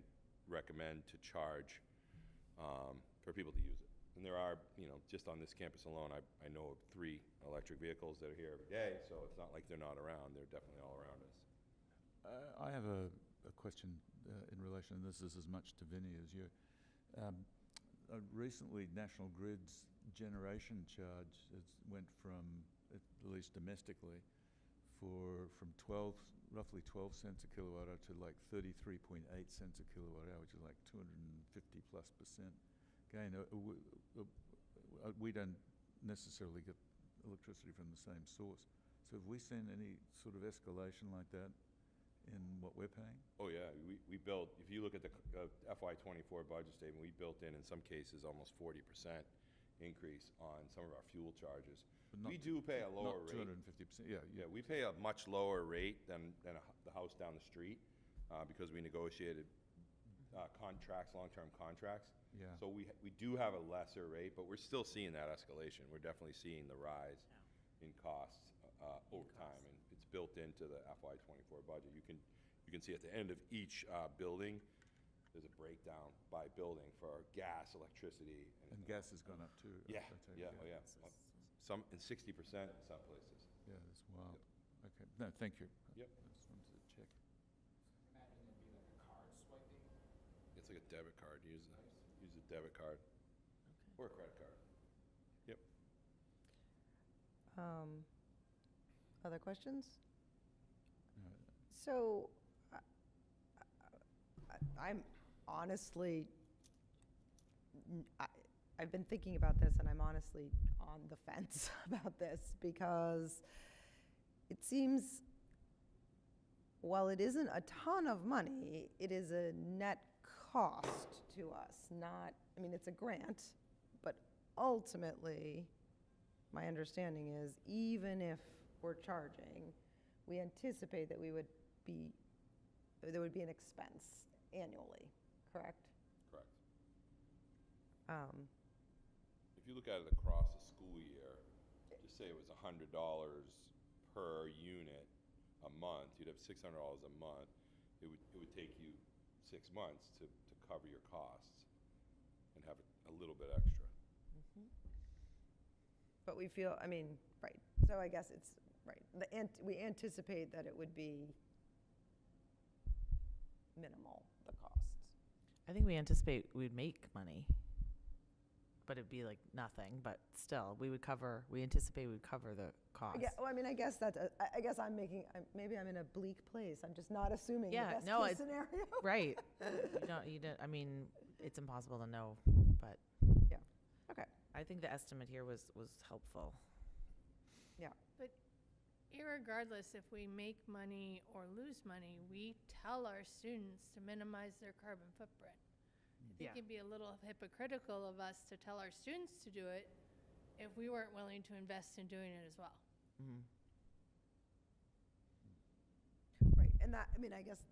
S5: recommend to charge for people to use it. And there are, just on this campus alone, I know of 3 electric vehicles that are here every day, so it's not like they're not around. They're definitely all around us.
S9: I have a question in relation, and this is as much to Vinny as you. Recently, National Grid's generation charge went from, at least domestically, from roughly 12 cents a kilowatt hour to like 33.8 cents a kilowatt hour, which is like 250+% gain. We don't necessarily get electricity from the same source. So have we seen any sort of escalation like that in what we're paying?
S5: Oh, yeah, we built, if you look at the FY24 budget statement, we built in some cases, almost 40% increase on some of our fuel charges. We do pay a lower rate.
S9: Not 250%, yeah.
S5: Yeah, we pay a much lower rate than the house down the street because we negotiated contracts, long-term contracts.
S9: Yeah.
S5: So we do have a lesser rate, but we're still seeing that escalation. We're definitely seeing the rise in costs over time, and it's built into the FY24 budget. You can see at the end of each building, there's a breakdown by building for gas, electricity.
S9: And gas has gone up too.
S5: Yeah,
S9: I take it,
S5: yeah, oh yeah. Some, and 60% in some places.
S9: Yeah, that's wild. Okay, no, thank you.
S5: Yep.
S9: I just wanted to check.
S11: Imagine it'd be like a card swiping.
S5: It's like a debit card. Use a debit card or a credit card. Yep.
S1: Other questions?
S9: No.
S1: So, I'm honestly, I've been thinking about this, and I'm honestly on the fence about this, because it seems, while it isn't a ton of money, it is a net cost to us, not, I mean, it's a grant, but ultimately, my understanding is, even if we're charging, we anticipate that there would be an expense annually, correct?
S5: Correct.
S1: Um,
S5: If you look at it across the school year, just say it was $100 per unit a month, you'd have $600 a month. It would take you 6 months to cover your costs and have a little bit extra.
S1: But we feel, I mean, right, so I guess it's, right, we anticipate that it would be minimal, the costs.
S10: I think we anticipate we'd make money, but it'd be like nothing, but still, we anticipate we'd cover the cost.
S1: Yeah, well, I mean, I guess I guess maybe I'm in a bleak place. I'm just not assuming the best case scenario.
S10: Right. You don't, I mean, it's impossible to know, but.
S1: Yeah, okay,
S10: I think the estimate here was helpful.
S1: yeah.
S7: But irregardless if we make money or lose money, we tell our students to minimize their carbon footprint. I think it'd be a little hypocritical of us to tell our students to do it if we weren't willing to invest in doing it as well.
S10: Mm-hmm.
S1: Right, and that, I mean, I guess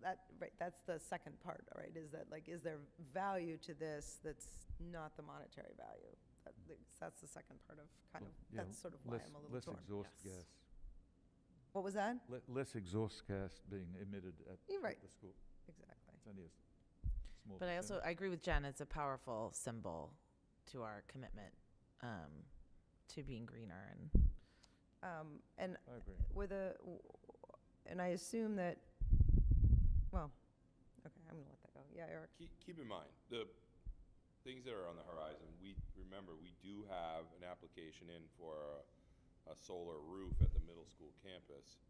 S1: that's the second part, right, is that, like, is there value to this that's not the monetary value? That's the second part of that's sort of why I'm a little
S9: less
S1: torn.
S9: exhaust gas.
S1: What was that?
S9: Less exhaust gas being emitted at
S1: You're right.
S9: the school.
S1: Exactly.
S9: It's only a small
S10: But I
S9: percentage.
S10: agree with Jen, it's a powerful symbol to our commitment to being greener
S1: And
S9: I agree.
S1: and I assume that, well, okay, I'm gonna let that go. Yeah, Eric?
S5: Keep in mind, the things that are on the horizon, we do have an application in for a solar roof at the middle school campus,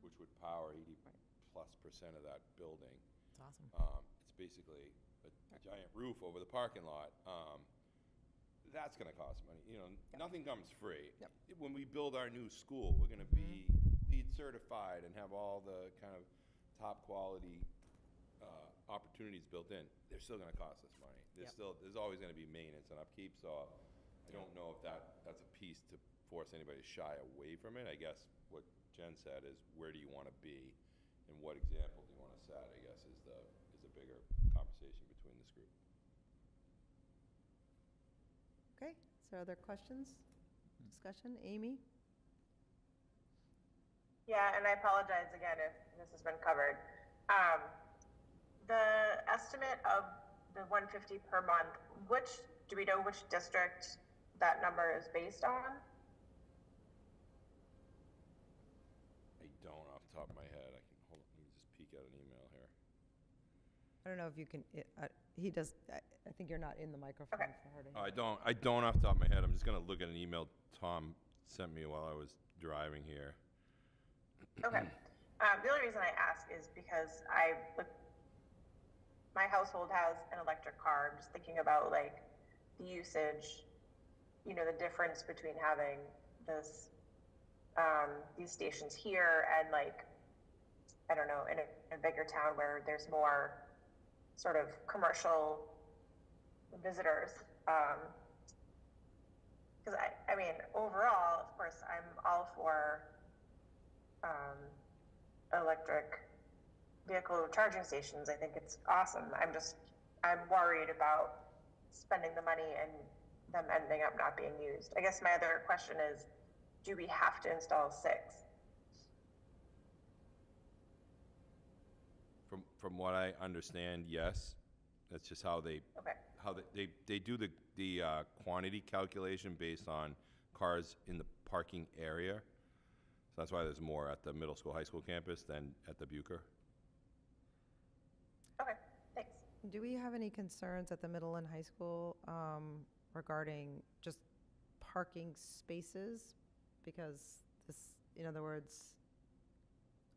S5: which would power 80+% of that building.
S10: It's awesome.
S5: It's basically a giant roof over the parking lot. That's going to cost money. Nothing comes free.
S1: Yep.
S5: When we build our new school, we're going to be LEED certified and have all the kind of top quality opportunities built in. They're still going to cost us money. There's always going to be maintenance and upkeep. So I don't know if that's a piece to force anybody to shy away from it. I guess what Jen said is, where do you want to be, and what example do you want to set? I guess is a bigger conversation between this group.
S1: Okay, so are there questions? discussion? Amy?
S2: Yeah, and I apologize again if this has been covered. The estimate of the 150 per month, do we know which district that number is based on?
S5: I don't off the top of my head. I can, hold on, let me just peek at an email here.
S1: I don't know if you can, he does, I think you're not in the microphone
S2: Okay.
S1: for her to
S5: Oh,
S1: hear.
S5: I don't off the top of my head. I'm just gonna look at an email Tom sent me while I was driving here.
S2: Okay. The only reason I ask is because my household has an electric car. I'm just thinking about like the usage, you know, the difference between having this, these stations here and like, I don't know, in a bigger town where there's more sort of commercial visitors. Because I mean, overall, of course, I'm all for electric vehicle charging stations. I think it's awesome. I'm worried about spending the money and them ending up not being used. I guess my other question is, do we have to install 6?
S5: From what I understand, yes. That's just how they
S2: Okay.
S5: they do the quantity calculation based on cars in the parking area. So that's why there's more at the middle school, high school campus than at the Bucher.
S2: Okay, thanks.
S1: Do we have any concerns at the middle and high school regarding just parking spaces? Because this, in other words,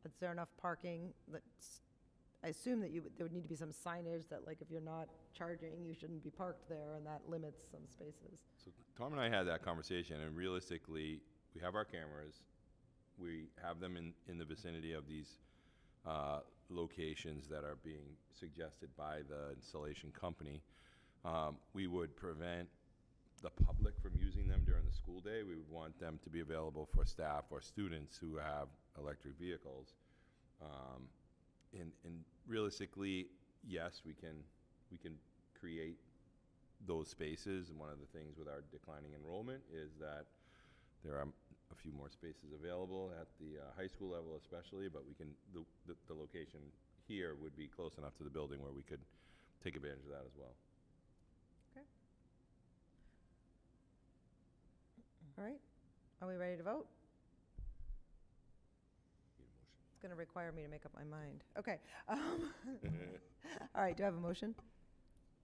S1: is there enough parking? I assume that there would need to be some signage that like if you're not charging, you shouldn't be parked there, and that limits some spaces.
S5: So Tom and I had that conversation, and realistically, we have our cameras. We have them in the vicinity of these locations that are being suggested by the installation company. We would prevent the public from using them during the school day. We would want them to be available for staff or students who have electric vehicles. And realistically, yes, we can create those spaces. And one of the things with our declining enrollment is that there are a few more spaces available at the high school level especially, but we can, the location here would be close enough to the building where we could take advantage of that as well.
S1: Okay. All right. Are we ready to vote? It's going to require me to make up my mind. Okay. All right. Do I have a motion?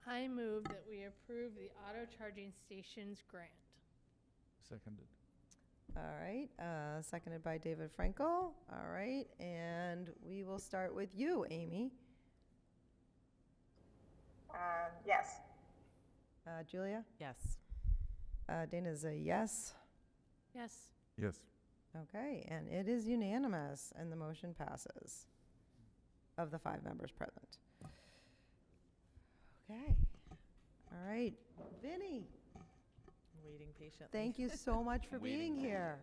S7: I move that we approve the auto charging stations grant.
S9: Seconded.
S1: All right. Seconded by David Frankel. All right. And we will start with you, Amy.
S2: Yes.
S1: Julia?
S10: Yes.
S1: Dana's a yes.
S7: Yes.
S9: Yes.
S1: Okay, and it is unanimous, and the motion passes of the 5 members present. Okay. All right, Vinny,
S10: I'm waiting patiently.
S1: thank you so much for being here.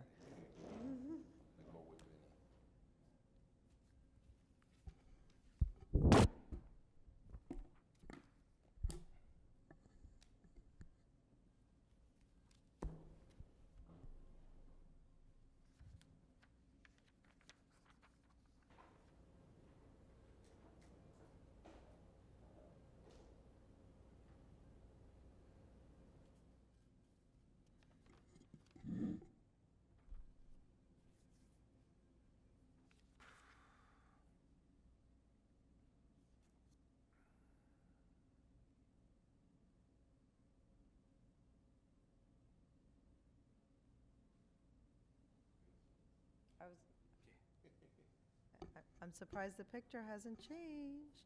S1: I'm surprised the picture hasn't changed.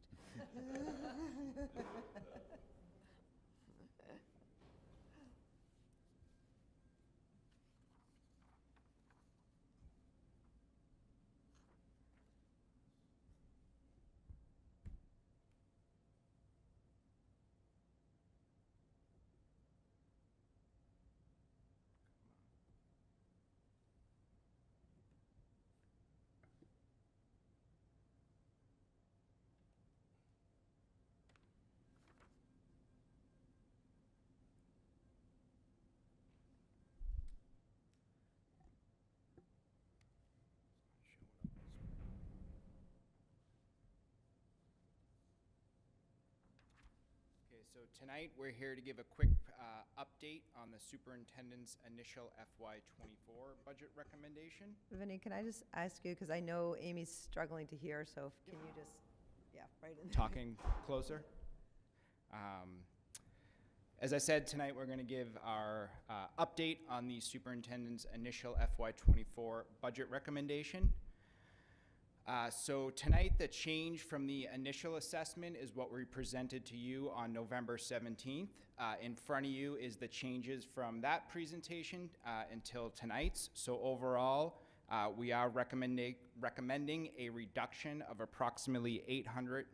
S11: so tonight we're here to give a quick update on the superintendent's initial FY24 budget recommendation.
S1: Vinny, can I just ask you, because I know Amy's struggling to hear, so can you just, right in.
S11: Talking closer. As I said, tonight we're going to give our update on the superintendent's initial FY24 budget recommendation. So tonight, the change from the initial assessment is what we presented to you on November 17th. In front of you is the changes from that presentation until tonight's. So overall, we are recommending a reduction of approximately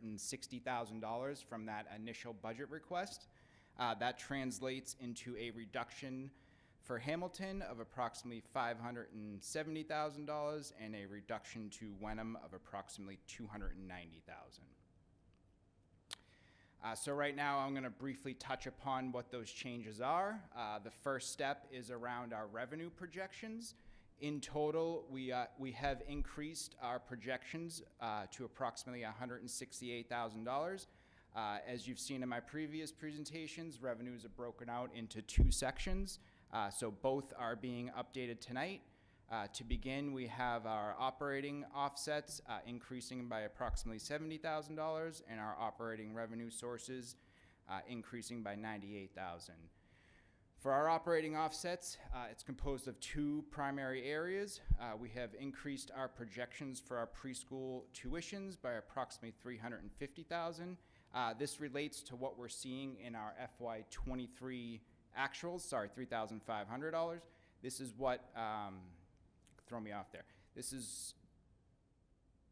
S11: $860,000 from that initial budget request. That translates into a reduction for Hamilton of approximately $570,000 and a reduction to Wenham of approximately $290,000. So right now I'm going to briefly touch upon what those changes are. The first step is around our revenue projections. In total, we have increased our projections to approximately $168,000. As you've seen in my previous presentations, revenues are broken out into two sections. So both are being updated tonight. To begin, we have our operating offsets increasing by approximately $70,000 and our operating revenue sources increasing by $98,000. For our operating offsets, it's composed of two primary areas. We have increased our projections for our preschool tuitions by approximately $350,000. This relates to what we're seeing in our FY23 actuals, $3,500. This is what, throw me off there. This is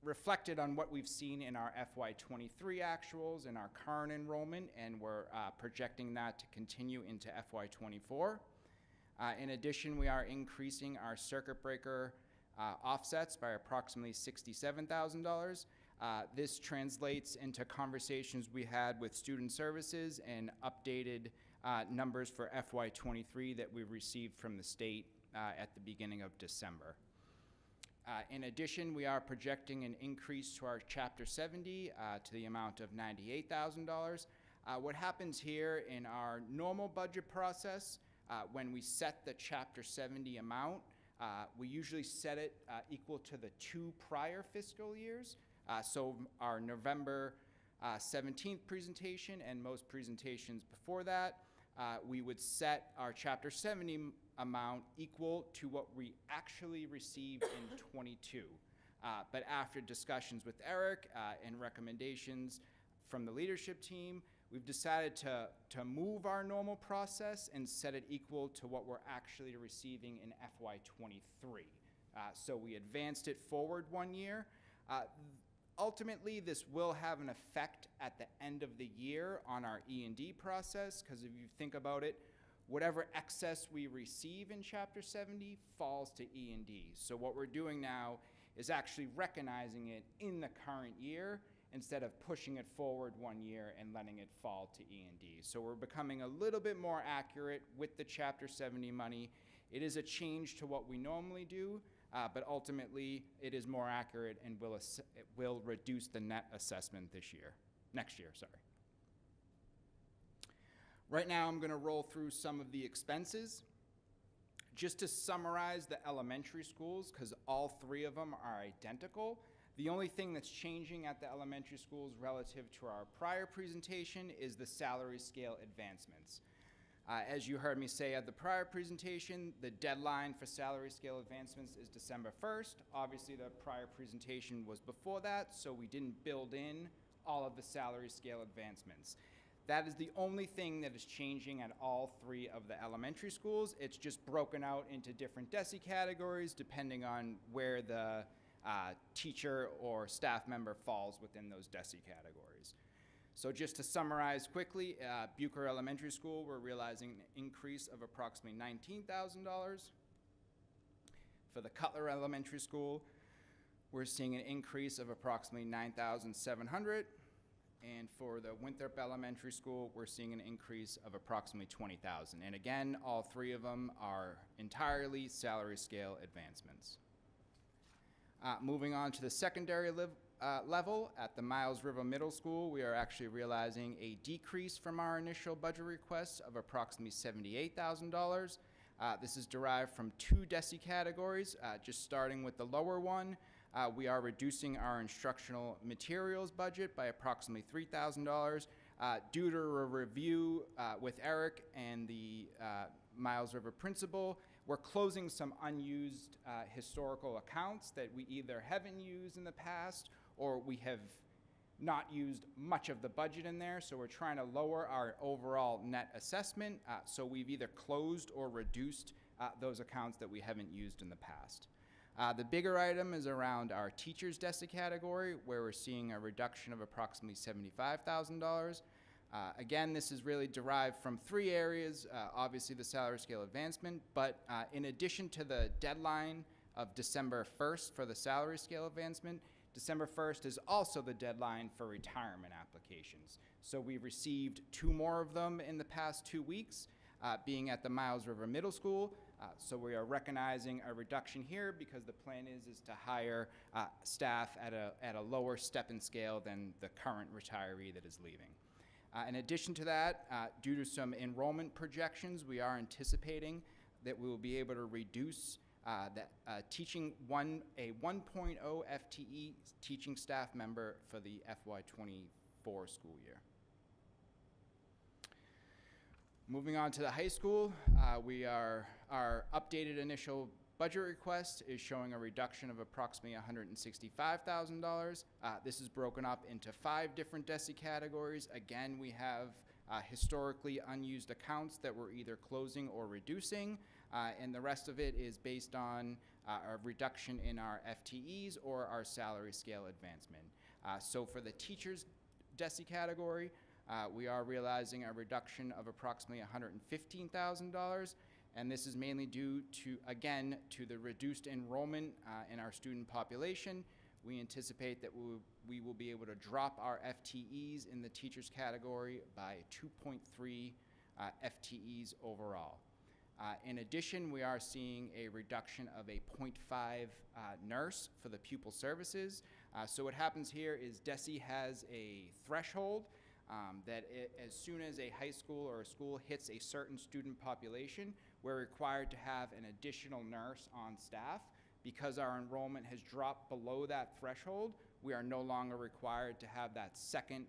S11: reflected on what we've seen in our FY23 actuals and our current enrollment, and we're projecting that to continue into FY24. In addition, we are increasing our circuit breaker offsets by approximately $67,000. This translates into conversations we had with student services and updated numbers for FY23 that we received from the state at the beginning of December. In addition, we are projecting an increase to our Chapter 70 to the amount of $98,000. What happens here in our normal budget process, when we set the Chapter 70 amount, we usually set it equal to the two prior fiscal years. So our November 17th presentation and most presentations before that, we would set our Chapter 70 amount equal to what we actually received in 22. But after discussions with Eric and recommendations from the leadership team, we've decided to move our normal process and set it equal to what we're actually receiving in FY23. So we advanced it forward 1 year. Ultimately, this will have an effect at the end of the year on our E&D process, because if you think about it, whatever excess we receive in Chapter 70 falls to E&D. So what we're doing now is actually recognizing it in the current year instead of pushing it forward 1 year and letting it fall to E&D. So we're becoming a little bit more accurate with the Chapter 70 money. It is a change to what we normally do, but ultimately it is more accurate and will reduce the net assessment next year. Right now I'm going to roll through some of the expenses. Just to summarize the elementary schools, because all three of them are identical, the only thing that's changing at the elementary schools relative to our prior presentation is the salary scale advancements. As you heard me say at the prior presentation, the deadline for salary scale advancements is December 1st. Obviously, the prior presentation was before that, so we didn't build in all of the salary scale advancements. That is the only thing that is changing at all three of the elementary schools. It's just broken out into different DESE categories depending on where the teacher or staff member falls within those DESE categories. So just to summarize quickly, Bucher Elementary School, we're realizing an increase of approximately $19,000. For the Cutler Elementary School, we're seeing an increase of approximately $9,700. And for the Winthrop Elementary School, we're seeing an increase of approximately $20,000. And again, all three of them are entirely salary scale advancements. Moving on to the secondary level, at the Miles River Middle School, we are actually realizing a decrease from our initial budget request of approximately $78,000. This is derived from two DESI categories. Just starting with the lower one, we are reducing our instructional materials budget by approximately $3,000 due to a review with Eric and the Miles River principal. We're closing some unused historical accounts that we either haven't used in the past or we have not used much of the budget in there, so we're trying to lower our overall net assessment. So we've either closed or reduced those accounts that we haven't used in the past. The bigger item is around our teachers' DESI category, where we're seeing a reduction of approximately $75,000. Again, this is really derived from three areas, obviously the salary scale advancement, but in addition to the deadline of December 1st for the salary scale advancement, December 1st is also the deadline for retirement applications. So we received 2 more of them in the past 2 weeks, being at the Miles River Middle School. So we are recognizing a reduction here because the plan is to hire staff at a lower step and scale than the current retiree that is leaving. In addition to that, due to some enrollment projections, we are anticipating that we will be able to reduce teaching a 1.0 FTE teaching staff member for the FY24 school year. Moving on to the high school, our updated initial budget request is showing a reduction of approximately $165,000. This is broken up into 5 different DESI categories. Again, we have historically unused accounts that we're either closing or reducing, and the rest of it is based on a reduction in our FTEs or our salary scale advancement. So for the teachers' DESI category, we are realizing a reduction of approximately $115,000. And this is mainly due to, again, to the reduced enrollment in our student population. We anticipate that we will be able to drop our FTEs in the teachers category by 2.3 FTEs overall. In addition, we are seeing a reduction of a 0.5 nurse for the pupil services. So what happens here is DESI has a threshold that as soon as a high school or a school hits a certain student population, we're required to have an additional nurse on staff. Because our enrollment has dropped below that threshold, we are no longer required to have that second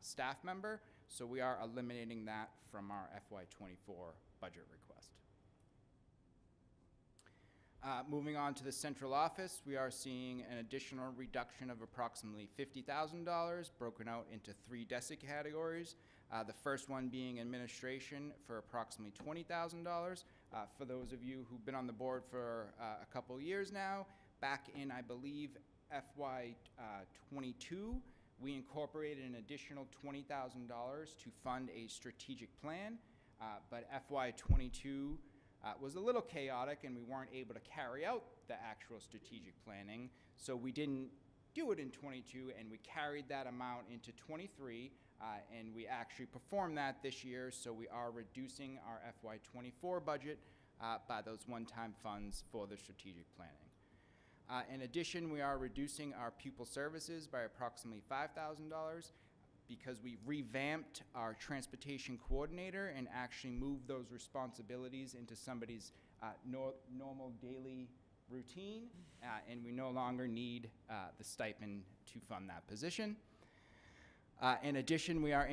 S11: staff member, so we are eliminating that from our FY24 budget request. Moving on to the central office, we are seeing an additional reduction of approximately $50,000, broken out into 3 DESI categories. The first one being administration for approximately $20,000. For those of you who've been on the board for a couple years now, back in, I believe, FY22, we incorporated an additional $20,000 to fund a strategic plan, but FY22 was a little chaotic and we weren't able to carry out the actual strategic planning, so we didn't do it in 22 and we carried that amount into 23. And we actually performed that this year, so we are reducing our FY24 budget by those one-time funds for the strategic planning. In addition, we are reducing our pupil services by approximately $5,000 because we revamped our transportation coordinator and actually moved those responsibilities into somebody's normal daily routine, and we no longer need the stipend to fund that position. In addition, we are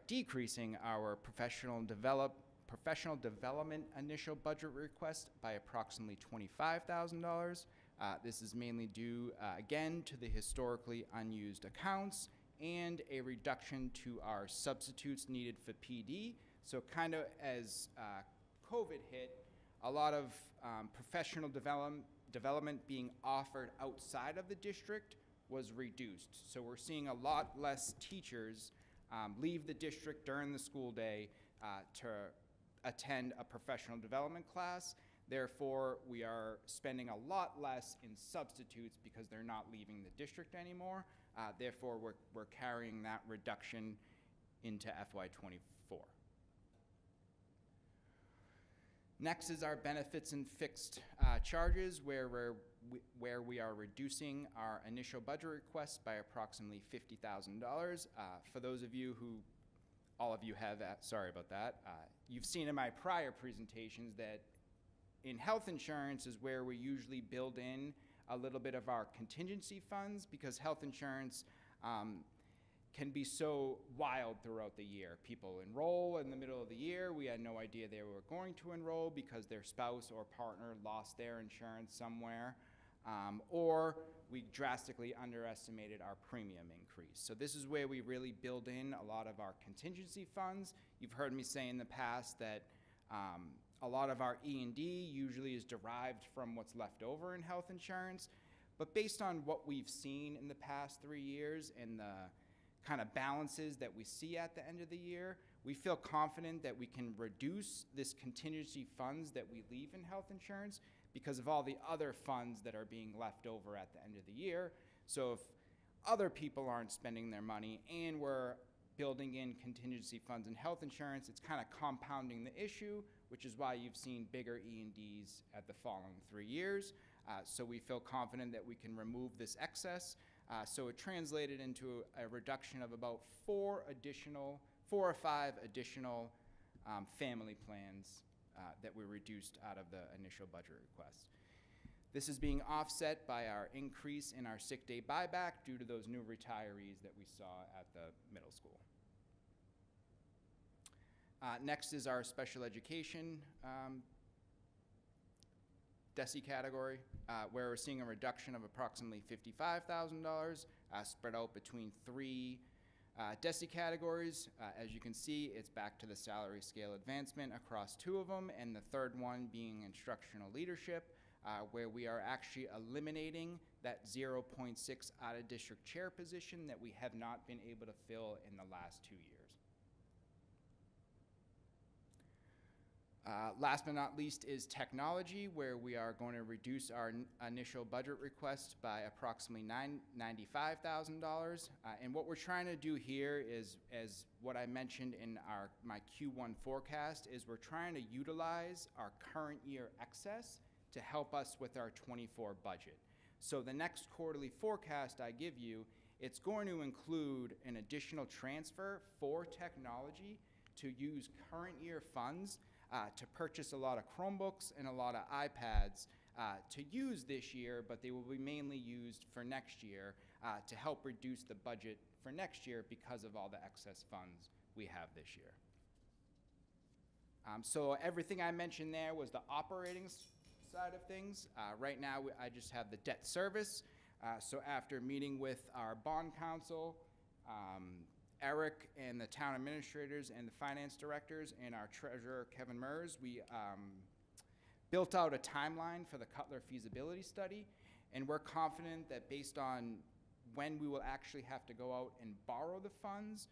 S11: decreasing our professional development initial budget request by approximately $25,000. This is mainly due, again, to the historically unused accounts and a reduction to our substitutes needed for PD. So kind of as COVID hit, a lot of professional development being offered outside of the district was reduced. So we're seeing a lot less teachers leave the district during the school day to attend a professional development class. Therefore, we are spending a lot less in substitutes because they're not leaving the district anymore. Therefore, we're carrying that reduction into FY24. Next is our benefits and fixed charges, where where we are reducing our initial budget request by approximately $50,000. For those of you who, all of you have, sorry about that, you've seen in my prior presentations that in health insurance is where we usually build in a little bit of our contingency funds, because health insurance can be so wild throughout the year. People enroll in the middle of the year. We had no idea they were going to enroll because their spouse or partner lost their insurance somewhere, or we drastically underestimated our premium increase. So this is where we really build in a lot of our contingency funds. You've heard me say in the past that a lot of our E&D usually is derived from what's left over in health insurance, but based on what we've seen in the past 3 years and the kind of balances that we see at the end of the year, we feel confident that we can reduce this contingency funds that we leave in health insurance because of all the other funds that are being left over at the end of the year. So if other people aren't spending their money and we're building in contingency funds in health insurance, it's kind of compounding the issue, which is why you've seen bigger E&Ds at the following 3 years. So we feel confident that we can remove this excess. So it translated into a reduction of about 4 or 5 additional family plans that we reduced out of the initial budget request. This is being offset by our increase in our sick day buyback due to those new retirees that we saw at the middle school. Next is our special education DESI category, where we're seeing a reduction of approximately $55,000 spread out between 3 DESI categories. As you can see, it's back to the salary scale advancement across 2 of them, and the third one being instructional leadership, where we are actually eliminating that 0.6 out-of-district chair position that we have not been able to fill in the last 2 years. Last but not least is technology, where we are going to reduce our initial budget request by approximately $95,000. And what we're trying to do here is, as what I mentioned in my Q1 forecast, is we're trying to utilize our current year excess to help us with our '24 budget. So the next quarterly forecast I give you, it's going to include an additional transfer for technology to use current year funds to purchase a lot of Chromebooks and a lot of iPads to use this year, but they will be mainly used for next year to help reduce the budget for next year because of all the excess funds we have this year. So everything I mentioned there was the operating side of things. Right now, I just have the debt service. So after meeting with our bond counsel, Eric and the town administrators and the finance directors and our treasurer, Kevin Mers, we built out a timeline for the Cutler feasibility study, and we're confident that based on when we will actually have to go out and borrow the funds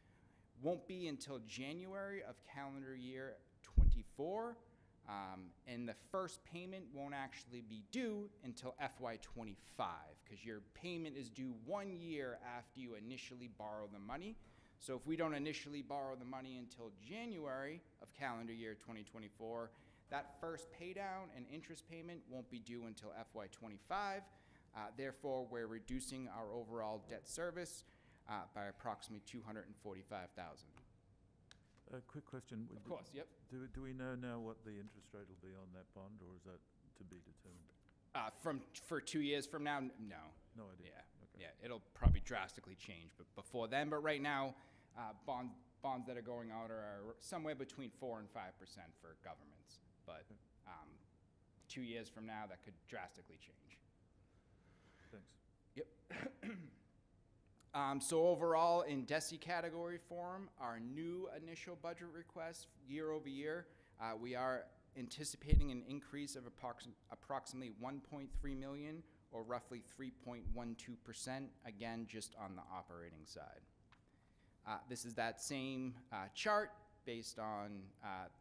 S11: won't be until January of calendar year '24, and the first payment won't actually be due until FY25, because your payment is due 1 year after you initially borrow the money. So if we don't initially borrow the money until January of calendar year 2024, that first pay down and interest payment won't be due until FY25. Therefore, we're reducing our overall debt service by approximately $245,000.
S9: A quick question.
S11: Of course, yep.
S9: Do we know now what the interest rate will be on that bond, or is that to be determined?
S11: For 2 years from now, no.
S9: No idea.
S11: Yeah,
S9: Okay.
S11: yeah, it'll probably drastically change, but before then. But right now, bonds that are going out are somewhere between 4 and 5% for governments. But 2 years from now, that could drastically change.
S9: Thanks.
S11: Yep. So overall, in DESI category form, our new initial budget request year over year, we are anticipating an increase of approximately 1.3 million, or roughly 3.12%, again, just on the operating side. This is that same chart based on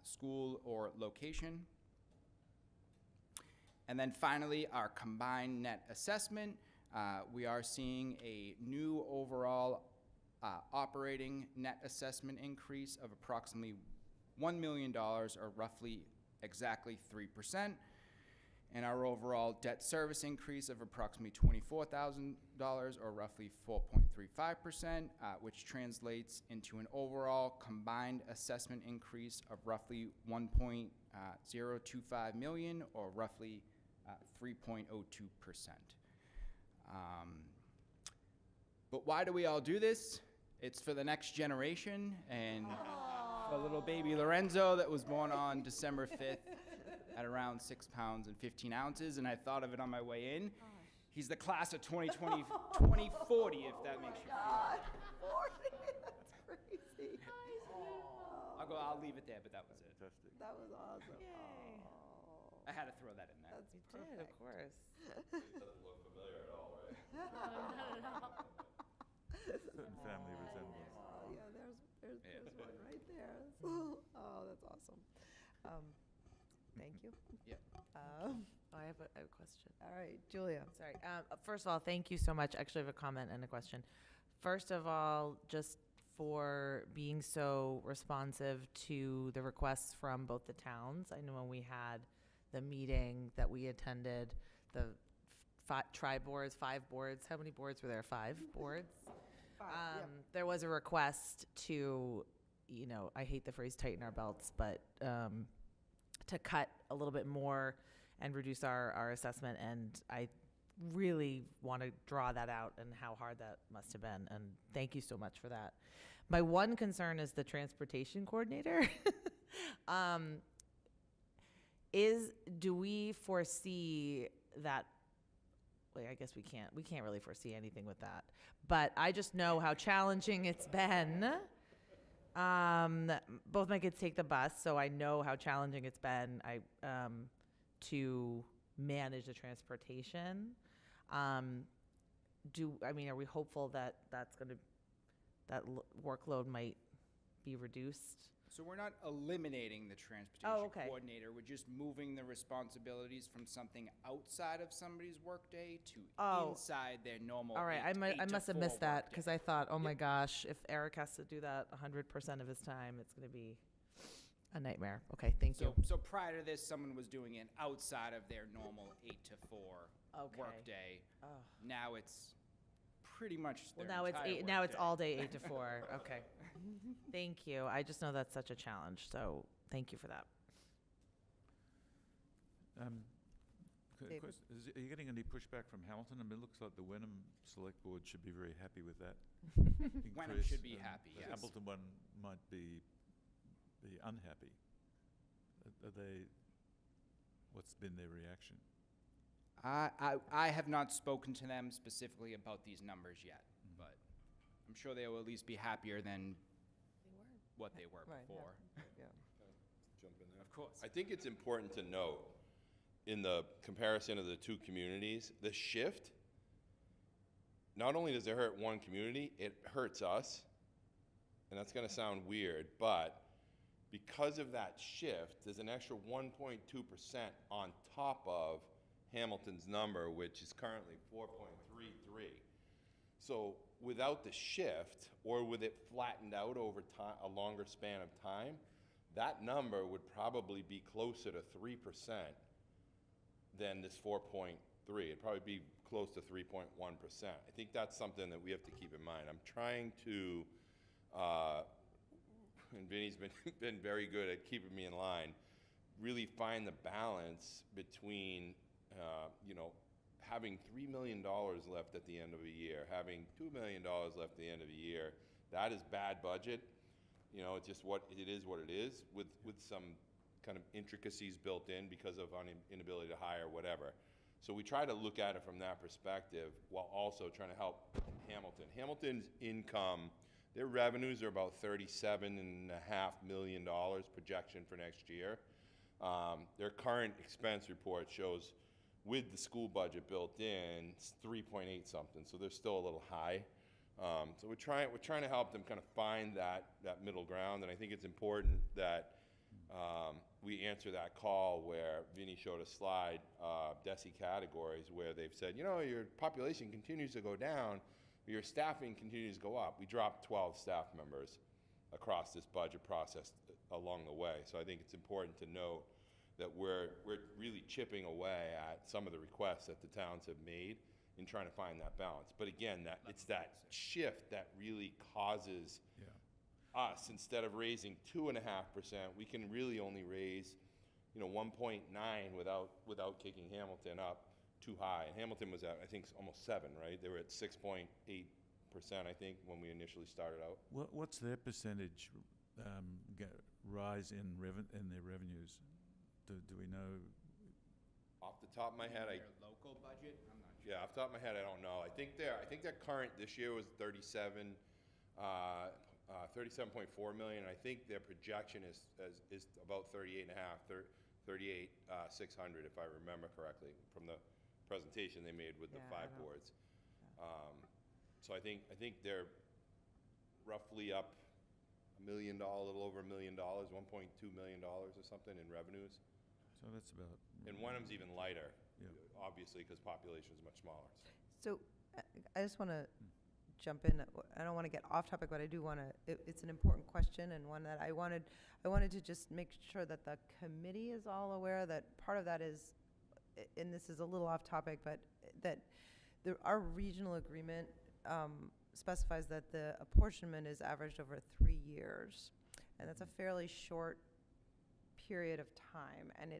S11: school or location. And then finally, our combined net assessment. We are seeing a new overall operating net assessment increase of approximately $1 million, or roughly exactly 3%. and our overall debt service increase of approximately $24,000, or roughly 4.35%, which translates into an overall combined assessment increase of roughly $1.025 million, or roughly 3.02%. But why do we all do this? It's for the next generation, and for little baby Lorenzo that was born on December 5th at around 6 pounds and 15 ounces, and I thought of it on my way in. He's the class of 2040, if that makes you feel.
S1: 40, that's crazy.
S11: I'll leave it there, but that was it.
S9: Fantastic.
S1: That was awesome.
S11: I had to throw that in there.
S1: That's
S10: You
S1: perfect.
S10: did, of course.
S5: It doesn't look familiar at all, right?
S9: Certain family resemblance.
S1: Oh, yeah, there's one right there. Oh, that's awesome. Thank you.
S11: Yeah.
S10: I have a question.
S1: All right, Julia.
S10: Sorry. First of all, thank you so much. Actually, I have a comment and a question. First of all, just for being so responsive to the requests from both the towns. I know when we had the meeting that we attended, the tri-boards, 5 boards. How many boards were there? 5 boards? There was a request to, I hate the phrase tighten our belts, but to cut a little bit more and reduce our assessment. And I really want to draw that out and how hard that must have been. And thank you so much for that. My one concern is the transportation coordinator. Do we foresee that? Wait, I guess we can't really foresee anything with that. But I just know how challenging it's been. Both my kids take the bus, so I know how challenging it's been to manage the transportation. Are we hopeful that that workload might be reduced?
S11: So we're not eliminating the transportation
S10: okay.
S11: coordinator. We're just moving the responsibilities from something outside of somebody's workday to inside their normal.
S10: All right,
S11: 8
S10: I
S11: to
S10: must have
S11: 4
S10: missed that
S11: workday.
S10: because I thought, oh my gosh, if Eric has to do that 100% of his time, it's going to be a nightmare. Okay, thank you.
S11: So prior to this, someone was doing it outside of their normal 8 to 4 workday.
S10: Oh.
S11: Now it's pretty much
S10: Well,
S11: their
S10: now it's
S11: entire
S10: 8. Now it's
S11: workday.
S10: all day 8 to 4. Okay. Thank you. I just know that's such a challenge. So thank you for that.
S1: David.
S9: Are you getting any pushback from Hamilton? I mean, it looks like the Wenham Select Board should be very happy with that.
S11: Wenham
S9: increase,
S11: should be
S9: and
S11: happy,
S9: the
S11: yes.
S9: Hamilton one might be unhappy. What's been their reaction?
S11: I have not spoken to them specifically about these numbers yet, but I'm sure they will at least be happier than what they were
S1: Right,
S11: before.
S1: Yeah.
S5: Jump in there.
S11: Of course.
S5: I think it's important to note in the comparison of the two communities, the shift, not only does it hurt one community, it hurts us. And that's going to sound weird, but because of that shift, there's an extra 1.2% on top of Hamilton's number, which is currently 4.33. So without the shift, or with it flattened out over time, a longer span of time, that number would probably be closer to 3% than this 4.3. It'd probably be close to 3.1%. I think that's something that we have to keep in mind. I'm trying to, and Vinny's been very good at keeping me in line, really find the balance between, having $3 million left at the end of a year, having $2 million left at the end of a year. That is bad budget. It's just what it is, with some kind of intricacies built in because of inability to hire, whatever. So we try to look at it from that perspective while also trying to help Hamilton. Hamilton's income, their revenues are about $37.5 million projection for next year. Their current expense report shows, with the school budget built in, it's 3.8 something, so they're still a little high. So we're trying to help them kind of find that middle ground, and I think it's important that we answer that call where Vinny showed a slide, DESI categories, where they've said, your population continues to go down, but your staffing continues to go up. We dropped 12 staff members across this budget process along the way, so I think it's important to note that we're really chipping away at some of the requests that the towns have made in trying to find that balance. But again, it's that shift that really causes us, instead of raising 2.5%, we can really only raise, 1.9 without kicking Hamilton up too high. And Hamilton was at, I think, almost 7, right? They were at 6.8%, I think, when we initially started out.
S9: What's their percentage rise in their revenues? Do we know?
S5: Off the top of my head,
S11: Their local budget, I'm not sure.
S5: yeah, off the top of my head, I don't know. I think their current this year was 37.4 million. I think their projection is about 38.5, 38,600, if I remember correctly, from the presentation they made with the
S1: Yeah, I
S5: 5
S1: don't-
S5: boards. So I think they're roughly up $1 million, a little over $1 million, $1.2 million or something in revenues.
S9: So that's about.
S5: And Wenham's even lighter,
S9: Yeah.
S5: obviously, because population is much smaller.
S1: So I just want to jump in. I don't want to get off topic, but I do want to, it's an important question and one that I wanted to just make sure that the committee is all aware that part of that is, and this is a little off topic, but that our regional agreement specifies that the apportionment is averaged over 3 years. And that's a fairly short period of time, and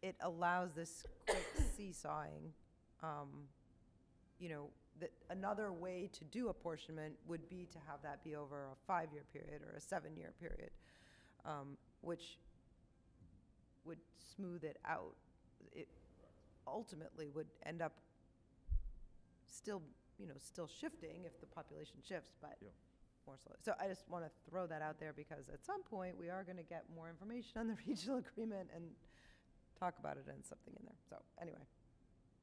S1: it allows this quick seesawing. That another way to do apportionment would be to have that be over a 5-year period or a 7-year period, which would smooth it out. It ultimately would end up still shifting if the population shifts, but
S9: Yep.
S1: more slowly. So I just want to throw that out there because at some point we are going to get more information on the regional agreement and talk about it and something in there. So anyway.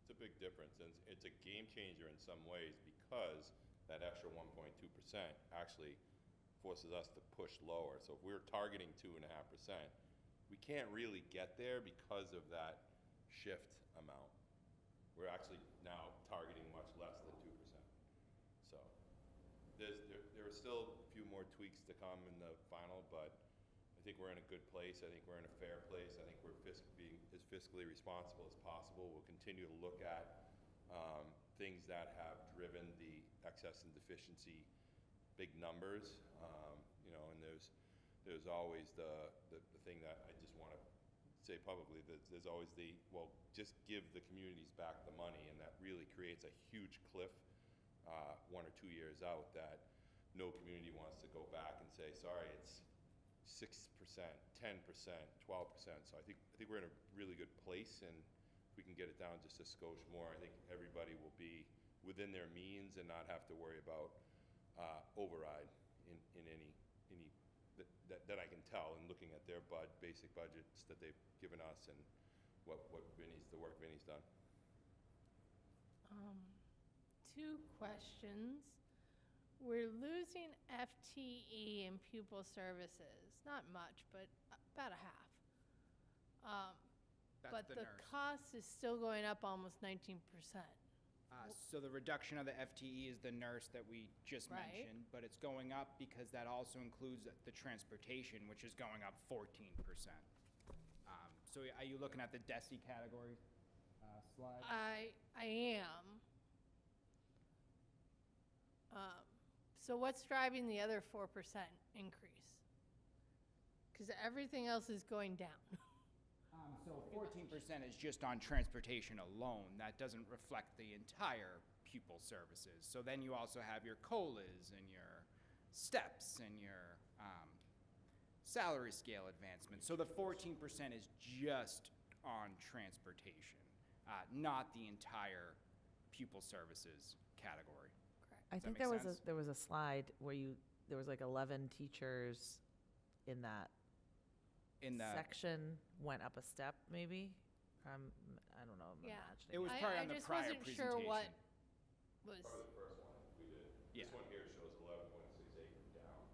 S5: It's a big difference, and it's a game changer in some ways because that extra 1.2% actually forces us to push lower. So if we're targeting 2.5%, we can't really get there because of that shift amount. We're actually now targeting much less than 2%. So there are still a few more tweaks to come in the final, but I think we're in a good place. I think we're in a fair place. I think we're being as fiscally responsible as possible. We'll continue to look at things that have driven the excess and deficiency big numbers. And there's always the thing that I just want to say publicly, that there's always just give the communities back the money, and that really creates a huge cliff 1 or 2 years out that no community wants to go back and say, sorry, it's 6%, 10%, 12%. So I think we're in a really good place, and if we can get it down just a skosh more, I think everybody will be within their means and not have to worry about override in any that I can tell in looking at their basic budgets that they've given us and the work Vinny's done.
S7: 2 questions. We're losing FTE in pupil services. Not much, but about a half. But the
S11: nurse.
S7: cost is still going up almost 19%.
S11: So the reduction of the FTE is the nurse that we just
S7: Right.
S11: mentioned, but it's going up because that also includes the transportation, which is going up 14%. So are you looking at the DESI category slide?
S7: I am. So what's driving the other 4% increase? Because everything else is going down.
S11: So 14% is just on transportation alone. That doesn't reflect the entire pupil services. So then you also have your COLAs and your steps and your salary scale advancements. So the 14% is just on transportation, not the entire pupil services category.
S10: I
S11: Does that
S10: think
S11: make sense?
S10: there was a slide where there was like 11 teachers in that
S11: In the
S10: section went up a step, maybe. I don't know. I'm
S7: Yeah.
S10: imagining.
S11: It was probably on the prior
S7: I just wasn't sure what
S11: presentation.
S7: was,
S5: Probably the first one we did.
S11: Yeah.
S5: This one here shows 11.68 down.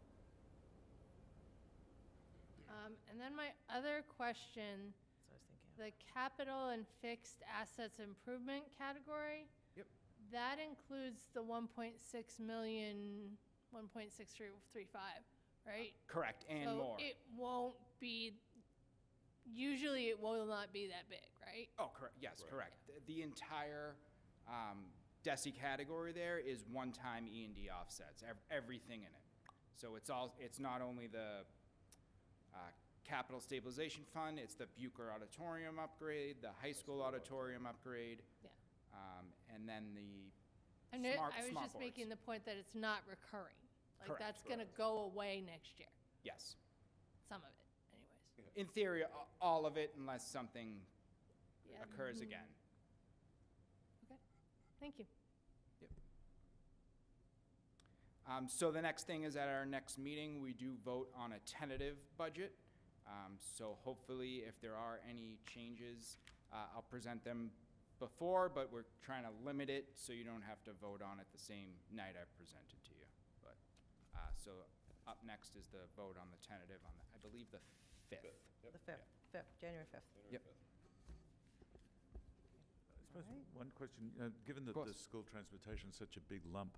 S7: and then my other question,
S10: So I was thinking.
S7: the capital and fixed assets improvement category?
S11: Yep.
S7: That includes the 1.6 million, 1.6335, right?
S11: Correct, and more.
S7: So it won't be usually it will not be that big, right?
S11: Oh, correct. Yes, correct. The entire DESI category there is one-time E&D offsets, everything in it. So it's not only the capital stabilization fund, it's the Bucher Auditorium upgrade, the high school auditorium upgrade,
S7: Yeah.
S11: and then the
S7: And
S11: smart
S7: I was
S11: smart
S7: just
S11: boards.
S7: making the point that it's not recurring. Like,
S11: Correct.
S7: that's gonna go away next year,
S11: Yes.
S7: some of it anyways.
S11: In theory, all of it, unless something
S7: Yeah.
S11: occurs again.
S7: Okay, thank you.
S11: So the next thing is at our next meeting, we do vote on a tentative budget. So hopefully, if there are any changes, I'll present them before, but we're trying to limit it so you don't have to vote on it the same night I present it to you. But, so up next is the vote on the tentative on, I believe, the 5th.
S1: The 5th, January 5th.
S11: Yep.
S9: I suppose
S1: Alright.
S9: one question, given that
S11: course.
S9: the school transportation is such a big lump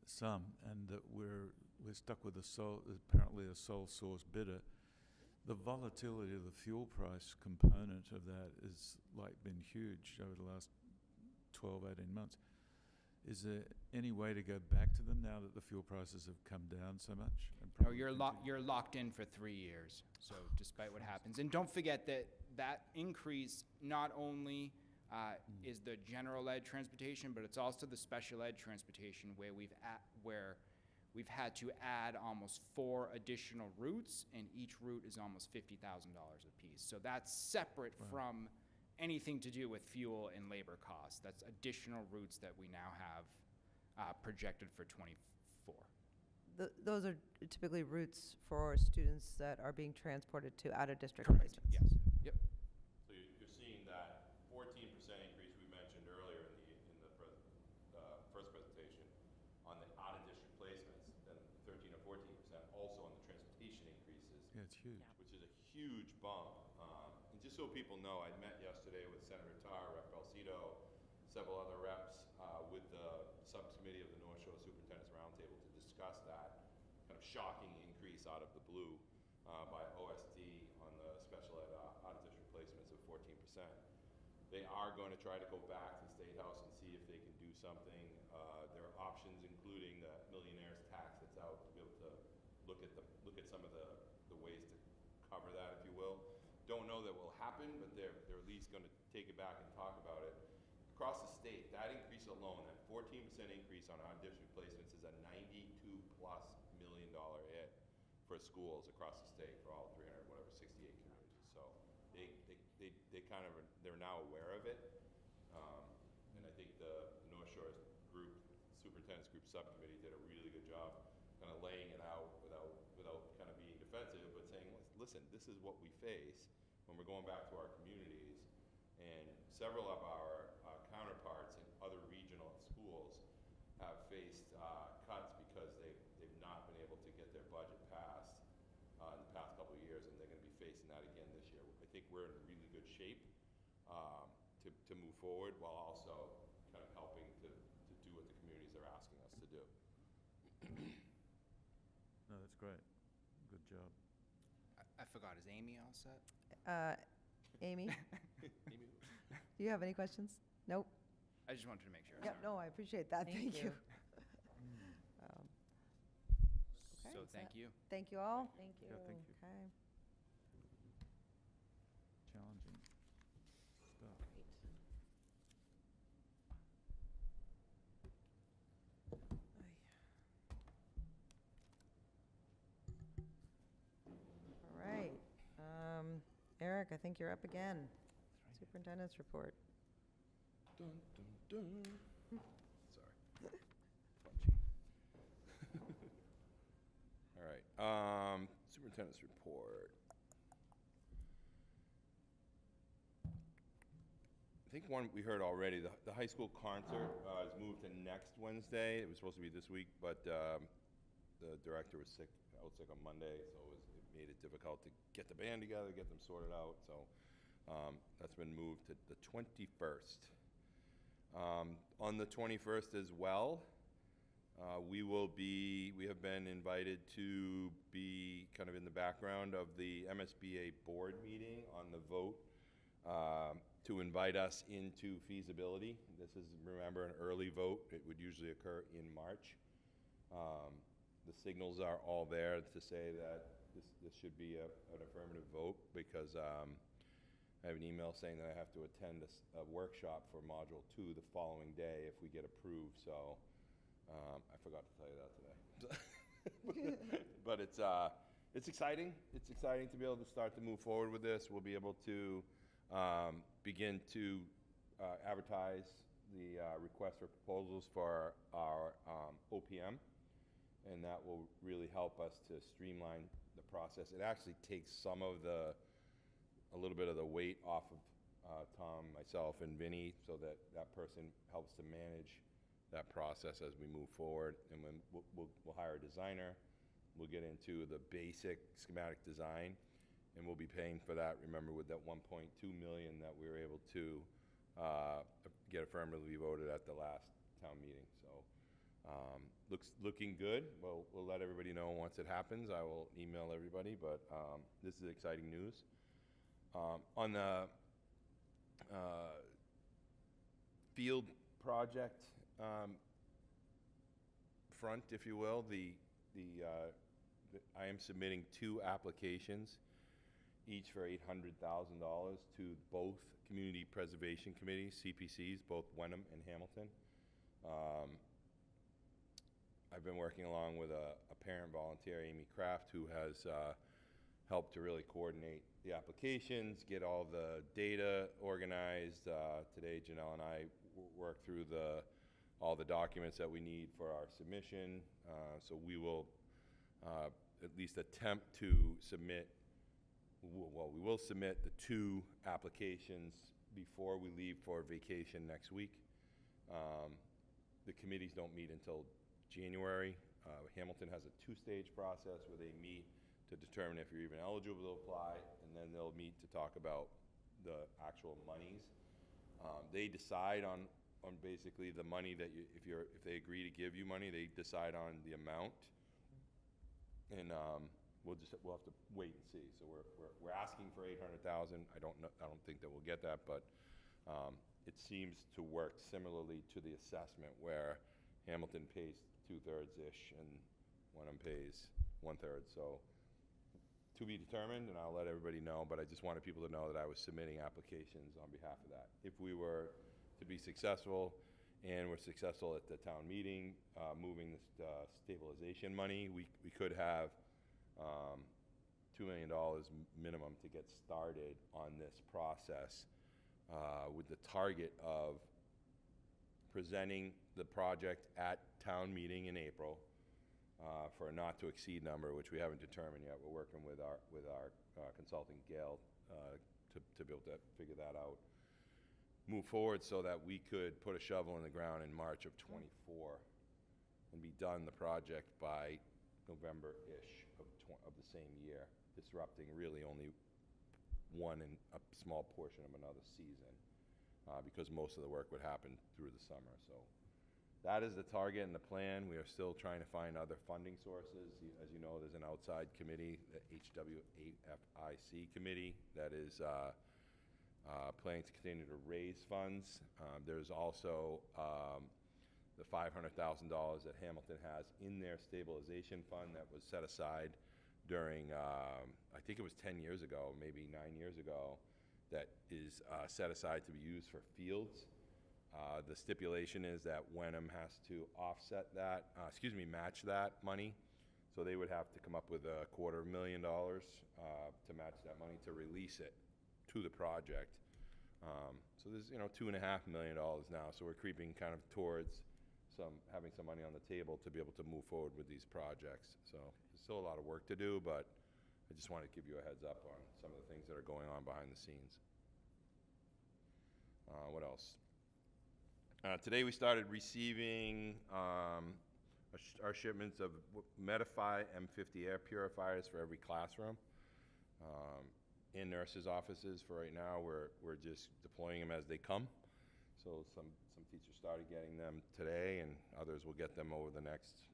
S9: sum, and that we're stuck with apparently a sole source bidder, the volatility of the fuel price component of that is been huge over the last 12, 18 months. Is there any way to go back to them now that the fuel prices have come down so much? and
S11: No,
S9: probably continue?
S11: you're locked in for 3 years, so despite what happens. And don't forget that increase not only is the general ed transportation, but it's also the special ed transportation where we've had to add almost 4 additional routes, and each route is almost $50,000 a piece. So that's separate from anything to do with fuel and labor costs. That's additional routes that we now have projected for '24.
S1: Those are typically routes for students that are being transported to out-of-district
S11: Correct,
S1: placements.
S11: yes, yep.
S5: So you're seeing that 14% increase we mentioned earlier in the first presentation on the out-of-district placements, then 13 or 14% also on the transportation increases,
S9: Yeah, it's huge.
S5: which is a huge bump. And just so people know, I met yesterday with Senator Tarr, Rep. Balsito, several other reps with the subcommittee of the North Shore Superintendent's Roundtable to discuss that kind of shocking increase out of the blue by OSD on the special ed out-of-district placements of 14%. They are going to try to go back to the State House and see if they can do something. There are options, including the millionaire's tax that's out, to be able to look at some of the ways to cover that, if you will. Don't know that will happen, but they're at least going to take it back and talk about it. Across the state, that increase alone, that 14% increase on our district placements, is a $92+ million hit for schools across the state for all 68 communities. So they kind of they're now aware of it, and I think the North Shore group, superintendent's group subcommittee, did a really good job kind of laying it out without kind of being defensive, but saying, listen, this is what we face when we're going back to our communities. And several of our counterparts in other regional schools have faced cuts because they've not been able to get their budget passed in the past couple of years, and they're going to be facing that again this year. I think we're in really good shape to move forward while also kind of helping to do what the communities are asking us to do.
S9: No, that's great. Good job.
S11: I forgot, is Amy all set?
S1: Amy,
S5: Amy?
S1: do you have any questions? Nope.
S11: I just wanted to make sure.
S1: Yeah, no, I appreciate that.
S10: Thank
S1: Thank you.
S10: you.
S1: Okay,
S11: So
S1: is
S11: thank
S1: that-
S11: you.
S1: Thank you all.
S10: Thank you.
S9: Yeah, thank you.
S1: Okay.
S9: Challenging stuff.
S1: All right. Eric, I think you're up again. Superintendent's report.
S5: Dun, dun, dun. Sorry. All right. Superintendent's report. I think one we heard already, the high school concert is moved to next Wednesday. It was supposed to be this week, but the director was out sick on Monday, so it made it difficult to get the band together, get them sorted out. So that's been moved to the 21st. On the 21st as well, We have been invited to be kind of in the background of the MSBA board meeting on the vote to invite us into feasibility. This is, remember, an early vote. It would usually occur in March. The signals are all there to say that this should be an affirmative vote, because I have an email saying that I have to attend a workshop for Module 2 the following day if we get approved, so I forgot to tell you that today. But it's exciting. It's exciting to be able to start to move forward with this. We'll be able to begin to advertise the request for proposals for our OPM, and that will really help us to streamline the process. It actually takes a little bit of the weight off of Tom, myself, and Vinny, so that that person helps to manage that process as we move forward. And when we'll hire a designer, we'll get into the basic schematic design, and we'll be paying for that. Remember, with that 1.2 million that we were able to get affirmatively voted at the last town meeting. So looking good. We'll let everybody know once it happens. I will email everybody, but this is exciting news. On the field project front, if you will, I am submitting 2 applications, each for $800,000 to both community preservation committees, CPCs, both Wenham and Hamilton. I've been working along with a parent volunteer, Amy Kraft, who has helped to really coordinate the applications, get all the data organized. Today, Janelle and I worked through all the documents that we need for our submission. So we will at least attempt to submit, we will submit the 2 applications before we leave for vacation next week. The committees don't meet until January. Hamilton has a 2-stage process where they meet to determine if you're even eligible to apply, and then they'll meet to talk about the actual monies. They decide on basically the money that if they agree to give you money, they decide on the amount, and we'll have to wait and see. So we're asking for $800,000. I don't think that we'll get that, but it seems to work similarly to the assessment, where Hamilton pays 2/3 ish and Wenham pays 1/3. So to be determined, and I'll let everybody know, but I just wanted people to know that I was submitting applications on behalf of that. If we were to be successful, and we're successful at the town meeting, moving the stabilization money, we could have $2 million minimum to get started on this process, with the target of presenting the project at town meeting in April, for a not-to-exceed number, which we haven't determined yet. We're working with our consulting, Gail, to be able to figure that out. Move forward so that we could put a shovel in the ground in March of '24 and be done the project by November-ish of the same year, disrupting really only one and a small portion of another season, because most of the work would happen through the summer. So that is the target and the plan. We are still trying to find other funding sources. As you know, there's an outside committee, the HWAFIC committee, that is planning to continue to raise funds. There's also the $500,000 that Hamilton has in their stabilization fund that was set aside during, I think it was 10 years ago, maybe 9 years ago, that is set aside to be used for fields. The stipulation is that Wenham has to offset that, match that money. So they would have to come up with $250,000 to match that money to release it to the project. So there's $2.5 million now. So we're creeping kind of towards having some money on the table to be able to move forward with these projects. So there's still a lot of work to do, but I just wanted to give you a heads up on some of the things that are going on behind the scenes. What else? Today we started receiving our shipments of Medify M50 air purifiers for every classroom. In nurses' offices for right now, we're just deploying them as they come. So some teachers started getting them today, and others will get them over the next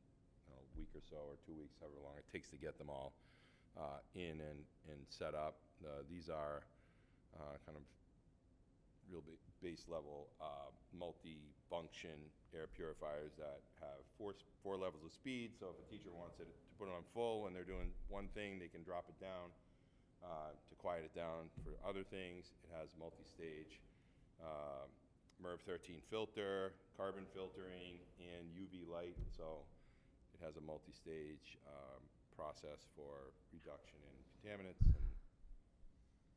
S5: week or so, or 2 weeks, however long it takes to get them all in and set up. These are kind of real base level multi-function air purifiers that have four levels of speed. So if a teacher wants it to put it on full and they're doing one thing, they can drop it down to quiet it down for other things. It has multi-stage MERV 13 filter, carbon filtering, and UV light. So it has a multi-stage process for reduction in contaminants. And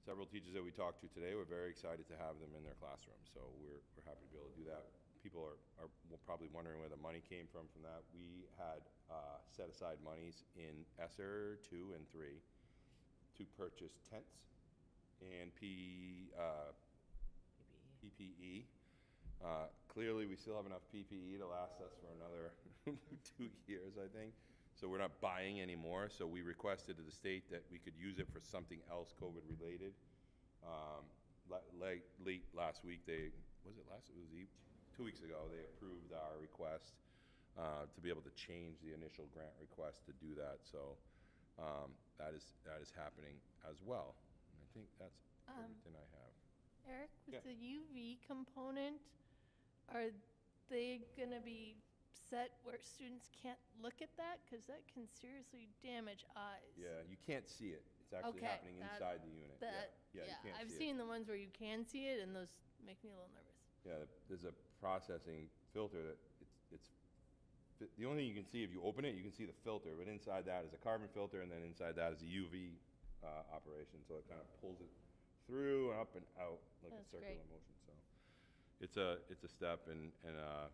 S5: several teachers that we talked to today were very excited to have them in their classroom. So we're happy to be able to do that. People are probably wondering where the money came from that. We had set aside monies in ESSER 2 and 3 to purchase tents and PPE. Clearly, we still have enough PPE to last us for another 2 years, I think. So we're not buying anymore. So we requested to the state that we could use it for something else COVID-related. Late last week, it was 2 weeks ago, they approved our request to be able to change the initial grant request to do that. So that is happening as well. And I think that's everything I have.
S7: Eric, with
S5: Yeah.
S7: the UV component, are they going to be set where students can't look at that? Because that can seriously damage eyes.
S5: Yeah, you can't see it. It's actually
S7: Okay,
S5: happening inside the unit. You can't
S7: I've
S5: see
S7: seen the ones where you can see it, and those make me a little nervous.
S5: Yeah, there's a processing filter that the only thing you can see if you open it, you can see the filter, but inside that is a carbon filter, and then inside that is a UV operation. So it kind of pulls it through and up and out like
S7: That's
S5: a circular
S7: great.
S5: motion. So it's a step, and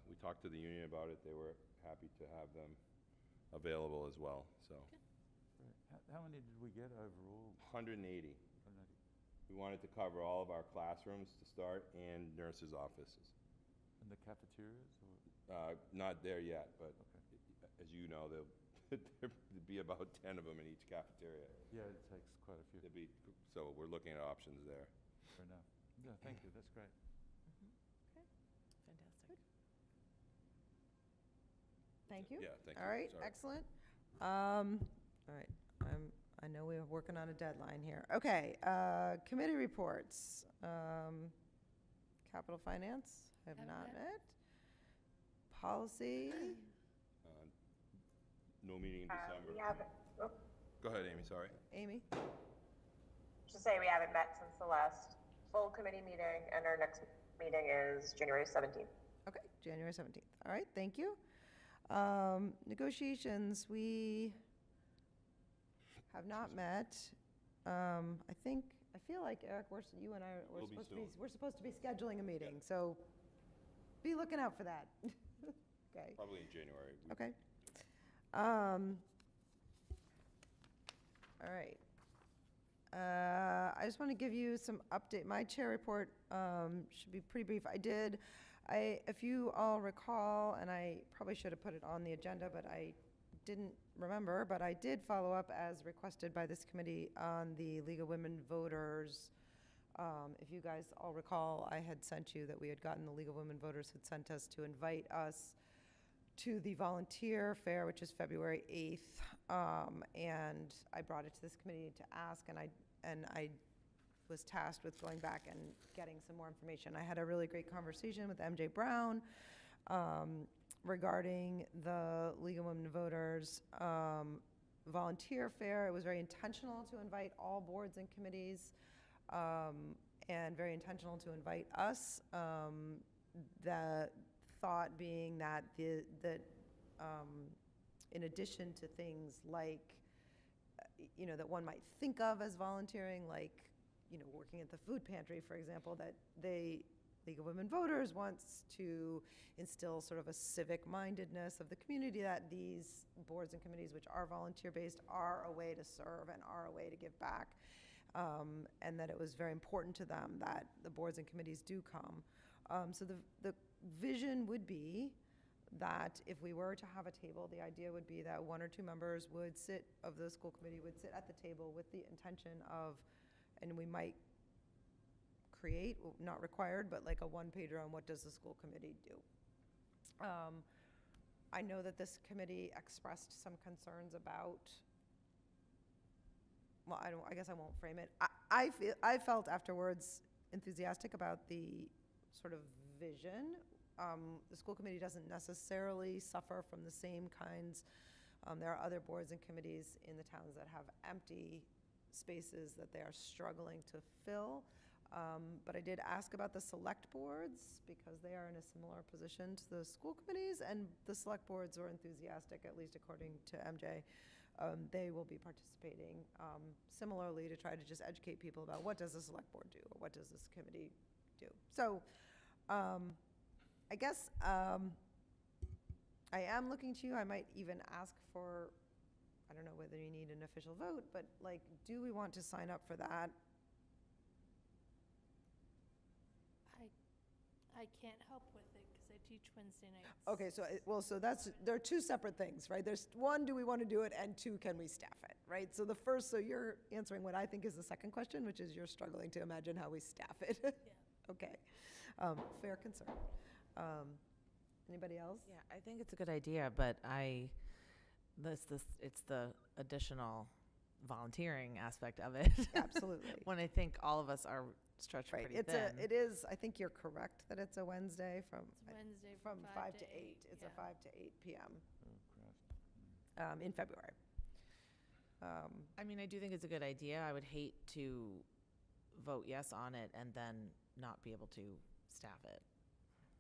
S5: we talked to the union about it. They were happy to have them available as well. So
S9: How many did we get overall?
S5: 180. We wanted to cover all of our classrooms to start and nurses' offices.
S9: In the cafeterias? Or?
S5: Not there yet, but
S9: Okay.
S5: as you know, there'll be about 10 of them in each cafeteria.
S9: Yeah, it takes quite a few.
S5: So we're looking at options there.
S9: Fair enough. Yeah, thank you. That's great.
S10: Fantastic.
S1: Thank you.
S5: Yeah, thank you.
S1: All right,
S5: Sorry.
S1: excellent. All right, I know we're working on a deadline here. Okay, committee reports. Capital Finance, have
S7: Haven't
S1: not
S7: met.
S1: met. Policy,
S5: No meeting in December.
S2: We haven't,
S5: Go ahead, Amy, sorry.
S1: Amy?
S2: just say we haven't met since the last full committee meeting, and our next meeting is January 17th.
S1: Okay, January 17th. All right, thank you. Negotiations, we have not met. I feel like, Eric, you and I,
S5: We'll be soon.
S1: we're supposed to be scheduling a meeting, so be looking out for that. Okay,
S5: Probably in January.
S1: okay. All right. I just want to give you some update. My chair report should be pretty brief. If you all recall, and I probably should have put it on the agenda, but I didn't remember, but I did follow up as requested by this committee on the League of Women Voters. If you guys all recall, I had sent you that we had gotten, the League of Women Voters had sent us to invite us to the volunteer fair, which is February 8th. And I brought it to this committee to ask, and I was tasked with going back and getting some more information. I had a really great conversation with MJ Brown regarding the League of Women Voters volunteer fair. It was very intentional to invite all boards and committees, and very intentional to invite us. The thought being that in addition to things like, that one might think of as volunteering, like, working at the food pantry, for example, that League of Women Voters wants to instill sort of a civic mindedness of the community, that these boards and committees, which are volunteer-based, are a way to serve and are a way to give back, and that it was very important to them that the boards and committees do come. So the vision would be that if we were to have a table, the idea would be that one or two members of the school committee would sit at the table with the intention of, and we might create, not required, but like a one-pager on what does the school committee do. I know that this committee expressed some concerns about, well, I guess I won't frame it. I felt afterwards enthusiastic about the sort of vision. The school committee doesn't necessarily suffer from the same kinds. There are other boards and committees in the towns that have empty spaces that they are struggling to fill. But I did ask about the select boards because they are in a similar position to the school committees, and the select boards are enthusiastic, at least according to MJ. They will be participating similarly to try to just educate people about what does the select board do, or what does this committee do. So I guess I am looking to you. I might even ask for, I don't know whether you need an official vote, but like, do we want to sign up for that?
S7: I can't help with it because I teach Wednesday nights.
S1: Okay, so there are two separate things, right? There's one, do we want to do it, and two, can we staff it, right? So the first, so you're answering what I think is the second question, which is you're struggling to imagine how we staff it.
S7: Yeah.
S1: Okay, fair concern. Anybody else?
S10: Yeah, I think it's a good idea, but it's the additional volunteering aspect of it.
S1: Absolutely.
S10: When I think all of us are stretched
S1: Right,
S10: pretty thin.
S1: it is, I think you're correct that it's a Wednesday from.
S7: It's Wednesday
S1: From 5 to 8. It's a 5 to 8 PM in February.
S10: I mean, I do think it's a good idea. I would hate to vote yes on it and then not be able to staff it.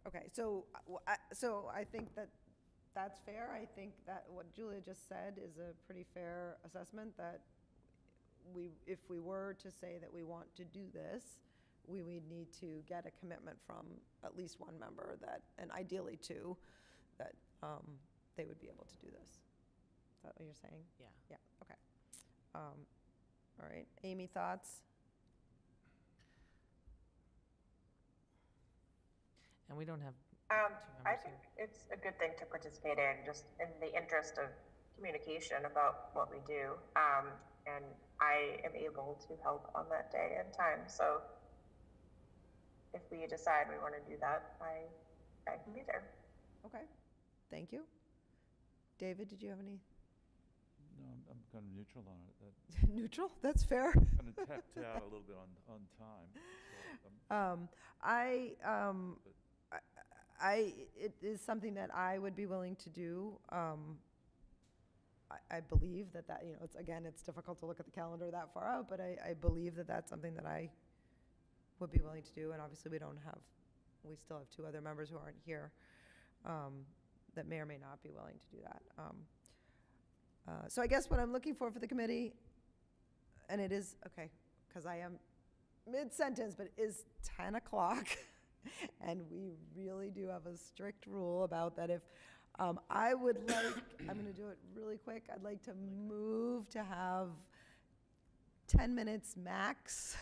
S1: Okay, so I think that's fair. I think that what Julia just said is a pretty fair assessment, that if we were to say that we want to do this, we would need to get a commitment from at least one member, that, and ideally two, that they would be able to do this. Is that what you're saying?
S10: Yeah.
S1: Yeah, okay. All right, Amy, thoughts?
S10: And we don't have
S2: I
S10: two members
S2: think
S10: here.
S2: it's a good thing to participate in, just in the interest of communication about what we do. And I am able to help on that day and time. So if we decide we want to do that, I can be there.
S1: Okay, thank you. David, did you have any?
S9: No, I'm kind of neutral on it.
S1: Neutral, that's fair.
S9: Kind of tapped out a little bit on time. So,
S1: It is something that I would be willing to do. I believe that, it's difficult to look at the calendar that far out, but I believe that that's something that I would be willing to do. And obviously we still have two other members who aren't here that may or may not be willing to do that. So I guess what I'm looking for the committee, and it is, okay, because I am mid-sentence, but it is 10 o'clock. And we really do have a strict rule about that. If I would like, I'm going to do it really quick. I'd like to move to have 10 minutes max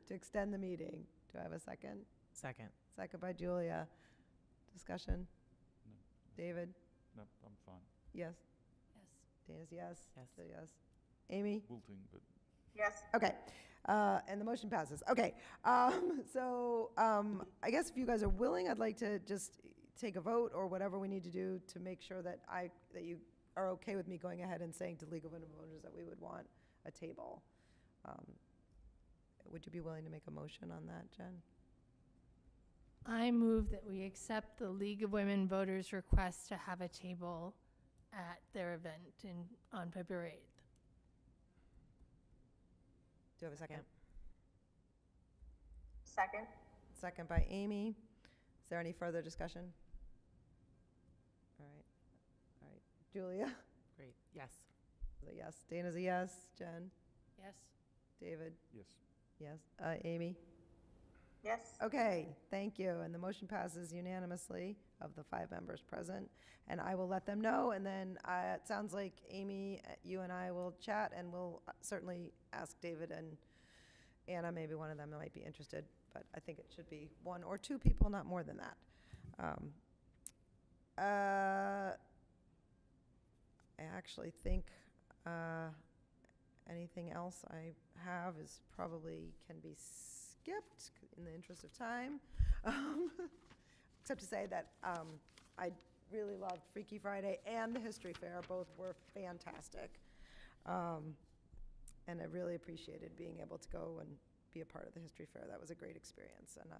S1: to extend the meeting. Do I have a second?
S10: Second.
S1: Second by Julia. Discussion?
S9: No.
S1: David?
S9: No, I'm fine.
S1: Yes.
S7: Yes.
S1: Dana's yes.
S10: Yes.
S1: Still yes. Amy?
S9: Wilting, but
S2: Yes.
S1: Okay, and the motion passes. Okay, so I guess if you guys are willing, I'd like to just take a vote or whatever we need to do to make sure that you are okay with me going ahead and saying to League of Women Voters that we would want a table. Would you be willing to make a motion on that, Jen?
S7: I move that we accept the League of Women Voters' request to have a table at their event on February 8th.
S1: Do you have a second?
S2: Second.
S1: Second by Amy. Is there any further discussion? All right, Julia?
S10: Great. Yes.
S1: Is a yes. Dana's a yes. Jen?
S7: Yes?
S1: David?
S9: yes.
S1: Yes. Amy?
S2: Yes.
S1: Okay, thank you. And the motion passes unanimously of the 5 members present. And I will let them know, and then it sounds like Amy, you and I will chat, and we'll certainly ask David and Anna, maybe one of them might be interested, but I think it should be 1 or 2 people, not more than that. I actually think anything else I have is probably can be skipped in the interest of time. Except to say that I really loved Freaky Friday and the History Fair. Both were fantastic. And I really appreciated being able to go and be a part of the History Fair. That was a great experience. And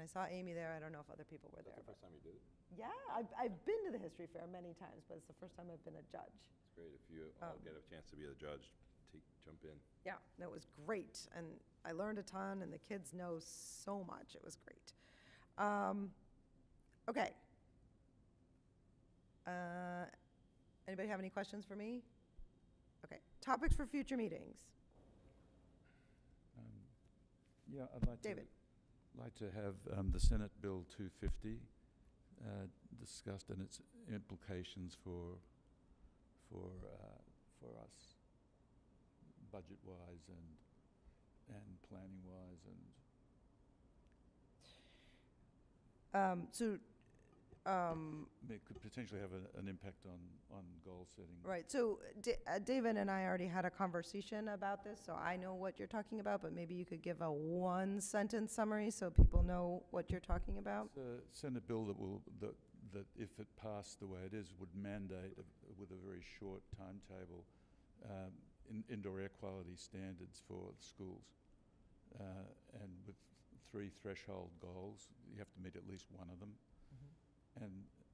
S1: I saw Amy there. I don't know if other people were there.
S5: That's the first time you did it?
S1: Yeah, I've been to the History Fair many times, but it's the first time I've been a judge.
S5: It's great. If you all get a chance to be the judge, jump in.
S1: Yeah, that was great, and I learned a ton, and the kids know so much. It was great. Okay. Anybody have any questions for me? Okay. Topics for future meetings.
S9: Yeah, I'd like
S1: David.
S9: to have the Senate Bill 250 discussed and its implications for us, budget-wise and planning-wise, and it could potentially have an impact on goal setting.
S1: Right. So David and I already had a conversation about this, so I know what you're talking about, but maybe you could give a one-sentence summary so people know what you're talking about.
S9: It's a Senate bill that if it passed the way it is, would mandate with a very short timetable indoor air quality standards for schools, and with 3 threshold goals. You have to meet at least one of them.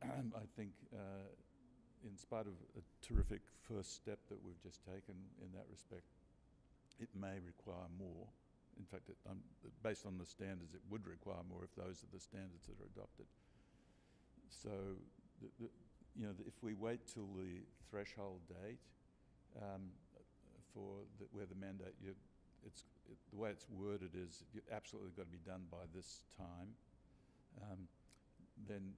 S9: And I think, in spite of a terrific first step that we've just taken in that respect, it may require more. In fact, based on the standards, it would require more if those are the standards that are adopted. So, if we wait till the threshold date where the mandate, the way it's worded is you've absolutely got to be done by this time. Then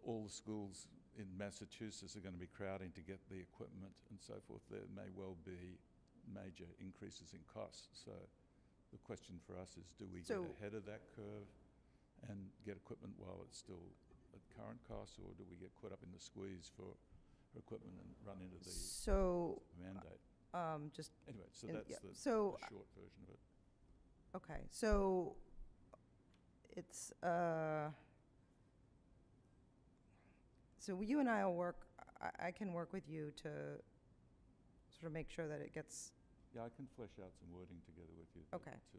S9: all the schools in Massachusetts are going to be crowding to get the equipment and so forth. There may well be major increases in costs. So the question for us is, do we get ahead of that curve and get equipment while it's still at current costs, or do we get caught up in the squeeze for equipment and run into the mandate? Anyway, so that's the short version of it.
S1: Okay, so it's so you and I will work. I can work with you to sort of make sure that it gets.
S9: Yeah, I can flesh out some wording together with you.
S1: Okay.
S9: To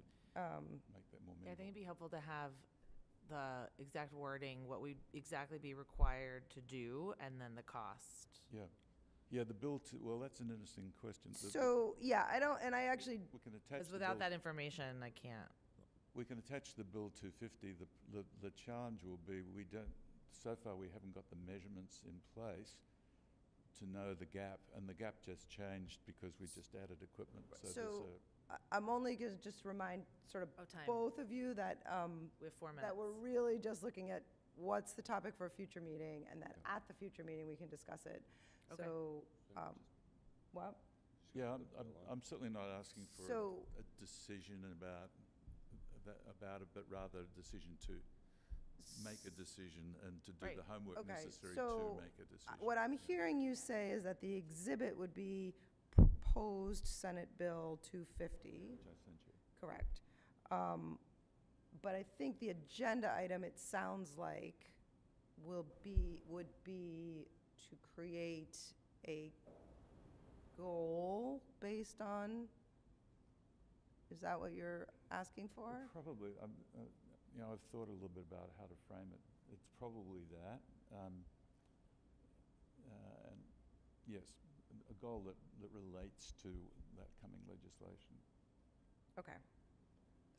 S9: make that more meaningful.
S10: Yeah, I think it'd be helpful to have the exact wording, what we'd exactly be required to do, and then the cost.
S9: Yeah. Yeah, the bill well, that's an interesting question.
S1: So, yeah, I actually.
S9: We can attach.
S10: Because without that information, I can't.
S9: We can attach the bill 250. The challenge will be so far we haven't got the measurements in place to know the gap, and the gap just changed because we just added equipment.
S1: So I'm only going to just remind sort of both of you that
S10: we have 4 minutes.
S1: that we're really just looking at what's the topic for a future meeting, and that at the future meeting we can discuss it.
S10: Okay.
S1: So, what?
S9: Yeah, I'm certainly not asking for a decision about it, but rather a decision to make a decision and to do the homework necessary to make a decision.
S1: What I'm hearing you say is that the exhibit would be proposed Senate Bill 250.
S9: Which I sent you.
S1: Correct. But I think the agenda item, it sounds like, would be to create a goal based on, is that what you're asking for?
S9: Probably. I've thought a little bit about how to frame it. It's probably that. And yes, a goal that relates to that coming legislation.
S1: Okay.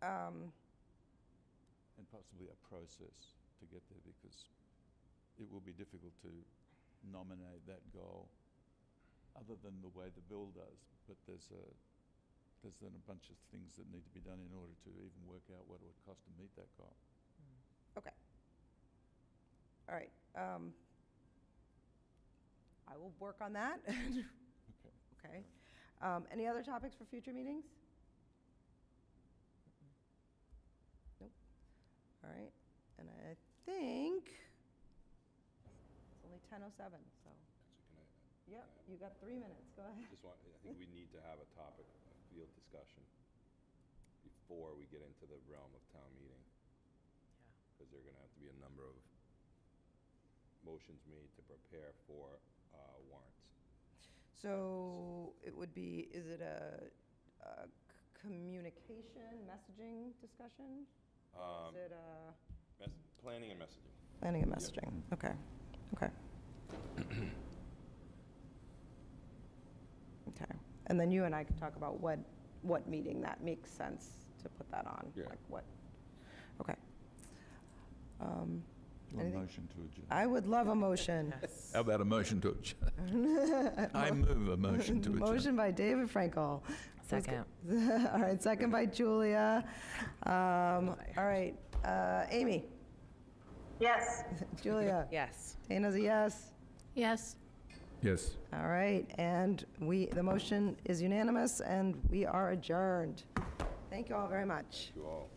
S9: And possibly a process to get there, because it will be difficult to nominate that goal other than the way the bill does. But there's then a bunch of things that need to be done in order to even work out what it would cost to meet that goal.
S1: Okay. All right. I will work on that.
S9: Okay.
S1: Okay. Any other topics for future meetings? Nope. All right. And I think it's only 10:07, so.
S5: Actually,
S1: Yep, you got 3 minutes. Go ahead.
S5: I think we need to have a topic, a field discussion. get into the realm of town meeting. Because there are gonna have to be a number of motions made to prepare for warrants.
S1: So it would be, is it a communication, messaging discussion? Is it a
S5: Planning and messaging.
S1: planning and messaging? Okay, okay. Okay, and then you and I can talk about what meeting that makes sense to put that on.
S5: Yeah.
S1: Like what, okay.
S13: Want a
S1: Anything?
S13: motion to adjourn?
S1: I would love a motion.
S13: How about a motion to adjourn? I move a motion to adjourn.
S1: Motion by David Frankel.
S10: Second.
S1: All right, second by Julia. All right, Amy,
S2: Yes.
S1: Julia,
S10: Yes.
S1: Dana's a yes.
S7: Yes.
S13: Yes.
S1: All right, and the motion is unanimous, and we are adjourned. Thank you all very much.
S5: You all.